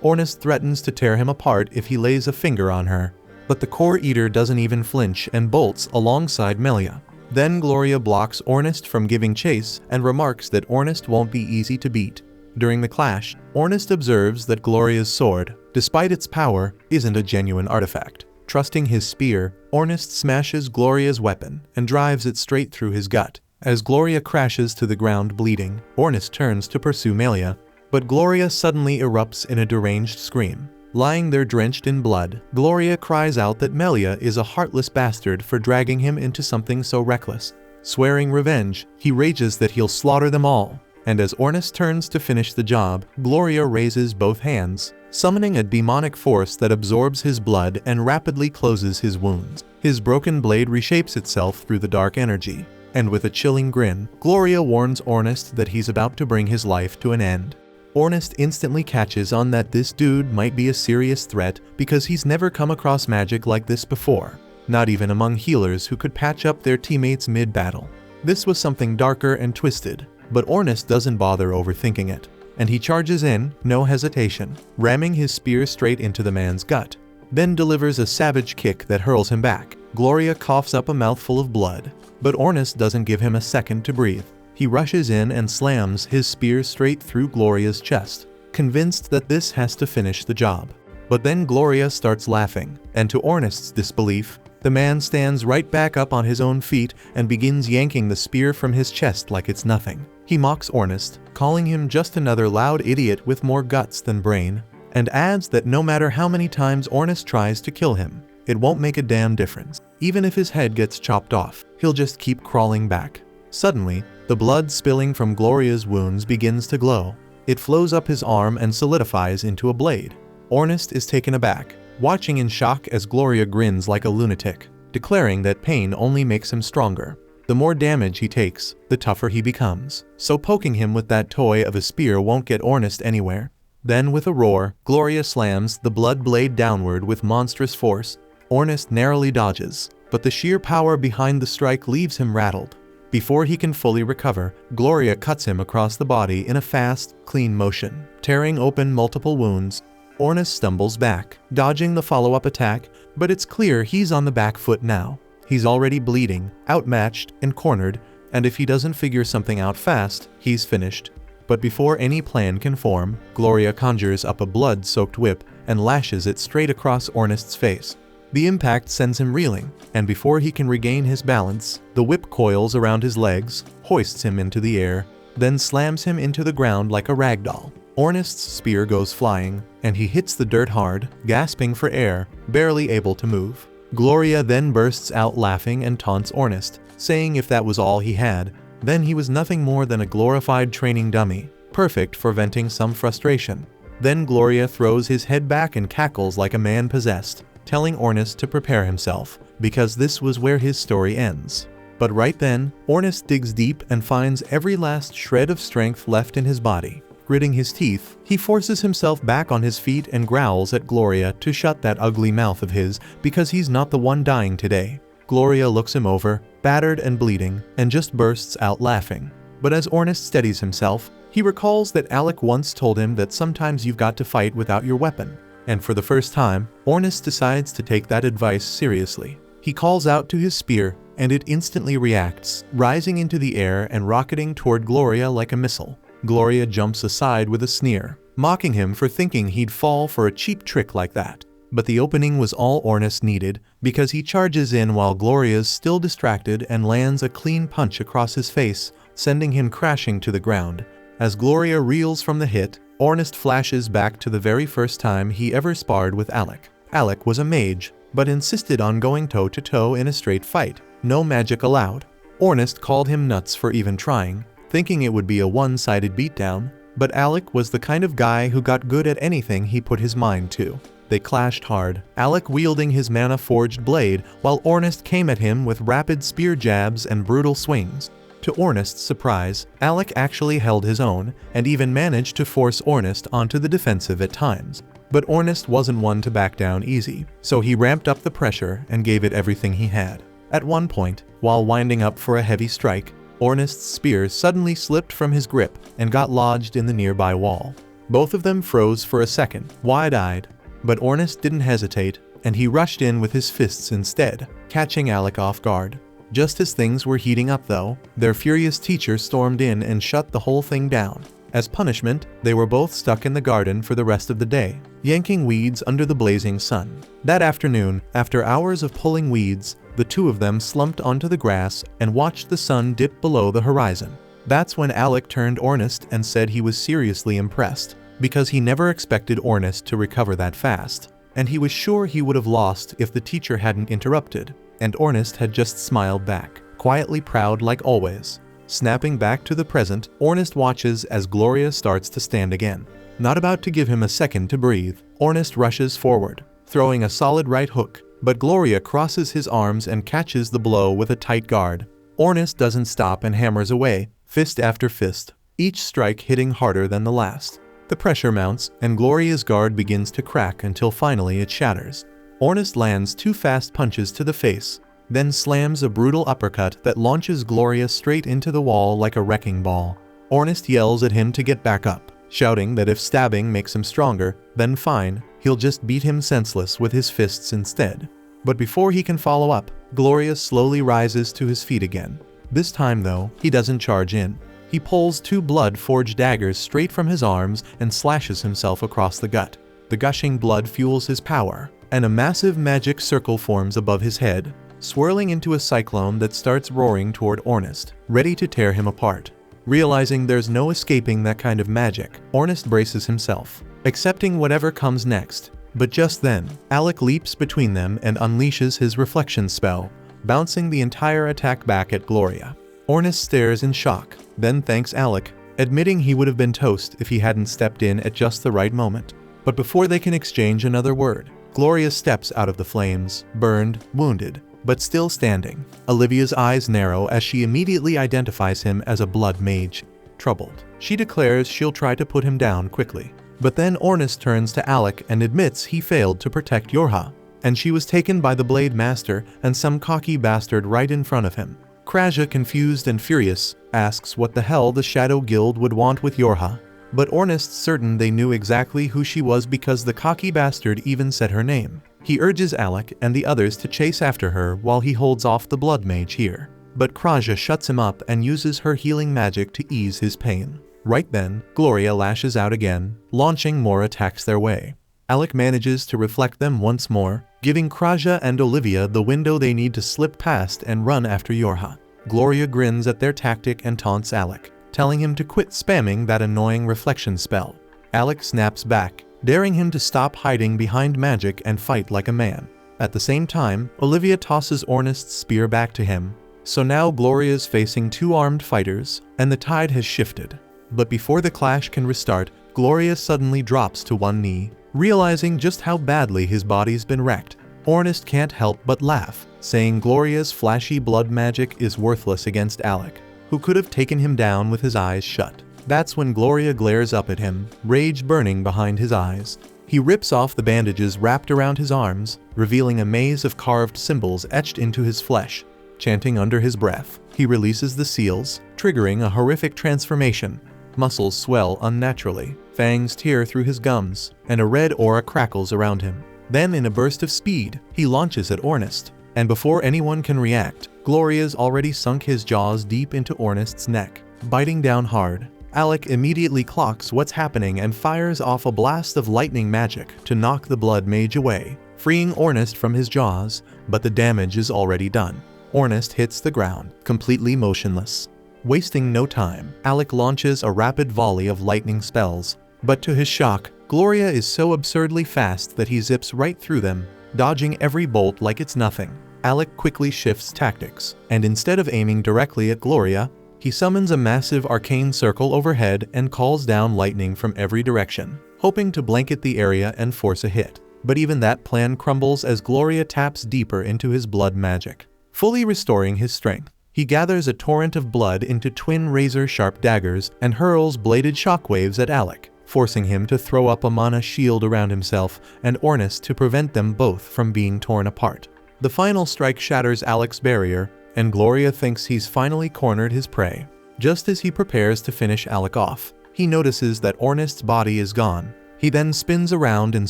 Ornest threatens to tear him apart if he lays a finger on her, but the core eater doesn't even flinch and bolts alongside Melia. Then Gloria blocks Ornest from giving chase and remarks that Ornest won't be easy to beat. During the clash, Ornest observes that Gloria's sword, despite its power, isn't a genuine artifact. Trusting his spear, Ornest smashes Gloria's weapon and drives it straight through his gut. As Gloria crashes to the ground bleeding, Ornest turns to pursue Melia, but Gloria suddenly erupts in a deranged scream. Lying there drenched in blood, Gloria cries out that Melia is a heartless bastard for dragging him into something so reckless. Swearing revenge, he rages that he'll slaughter them all, and as Ornest turns to finish the job, Gloria raises both hands, summoning a demonic force that absorbs his blood and rapidly closes his wounds. His broken blade reshapes itself through the dark energy, and with a chilling grin, Gloria warns Ornest that he's about to bring his life to an end. Ornest instantly catches on that this dude might be a serious threat because he's never come across magic like this before, not even among healers who could patch up their teammates mid-battle. This was something darker and twisted, but Ornest doesn't bother overthinking it, and he charges in, no hesitation, ramming his spear straight into the man's gut, then delivers a savage kick that hurls him back. Gloria coughs up a mouthful of blood, but Ornest doesn't give him a second to breathe. He rushes in and slams his spear straight through Gloria's chest, convinced that this has to finish the job. But then Gloria starts laughing, and to Ornest's disbelief, the man stands right back up on his own feet and begins yanking the spear from his chest like it's nothing. He mocks Ornest, calling him just another loud idiot with more guts than brain, and adds that no matter how many times Ornest tries to kill him, it won't make a damn difference. Even if his head gets chopped off, he'll just keep crawling back. Suddenly, the blood spilling from Gloria's wounds begins to glow. It flows up his arm and solidifies into a blade. Ornest is taken aback, watching in shock as Gloria grins like a lunatic, declaring that pain only makes him stronger. The more damage he takes, the tougher he becomes, so poking him with that toy of a spear won't get Ornest anywhere. Then with a roar, Gloria slams the blood blade downward with monstrous force. Ornest narrowly dodges, but the sheer power behind the strike leaves him rattled. Before he can fully recover, Gloria cuts him across the body in a fast, clean motion, tearing open multiple wounds. Ornus stumbles back, dodging the follow-up attack, but it's clear he's on the back foot now. He's already bleeding, outmatched, and cornered, and if he doesn't figure something out fast, he's finished. But before any plan can form, Gloria conjures up a blood-soaked whip and lashes it straight across Ornust's face. The impact sends him reeling, and before he can regain his balance, the whip coils around his legs, hoists him into the air, then slams him into the ground like a ragdoll. Ornust's spear goes flying, and he hits the dirt hard, gasping for air, barely able to move. Gloria then bursts out laughing and taunts Ornust, saying if that was all he had, then he was nothing more than a glorified training dummy, perfect for venting some frustration. Then Gloria throws his head back and cackles like a man possessed, telling Ornust to prepare himself, because this was where his story ends. But right then, Ornust digs deep and finds every last shred of strength left in his body. Gritting his teeth, he forces himself back on his feet and growls at Gloria to shut that ugly mouth of his, because he's not the one dying today. Gloria looks him over, battered and bleeding, and just bursts out laughing. But as Ornust steadies himself, he recalls that Alec once told him that sometimes you've got to fight without your weapon. And for the first time, Ornust decides to take that advice seriously. He calls out to his spear, and it instantly reacts, rising into the air and rocketing toward Gloria like a missile. Gloria jumps aside with a sneer, mocking him for thinking he'd fall for a cheap trick like that. But the opening was all Ornust needed, because he charges in while Gloria's still distracted and lands a clean punch across his face, sending him crashing to the ground. As Gloria reels from the hit, Ornust flashes back to the very first time he ever sparred with Alec. Alec was a mage, but insisted on going toe-to-toe in a straight fight, no magic allowed. Ornust called him nuts for even trying, thinking it would be a one-sided beatdown, but Alec was the kind of guy who got good at anything he put his mind to. They clashed hard, Alec wielding his mana-forged blade, while Ornust came at him with rapid spear jabs and brutal swings. To Ornust's surprise, Alec actually held his own, and even managed to force Ornust onto the defensive at times. But Ornust wasn't one to back down easy, so he ramped up the pressure and gave it everything he had. At one point, while winding up for a heavy strike, Ornust's spear suddenly slipped from his grip and got lodged in the nearby wall. Both of them froze for a second, wide-eyed, but Ornust didn't hesitate, and he rushed in with his fists instead, catching Alec off guard. Just as things were heating up though, their furious teacher stormed in and shut the whole thing down. As punishment, they were both stuck in the garden for the rest of the day, yanking weeds under the blazing sun. That afternoon, after hours of pulling weeds, the two of them slumped onto the grass and watched the sun dip below the horizon. That's when Alec turned Ornust and said he was seriously impressed, because he never expected Ornust to recover that fast, and he was sure he would have lost if the teacher hadn't interrupted, and Ornust had just smiled back, quietly proud like always. Snapping back to the present, Ornust watches as Gloria starts to stand again. Not about to give him a second to breathe, Ornust rushes forward, throwing a solid right hook, but Gloria crosses his arms and catches the blow with a tight guard. Ornust doesn't stop and hammers away, fist after fist, each strike hitting harder than the last. The pressure mounts, and Gloria's guard begins to crack until finally it shatters. Ornust lands two fast punches to the face, then slams a brutal uppercut that launches Gloria straight into the wall like a wrecking ball. Ornust yells at him to get back up, shouting that if stabbing makes him stronger, then fine, he'll just beat him senseless with his fists instead. But before he can follow up, Gloria slowly rises to his feet again. This time though, he doesn't charge in. He pulls two blood-forged daggers straight from his arms and slashes himself across the gut. The gushing blood fuels his power, and a massive magic circle forms above his head, swirling into a cyclone that starts roaring toward Ornust, ready to tear him apart. Realizing there's no escaping that kind of magic, Ornust braces himself, accepting whatever comes next. But just then, Alec leaps between them and unleashes his reflection spell, bouncing the entire attack back at Gloria. Ornust stares in shock, then thanks Alec, admitting he would have been toast if he hadn't stepped in at just the right moment. But before they can exchange another word, Gloria steps out of the flames, burned, wounded, but still standing. Olivia's eyes narrow as she immediately identifies him as a blood mage. Troubled, she declares she'll try to put him down quickly. But then Ornust turns to Alec and admits he failed to protect Yorha. and she was taken by the Blade Master and some cocky bastard right in front of him. Kraja, confused and furious, asks what the hell the Shadow Guild would want with Yorha, but Ornest's certain they knew exactly who she was because the cocky bastard even said her name. He urges Alec and the others to chase after her while he holds off the Blood Mage here, but Kraja shuts him up and uses her healing magic to ease his pain. Right then, Gloria lashes out again, launching more attacks their way. Alec manages to reflect them once more, giving Kraja and Olivia the window they need to slip past and run after Yorha. Gloria grins at their tactic and taunts Alec, telling him to quit spamming that annoying reflection spell. Alec snaps back, daring him to stop hiding behind magic and fight like a man. At the same time, Olivia tosses Ornest's spear back to him, so now Gloria's facing two armed fighters, and the tide has shifted. But before the clash can restart, Gloria suddenly drops to one knee, realizing just how badly his body's been wrecked. Ornest can't help but laugh, saying Gloria's flashy blood magic is worthless against Alec, who could have taken him down with his eyes shut. That's when Gloria glares up at him, rage burning behind his eyes. He rips off the bandages wrapped around his arms, revealing a maze of carved symbols etched into his flesh. Chanting under his breath, he releases the seals, triggering a horrific transformation. Muscles swell unnaturally, fangs tear through his gums, and a red aura crackles around him. Then in a burst of speed, he launches at Ornest, and before anyone can react, Gloria's already sunk his jaws deep into Ornest's neck, biting down hard. Alec immediately clocks what's happening and fires off a blast of lightning magic to knock the Blood Mage away, freeing Ornest from his jaws, but the damage is already done. Ornest hits the ground, completely motionless. Wasting no time, Alec launches a rapid volley of lightning spells, but to his shock, Gloria is so absurdly fast that he zips right through them, dodging every bolt like it's nothing. Alec quickly shifts tactics, and instead of aiming directly at Gloria, he summons a massive arcane circle overhead and calls down lightning from every direction, hoping to blanket the area and force a hit. But even that plan crumbles as Gloria taps deeper into his blood magic. Fully restoring his strength, he gathers a torrent of blood into twin razor-sharp daggers and hurls bladed shockwaves at Alec, forcing him to throw up a mana shield around himself and Ornest to prevent them both from being torn apart. The final strike shatters Alec's barrier, and Gloria thinks he's finally cornered his prey. Just as he prepares to finish Alec off, he notices that Ornest's body is gone. He then spins around and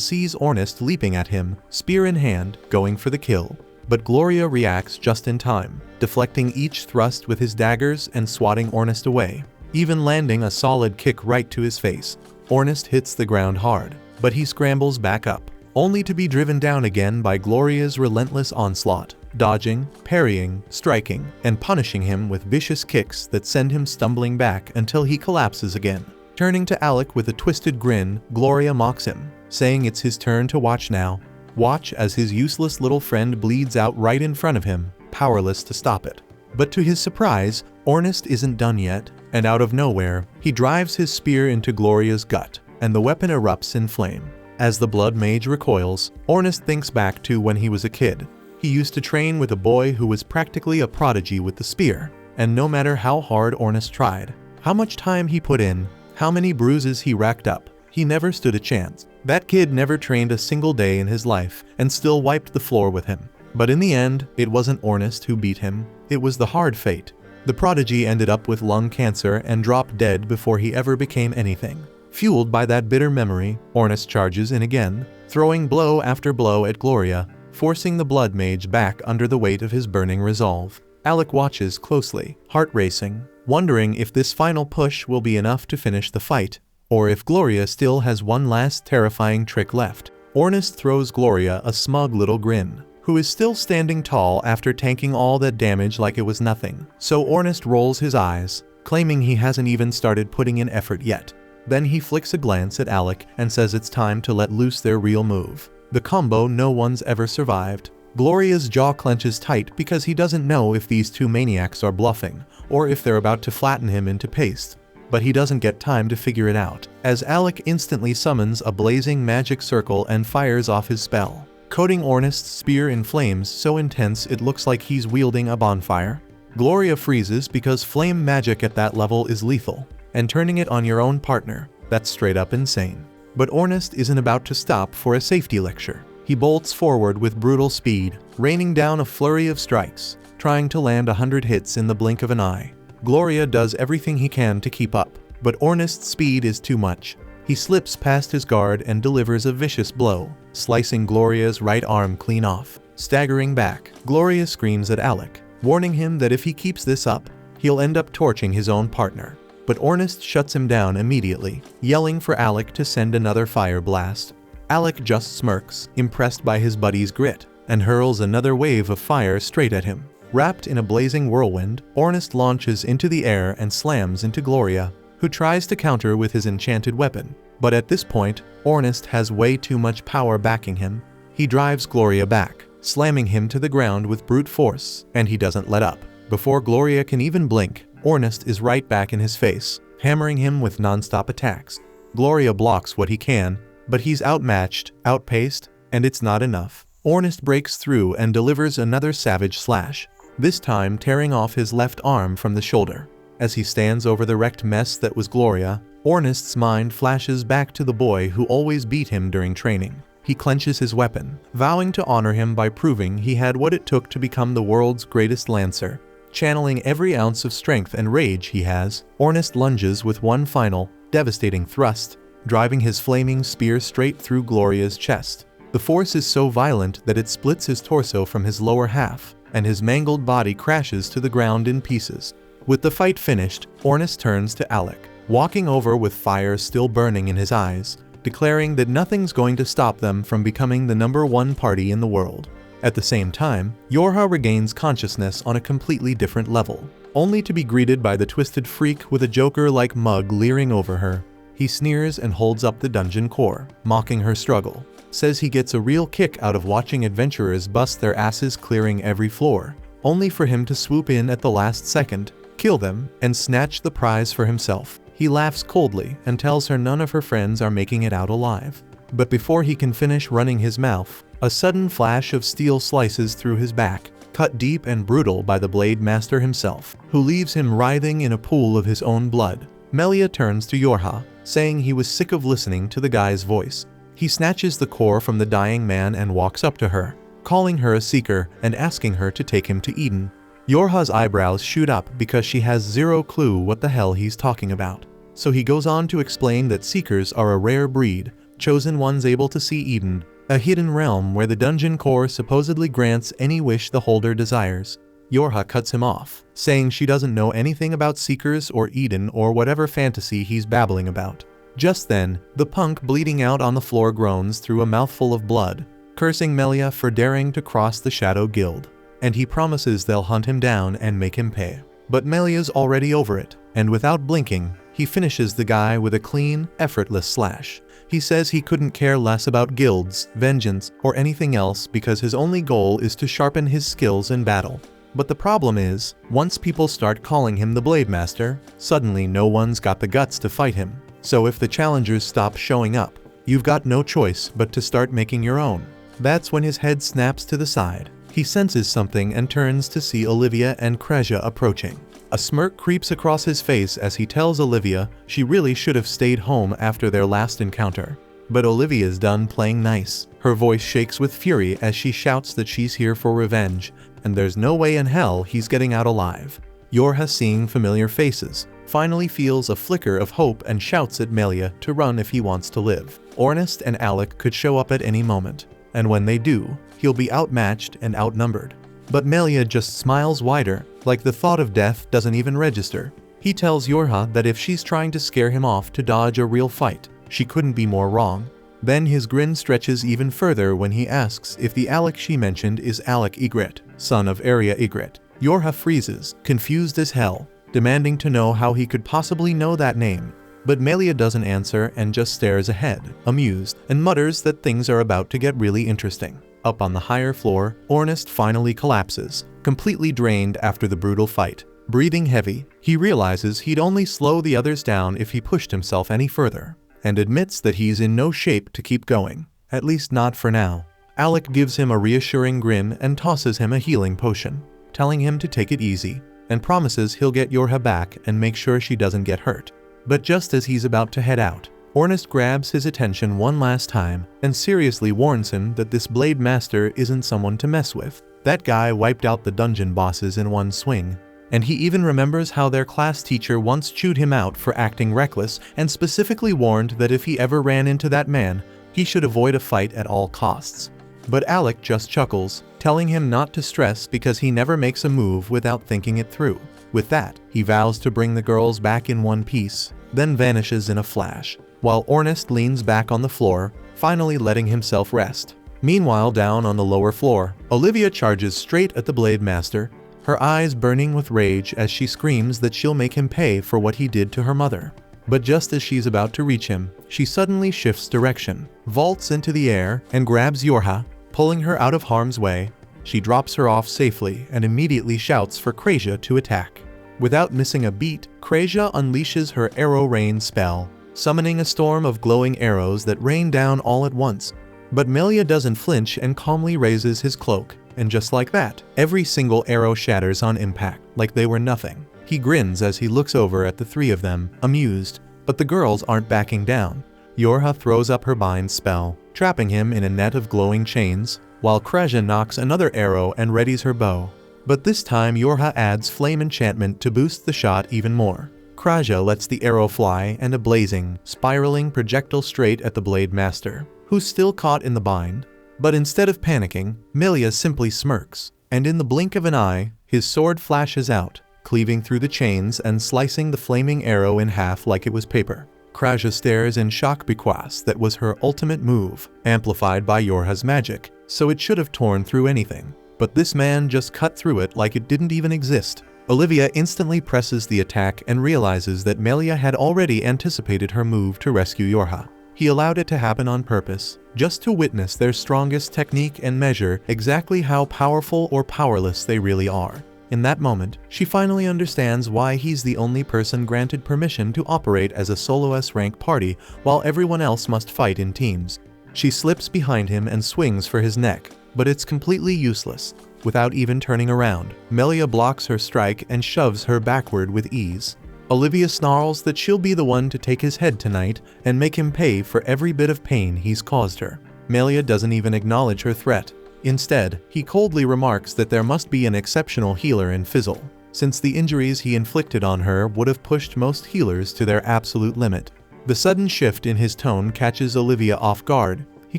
sees Ornest leaping at him, spear in hand, going for the kill. But Gloria reacts just in time, deflecting each thrust with his daggers and swatting Ornest away, even landing a solid kick right to his face. Ornest hits the ground hard, but he scrambles back up, only to be driven down again by Gloria's relentless onslaught, dodging, parrying, striking, and punishing him with vicious kicks that send him stumbling back until he collapses again. Turning to Alec with a twisted grin, Gloria mocks him, saying it's his turn to watch now. Watch as his useless little friend bleeds out right in front of him, powerless to stop it. But to his surprise, Ornest isn't done yet, and out of nowhere, he drives his spear into Gloria's gut, and the weapon erupts in flame. As the Blood Mage recoils, Ornest thinks back to when he was a kid. He used to train with a boy who was practically a prodigy with the spear, and no matter how hard Ornest tried, how much time he put in, how many bruises he racked up, he never stood a chance. That kid never trained a single day in his life and still wiped the floor with him. But in the end, it wasn't Ornest who beat him, it was the hard fate. The prodigy ended up with lung cancer and dropped dead before he ever became anything. Fueled by that bitter memory, Ornest charges in again, throwing blow after blow at Gloria, forcing the Blood Mage back under the weight of his burning resolve. Alec watches closely, heart racing, wondering if this final push will be enough to finish the fight, or if Gloria still has one last terrifying trick left. Ornest throws Gloria a smug little grin, who is still standing tall after tanking all that damage like it was nothing. So Ornest rolls his eyes, claiming he hasn't even started putting in effort yet. Then he flicks a glance at Alec and says it's time to let loose their real move. The combo no one's ever survived. Gloria's jaw clenches tight because he doesn't know if these two maniacs are bluffing, or if they're about to flatten him into paste. But he doesn't get time to figure it out, as Alec instantly summons a blazing magic circle and fires off his spell, coating Ornest's spear in flames so intense it looks like he's wielding a bonfire. Gloria freezes because flame magic at that level is lethal, and turning it on your own partner, that's straight up insane. But Ornest isn't about to stop for a safety lecture. He bolts forward with brutal speed, raining down a flurry of strikes, trying to land 100 hits in the blink of an eye. Gloria does everything he can to keep up, but Ornest's speed is too much. He slips past his guard and delivers a vicious blow, slicing Gloria's right arm clean off. Staggering back, Gloria screams at Alec, warning him that if he keeps this up, he'll end up torching his own partner. But Ornest shuts him down immediately, yelling for Alec to send another fire blast. Alec just smirks, impressed by his buddy's grit, and hurls another wave of fire straight at him. Wrapped in a blazing whirlwind, Ornest launches into the air and slams into Gloria, who tries to counter with his enchanted weapon. But at this point, Ornest has way too much power backing him. He drives Gloria back, slamming him to the ground with brute force, and he doesn't let up. Before Gloria can even blink, Ornest is right back in his face, hammering him with non-stop attacks. Gloria blocks what he can, but he's outmatched, outpaced, and it's not enough. Ornest breaks through and delivers another savage slash, this time tearing off his left arm from the shoulder. As he stands over the wrecked mess that was Gloria, Ornest's mind flashes back to the boy who always beat him during training. He clenches his weapon, vowing to honor him by proving he had what it took to become the world's greatest lancer. Channeling every ounce of strength and rage he has, Ornest lunges with one final, devastating thrust, driving his flaming spear straight through Gloria's chest. The force is so violent that it splits his torso from his lower half, and his mangled body crashes to the ground in pieces. With the fight finished, Ornest turns to Alec, walking over with fire still burning in his eyes, declaring that nothing's going to stop them from becoming the #1 party in the world. At the same time, Yorha regains consciousness on a completely different level, only to be greeted by the twisted freak with a Joker-like mug leering over her. He sneers and holds up the dungeon core, mocking her struggle. Says he gets a real kick out of watching adventurers bust their asses clearing every floor, only for him to swoop in at the last second, kill them, and snatch the prize for himself. He laughs coldly and tells her none of her friends are making it out alive. But before he can finish running his mouth, a sudden flash of steel slices through his back, cut deep and brutal by the Blade Master himself, who leaves him writhing in a pool of his own blood. Melia turns to Yorha, saying he was sick of listening to the guy's voice. He snatches the core from the dying man and walks up to her, calling her a seeker and asking her to take him to Eden. Yorha's eyebrows shoot up because she has zero clue what the hell he's talking about. So he goes on to explain that seekers are a rare breed, chosen ones able to see Eden, a hidden realm where the dungeon core supposedly grants any wish the holder desires. Yorha cuts him off, saying she doesn't know anything about seekers or Eden or whatever fantasy he's babbling about. Just then, the punk bleeding out on the floor groans through a mouthful of blood, cursing Melia for daring to cross the Shadow Guild. And he promises they'll hunt him down and make him pay. But Melia's already over it, and without blinking, he finishes the guy with a clean, effortless slash. He says he couldn't care less about guilds, vengeance, or anything else because his only goal is to sharpen his skills in battle. But the problem is, once people start calling him the Blade Master, suddenly no one's got the guts to fight him. So if the challengers stop showing up, you've got no choice but to start making your own. That's when his head snaps to the side. He senses something and turns to see Olivia and Kresia approaching. A smirk creeps across his face as he tells Olivia she really should have stayed home after their last encounter. But Olivia's done playing nice. Her voice shakes with fury as she shouts that she's here for revenge, and there's no way in hell he's getting out alive. Yorha, seeing familiar faces, finally feels a flicker of hope and shouts at Melia to run if he wants to live. Ornest and Alec could show up at any moment, and when they do, he'll be outmatched and outnumbered. But Melia just smiles wider, like the thought of death doesn't even register. He tells Yorha that if she's trying to scare him off to dodge a real fight, she couldn't be more wrong. Then his grin stretches even further when he asks if the Alec she mentioned is Alec Egret, son of Arya Egret. Yorha freezes, confused as hell, demanding to know how he could possibly know that name. But Melia doesn't answer and just stares ahead, amused, and mutters that things are about to get really interesting. Up on the higher floor, Ornest finally collapses, completely drained after the brutal fight. Breathing heavy, he realizes he'd only slow the others down if he pushed himself any further, and admits that he's in no shape to keep going, at least not for now. Alec gives him a reassuring grin and tosses him a healing potion, telling him to take it easy, and promises he'll get Yorha back and make sure she doesn't get hurt. But just as he's about to head out, Ornest grabs his attention one last time and seriously warns him that this Blade Master isn't someone to mess with. That guy wiped out the dungeon bosses in one swing. And he even remembers how their class teacher once chewed him out for acting reckless and specifically warned that if he ever ran into that man, he should avoid a fight at all costs. But Alec just chuckles, telling him not to stress because he never makes a move without thinking it through. With that, he vows to bring the girls back in one piece, then vanishes in a flash, while Ornest leans back on the floor, finally letting himself rest. Meanwhile, down on the lower floor, Olivia charges straight at the Blade Master, her eyes burning with rage as she screams that she'll make him pay for what he did to her mother. But just as she's about to reach him, she suddenly shifts direction, vaults into the air, and grabs Yorha, pulling her out of harm's way. She drops her off safely and immediately shouts for Krasia to attack. Without missing a beat, Krasia unleashes her Arrow Rain spell, summoning a storm of glowing arrows that rain down all at once. But Melia doesn't flinch and calmly raises his cloak, and just like that, every single arrow shatters on impact, like they were nothing. He grins as he looks over at the three of them, amused, but the girls aren't backing down. Yorha throws up her bind spell, trapping him in a net of glowing chains, while Krasia knocks another arrow and readies her bow. But this time Yorha adds flame enchantment to boost the shot even more. Krasia lets the arrow fly and a blazing, spiraling projectile straight at the Blade Master, who's still caught in the bind. But instead of panicking, Melia simply smirks, and in the blink of an eye, his sword flashes out, cleaving through the chains and slicing the flaming arrow in half like it was paper. Krasia stares in shock because that was her ultimate move, amplified by Yorha's magic, so it should have torn through anything. But this man just cut through it like it didn't even exist. Olivia instantly presses the attack and realizes that Melia had already anticipated her move to rescue Yorha. He allowed it to happen on purpose, just to witness their strongest technique and measure exactly how powerful or powerless they really are. In that moment, she finally understands why he's the only person granted permission to operate as a solo S-rank party while everyone else must fight in teams. She slips behind him and swings for his neck, but it's completely useless. Without even turning around, Melia blocks her strike and shoves her backward with ease. Olivia snarls that she'll be the one to take his head tonight and make him pay for every bit of pain he's caused her. Melia doesn't even acknowledge her threat. Instead, he coldly remarks that there must be an exceptional healer in Fizzle, since the injuries he inflicted on her would have pushed most healers to their absolute limit. The sudden shift in his tone catches Olivia off guard. He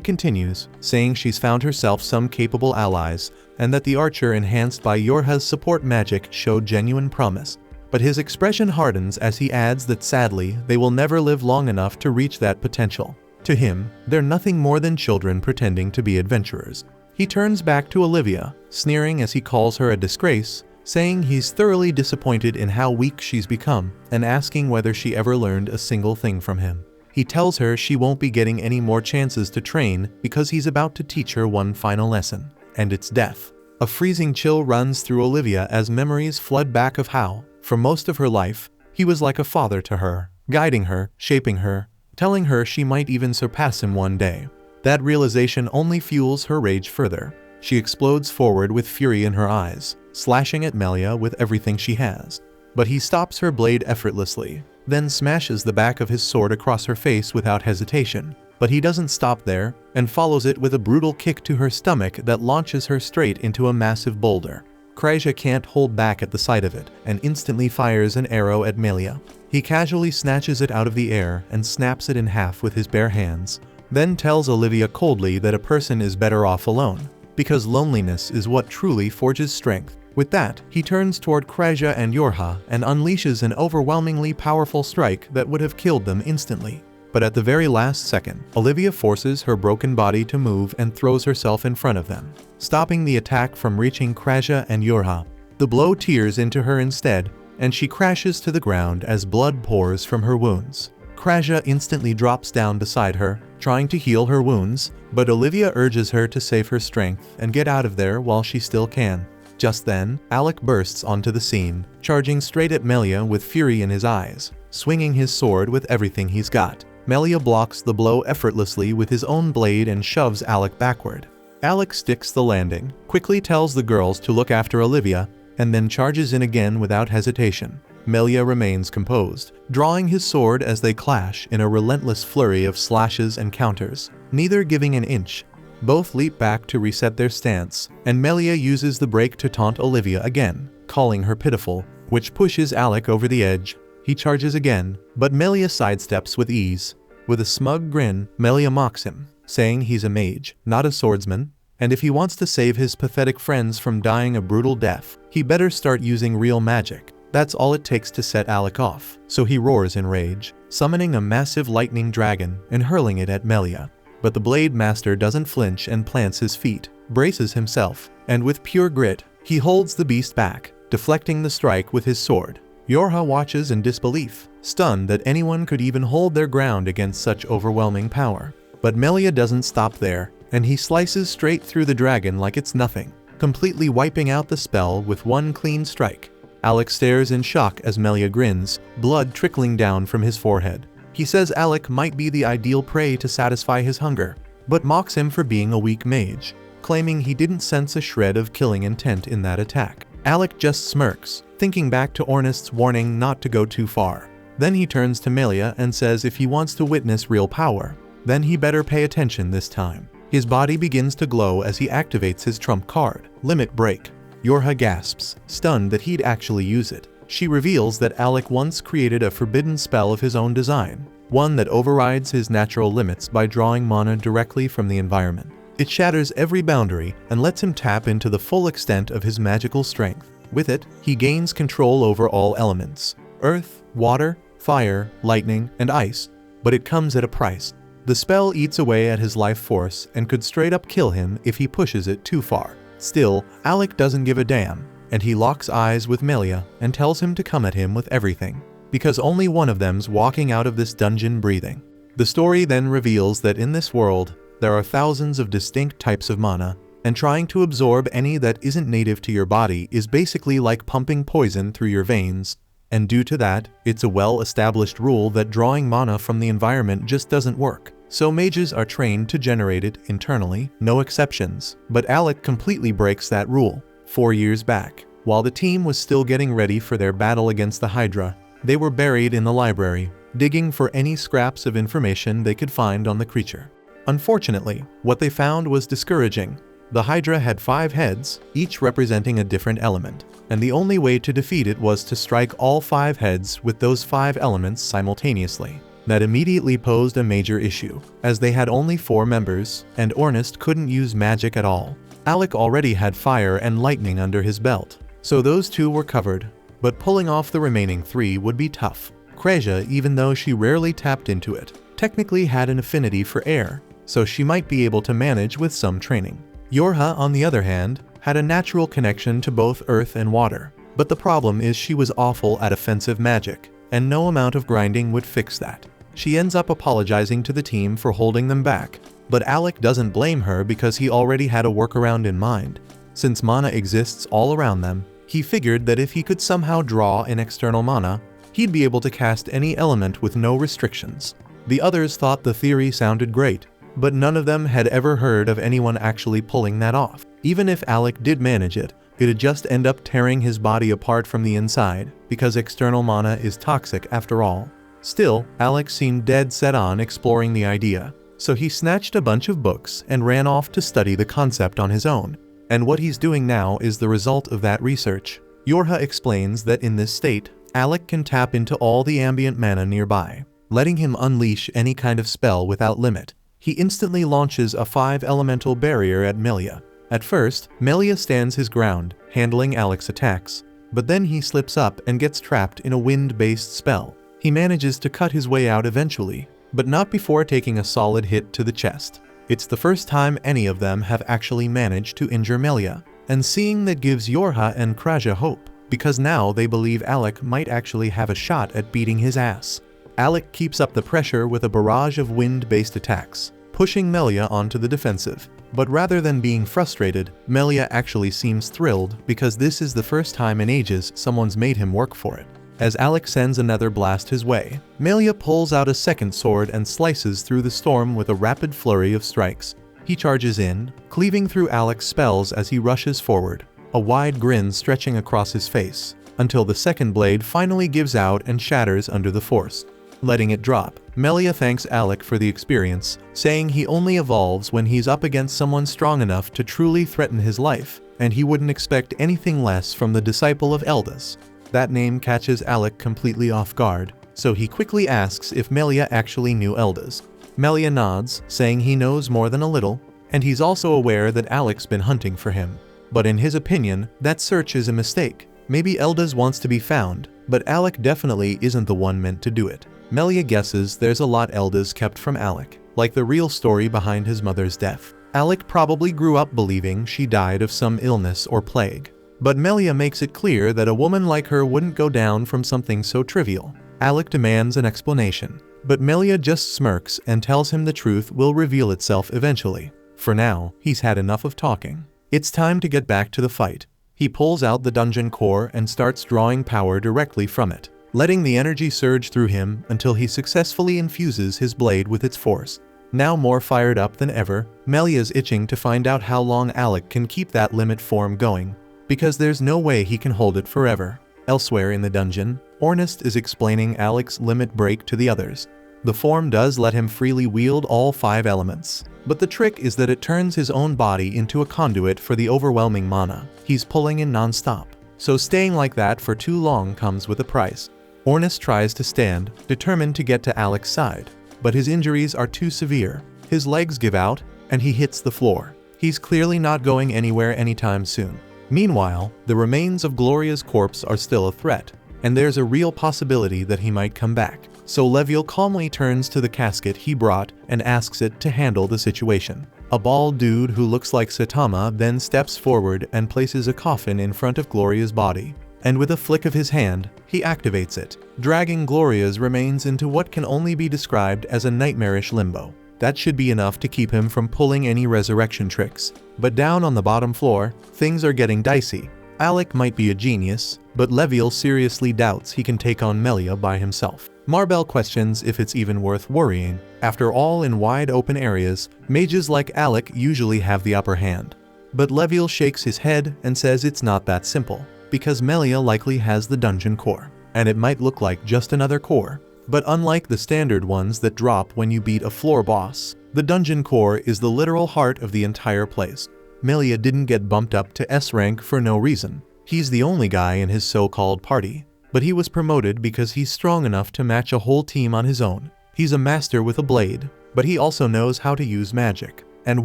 continues, saying she's found herself some capable allies, and that the archer enhanced by Yorha's support magic showed genuine promise. But his expression hardens as he adds that sadly, they will never live long enough to reach that potential. To him, they're nothing more than children pretending to be adventurers. He turns back to Olivia, sneering as he calls her a disgrace, saying he's thoroughly disappointed in how weak she's become, and asking whether she ever learned a single thing from him. He tells her she won't be getting any more chances to train because he's about to teach her one final lesson, and it's death. A freezing chill runs through Olivia as memories flood back of how, for most of her life, he was like a father to her, guiding her, shaping her, telling her she might even surpass him one day. That realization only fuels her rage further. She explodes forward with fury in her eyes, slashing at Melia with everything she has. But he stops her blade effortlessly, then smashes the back of his sword across her face without hesitation. But he doesn't stop there, and follows it with a brutal kick to her stomach that launches her straight into a massive boulder. Krasia can't hold back at the sight of it, and instantly fires an arrow at Melia. He casually snatches it out of the air and snaps it in half with his bare hands, then tells Olivia coldly that a person is better off alone, because loneliness is what truly forges strength. With that, he turns toward Krasia and Yorha and unleashes an overwhelmingly powerful strike that would have killed them instantly. But at the very last second, Olivia forces her broken body to move and throws herself in front of them, stopping the attack from reaching Krasia and Yorha. The blow tears into her instead, and she crashes to the ground as blood pours from her wounds. Krasia instantly drops down beside her, trying to heal her wounds, but Olivia urges her to save her strength and get out of there while she still can. Just then, Alec bursts onto the scene, charging straight at Melia with fury in his eyes, swinging his sword with everything he's got. Melia blocks the blow effortlessly with his own blade and shoves Alec backward. Alec sticks the landing, quickly tells the girls to look after Olivia, and then charges in again without hesitation. Melia remains composed, drawing his sword as they clash in a relentless flurry of slashes and counters, neither giving an inch. Both leap back to reset their stance, and Melia uses the break to taunt Olivia again, calling her pitiful, which pushes Alec over the edge. He charges again, but Melia sidesteps with ease. With a smug grin, Melia mocks him, saying he's a mage, not a swordsman, and if he wants to save his pathetic friends from dying a brutal death, he better start using real magic. That's all it takes to set Alec off, so he roars in rage, summoning a massive lightning dragon and hurling it at Melia. But the Blade Master doesn't flinch and plants his feet, braces himself, and with pure grit, he holds the beast back, deflecting the strike with his sword. Yorha watches in disbelief, stunned that anyone could even hold their ground against such overwhelming power. But Melia doesn't stop there, and he slices straight through the dragon like it's nothing, completely wiping out the spell with one clean strike. Alec stares in shock as Melia grins, blood trickling down from his forehead. He says Alec might be the ideal prey to satisfy his hunger, but mocks him for being a weak mage, claiming he didn't sense a shred of killing intent in that attack. Alec just smirks, thinking back to Ornest's warning not to go too far. Then he turns to Melia and says if he wants to witness real power, then he better pay attention this time. His body begins to glow as he activates his trump card, Limit Break. Yorha gasps, stunned that he'd actually use it. She reveals that Alec once created a forbidden spell of his own design, one that overrides his natural limits by drawing mana directly from the environment. It shatters every boundary and lets him tap into the full extent of his magical strength. With it, he gains control over all elements: earth, water, fire, lightning, and ice. But it comes at a price. The spell eats away at his life force and could straight up kill him if he pushes it too far. Still, Alec doesn't give a damn, and he locks eyes with Melia and tells him to come at him with everything, because only one of them's walking out of this dungeon breathing. The story then reveals that in this world, there are thousands of distinct types of mana, and trying to absorb any that isn't native to your body is basically like pumping poison through your veins. And due to that, it's a well-established rule that drawing mana from the environment just doesn't work. So mages are trained to generate it internally, no exceptions. But Alec completely breaks that rule. 4 years back, while the team was still getting ready for their battle against the Hydra, they were buried in the library, digging for any scraps of information they could find on the creature. Unfortunately, what they found was discouraging. The Hydra had 5 heads, each representing a different element, and the only way to defeat it was to strike all 5 heads with those 5 elements simultaneously. That immediately posed a major issue, as they had only 4 members, and Ornest couldn't use magic at all. Alec already had fire and lightning under his belt, so those 2 were covered, but pulling off the remaining 3 would be tough. Kreja, even though she rarely tapped into it, technically had an affinity for air, so she might be able to manage with some training. Yorha, on the other hand, had a natural connection to both earth and water, but the problem is she was awful at offensive magic, and no amount of grinding would fix that. She ends up apologizing to the team for holding them back, but Alec doesn't blame her because he already had a workaround in mind. Since mana exists all around them, he figured that if he could somehow draw an external mana, he'd be able to cast any element with no restrictions. The others thought the theory sounded great, but none of them had ever heard of anyone actually pulling that off. Even if Alec did manage it, it'd just end up tearing his body apart from the inside, because external mana is toxic after all. Still, Alec seemed dead set on exploring the idea, so he snatched a bunch of books and ran off to study the concept on his own. And what he's doing now is the result of that research. Yorha explains that in this state, Alec can tap into all the ambient mana nearby, letting him unleash any kind of spell without limit. He instantly launches a 5-elemental barrier at Melia. At first, Melia stands his ground, handling Alec's attacks, but then he slips up and gets trapped in a wind-based spell. He manages to cut his way out eventually, but not before taking a solid hit to the chest. It's the first time any of them have actually managed to injure Melia, and seeing that gives Yorha and Kreja hope, because now they believe Alec might actually have a shot at beating his ass. Alec keeps up the pressure with a barrage of wind-based attacks, pushing Melia onto the defensive. But rather than being frustrated, Melia actually seems thrilled because this is the first time in ages someone's made him work for it. As Alec sends another blast his way, Melia pulls out a second sword and slices through the storm with a rapid flurry of strikes. He charges in, cleaving through Alec's spells as he rushes forward, a wide grin stretching across his face. until the second blade finally gives out and shatters under the force. Letting it drop, Melia thanks Alec for the experience, saying he only evolves when he's up against someone strong enough to truly threaten his life, and he wouldn't expect anything less from the disciple of Eldas. That name catches Alec completely off guard, so he quickly asks if Melia actually knew Eldas. Melia nods, saying he knows more than a little, and he's also aware that Alec's been hunting for him. But in his opinion, that search is a mistake. Maybe Eldas wants to be found, but Alec definitely isn't the one meant to do it. Melia guesses there's a lot Eldas kept from Alec, like the real story behind his mother's death. Alec probably grew up believing she died of some illness or plague. But Melia makes it clear that a woman like her wouldn't go down from something so trivial. Alec demands an explanation, but Melia just smirks and tells him the truth will reveal itself eventually. For now, he's had enough of talking. It's time to get back to the fight. He pulls out the dungeon core and starts drawing power directly from it, letting the energy surge through him until he successfully infuses his blade with its force. Now more fired up than ever, Melia's itching to find out how long Alec can keep that limit form going, because there's no way he can hold it forever. Elsewhere in the dungeon, Ornest is explaining Alec's limit break to the others. The form does let him freely wield all 5 elements, but the trick is that it turns his own body into a conduit for the overwhelming mana he's pulling in non-stop, so staying like that for too long comes with a price. Ornest tries to stand, determined to get to Alec's side, but his injuries are too severe. His legs give out, and he hits the floor. He's clearly not going anywhere anytime soon. Meanwhile, the remains of Gloria's corpse are still a threat, and there's a real possibility that he might come back. So Leviel calmly turns to the casket he brought and asks it to handle the situation. A bald dude who looks like Saitama then steps forward and places a coffin in front of Gloria's body. And with a flick of his hand, he activates it, dragging Gloria's remains into what can only be described as a nightmarish limbo. That should be enough to keep him from pulling any resurrection tricks. But down on the bottom floor, things are getting dicey. Alec might be a genius, but Leviel seriously doubts he can take on Melia by himself. Marbell questions if it's even worth worrying. After all, in wide open areas, mages like Alec usually have the upper hand. But Leviel shakes his head and says it's not that simple, because Melia likely has the dungeon core, and it might look like just another core. But unlike the standard ones that drop when you beat a floor boss, the dungeon core is the literal heart of the entire place. Melia didn't get bumped up to S rank for no reason. He's the only guy in his so-called party, but he was promoted because he's strong enough to match a whole team on his own. He's a master with a blade, but he also knows how to use magic. And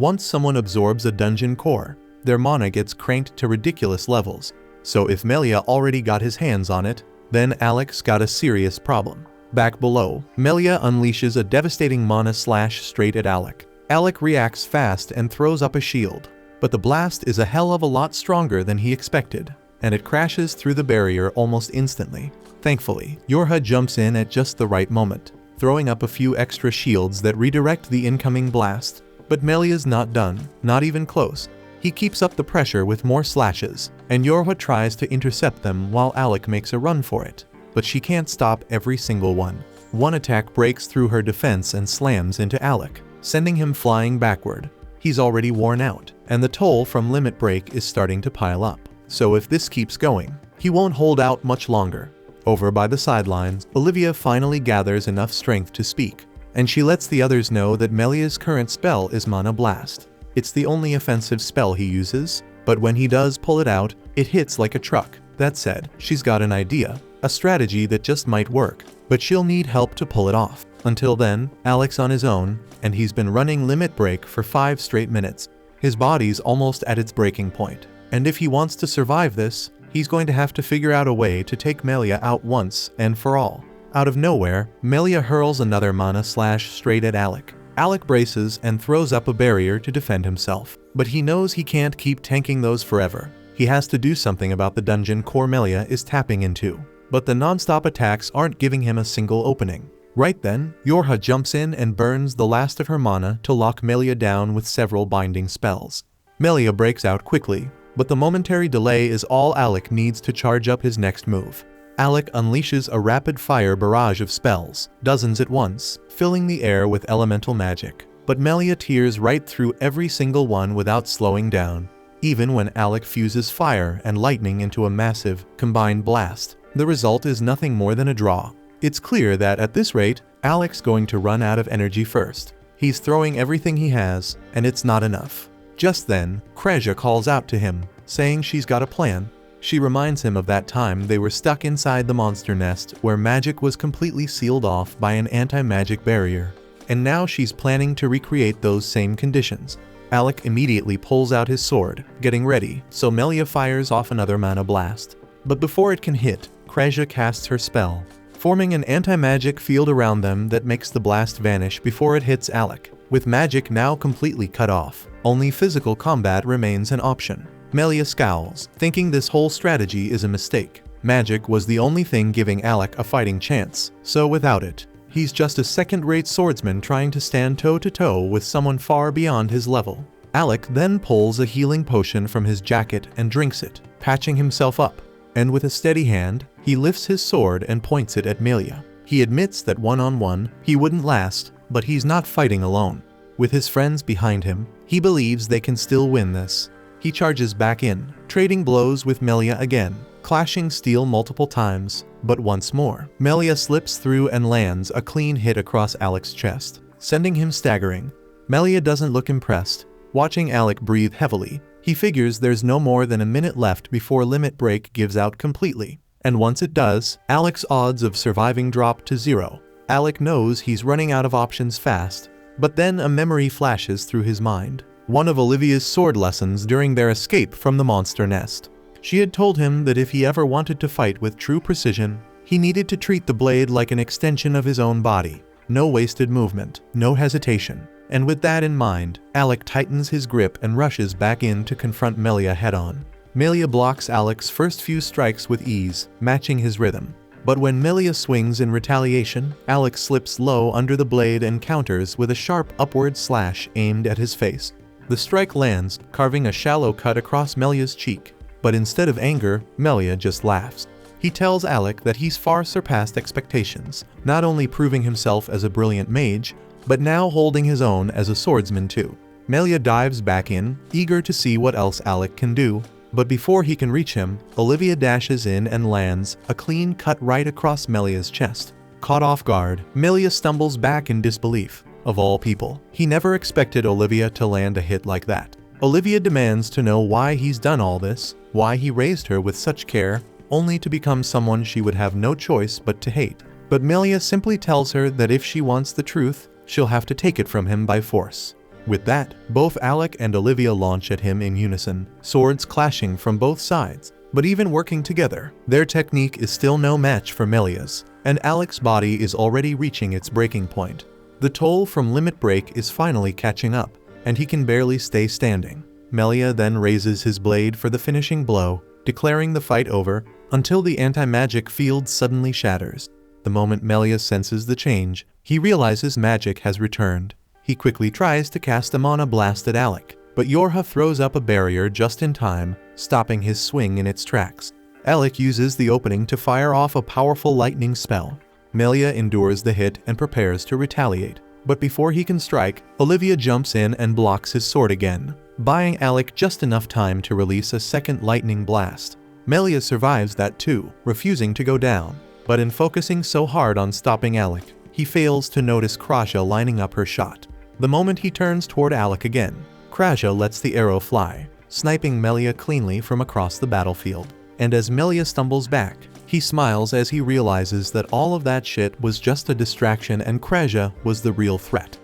once someone absorbs a dungeon core, their mana gets cranked to ridiculous levels. So if Melia already got his hands on it, then Alec's got a serious problem. Back below, Melia unleashes a devastating mana slash straight at Alec. Alec reacts fast and throws up a shield, but the blast is a hell of a lot stronger than he expected, and it crashes through the barrier almost instantly. Thankfully, Yorha jumps in at just the right moment, throwing up a few extra shields that redirect the incoming blast. But Melia's not done, not even close. He keeps up the pressure with more slashes, and Yorha tries to intercept them while Alec makes a run for it. But she can't stop every single one. One attack breaks through her defense and slams into Alec, sending him flying backward. He's already worn out, and the toll from limit break is starting to pile up. So if this keeps going, he won't hold out much longer. Over by the sidelines, Olivia finally gathers enough strength to speak, and she lets the others know that Melia's current spell is Mana Blast. It's the only offensive spell he uses, but when he does pull it out, it hits like a truck. That said, she's got an idea, a strategy that just might work, but she'll need help to pull it off. Until then, Alec's on his own, and he's been running limit break for 5 straight minutes. His body's almost at its breaking point, and if he wants to survive this, he's going to have to figure out a way to take Melia out once and for all. Out of nowhere, Melia hurls another mana slash straight at Alec. Alec braces and throws up a barrier to defend himself, but he knows he can't keep tanking those forever. He has to do something about the dungeon core Melia is tapping into. But the non-stop attacks aren't giving him a single opening. Right then, Yorha jumps in and burns the last of her mana to lock Melia down with several binding spells. Melia breaks out quickly, but the momentary delay is all Alec needs to charge up his next move. Alec unleashes a rapid-fire barrage of spells, dozens at once, filling the air with elemental magic. But Melia tears right through every single one without slowing down. Even when Alec fuses fire and lightning into a massive, combined blast, the result is nothing more than a draw. It's clear that at this rate, Alec's going to run out of energy first. He's throwing everything he has, and it's not enough. Just then, Kreja calls out to him, saying she's got a plan. She reminds him of that time they were stuck inside the monster nest where magic was completely sealed off by an anti-magic barrier. And now she's planning to recreate those same conditions. Alec immediately pulls out his sword, getting ready, so Melia fires off another mana blast. But before it can hit, Kreja casts her spell, forming an anti-magic field around them that makes the blast vanish before it hits Alec. With magic now completely cut off, only physical combat remains an option. Melia scowls, thinking this whole strategy is a mistake. Magic was the only thing giving Alec a fighting chance, so without it, he's just a second-rate swordsman trying to stand toe-to-toe with someone far beyond his level. Alec then pulls a healing potion from his jacket and drinks it, patching himself up. And with a steady hand, he lifts his sword and points it at Melia. He admits that one-on-one, he wouldn't last, but he's not fighting alone. With his friends behind him, he believes they can still win this. He charges back in, trading blows with Melia again, clashing steel multiple times, but once more, Melia slips through and lands a clean hit across Alec's chest, sending him staggering. Melia doesn't look impressed. Watching Alec breathe heavily, he figures there's no more than a minute left before limit break gives out completely. And once it does, Alec's odds of surviving drop to 0. Alec knows he's running out of options fast, but then a memory flashes through his mind. One of Olivia's sword lessons during their escape from the monster nest. She had told him that if he ever wanted to fight with true precision, he needed to treat the blade like an extension of his own body. No wasted movement, no hesitation. And with that in mind, Alec tightens his grip and rushes back in to confront Melia head-on. Melia blocks Alec's first few strikes with ease, matching his rhythm. But when Melia swings in retaliation, Alec slips low under the blade and counters with a sharp upward slash aimed at his face. The strike lands, carving a shallow cut across Melia's cheek. But instead of anger, Melia just laughs. He tells Alec that he's far surpassed expectations, not only proving himself as a brilliant mage, but now holding his own as a swordsman too. Melia dives back in, eager to see what else Alec can do, but before he can reach him, Olivia dashes in and lands a clean cut right across Melia's chest. Caught off guard, Melia stumbles back in disbelief. Of all people, he never expected Olivia to land a hit like that. Olivia demands to know why he's done all this, why he raised her with such care, only to become someone she would have no choice but to hate. But Melia simply tells her that if she wants the truth, she'll have to take it from him by force. With that, both Alec and Olivia launch at him in unison, swords clashing from both sides. But even working together, their technique is still no match for Melia's, and Alec's body is already reaching its breaking point. The toll from limit break is finally catching up, and he can barely stay standing. Melia then raises his blade for the finishing blow, declaring the fight over, until the anti-magic field suddenly shatters. The moment Melia senses the change, he realizes magic has returned. He quickly tries to cast a mana blast at Alec, but Yorha throws up a barrier just in time, stopping his swing in its tracks. Alec uses the opening to fire off a powerful lightning spell. Melia endures the hit and prepares to retaliate, but before he can strike, Olivia jumps in and blocks his sword again, buying Alec just enough time to release a second lightning blast. Melia survives that too, refusing to go down, but in focusing so hard on stopping Alec, he fails to notice Kreja lining up her shot. The moment he turns toward Alec again, Kreja lets the arrow fly, sniping Melia cleanly from across the battlefield. And as Melia stumbles back, he smiles as he realizes that all of that shit was just a distraction and Kreja was the real threat.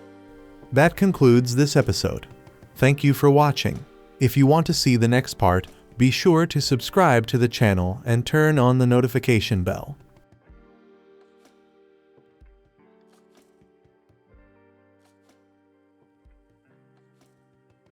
That concludes this episode. Thank you for watching. If you want to see the next part, be sure to subscribe to the channel and turn on the notification bell.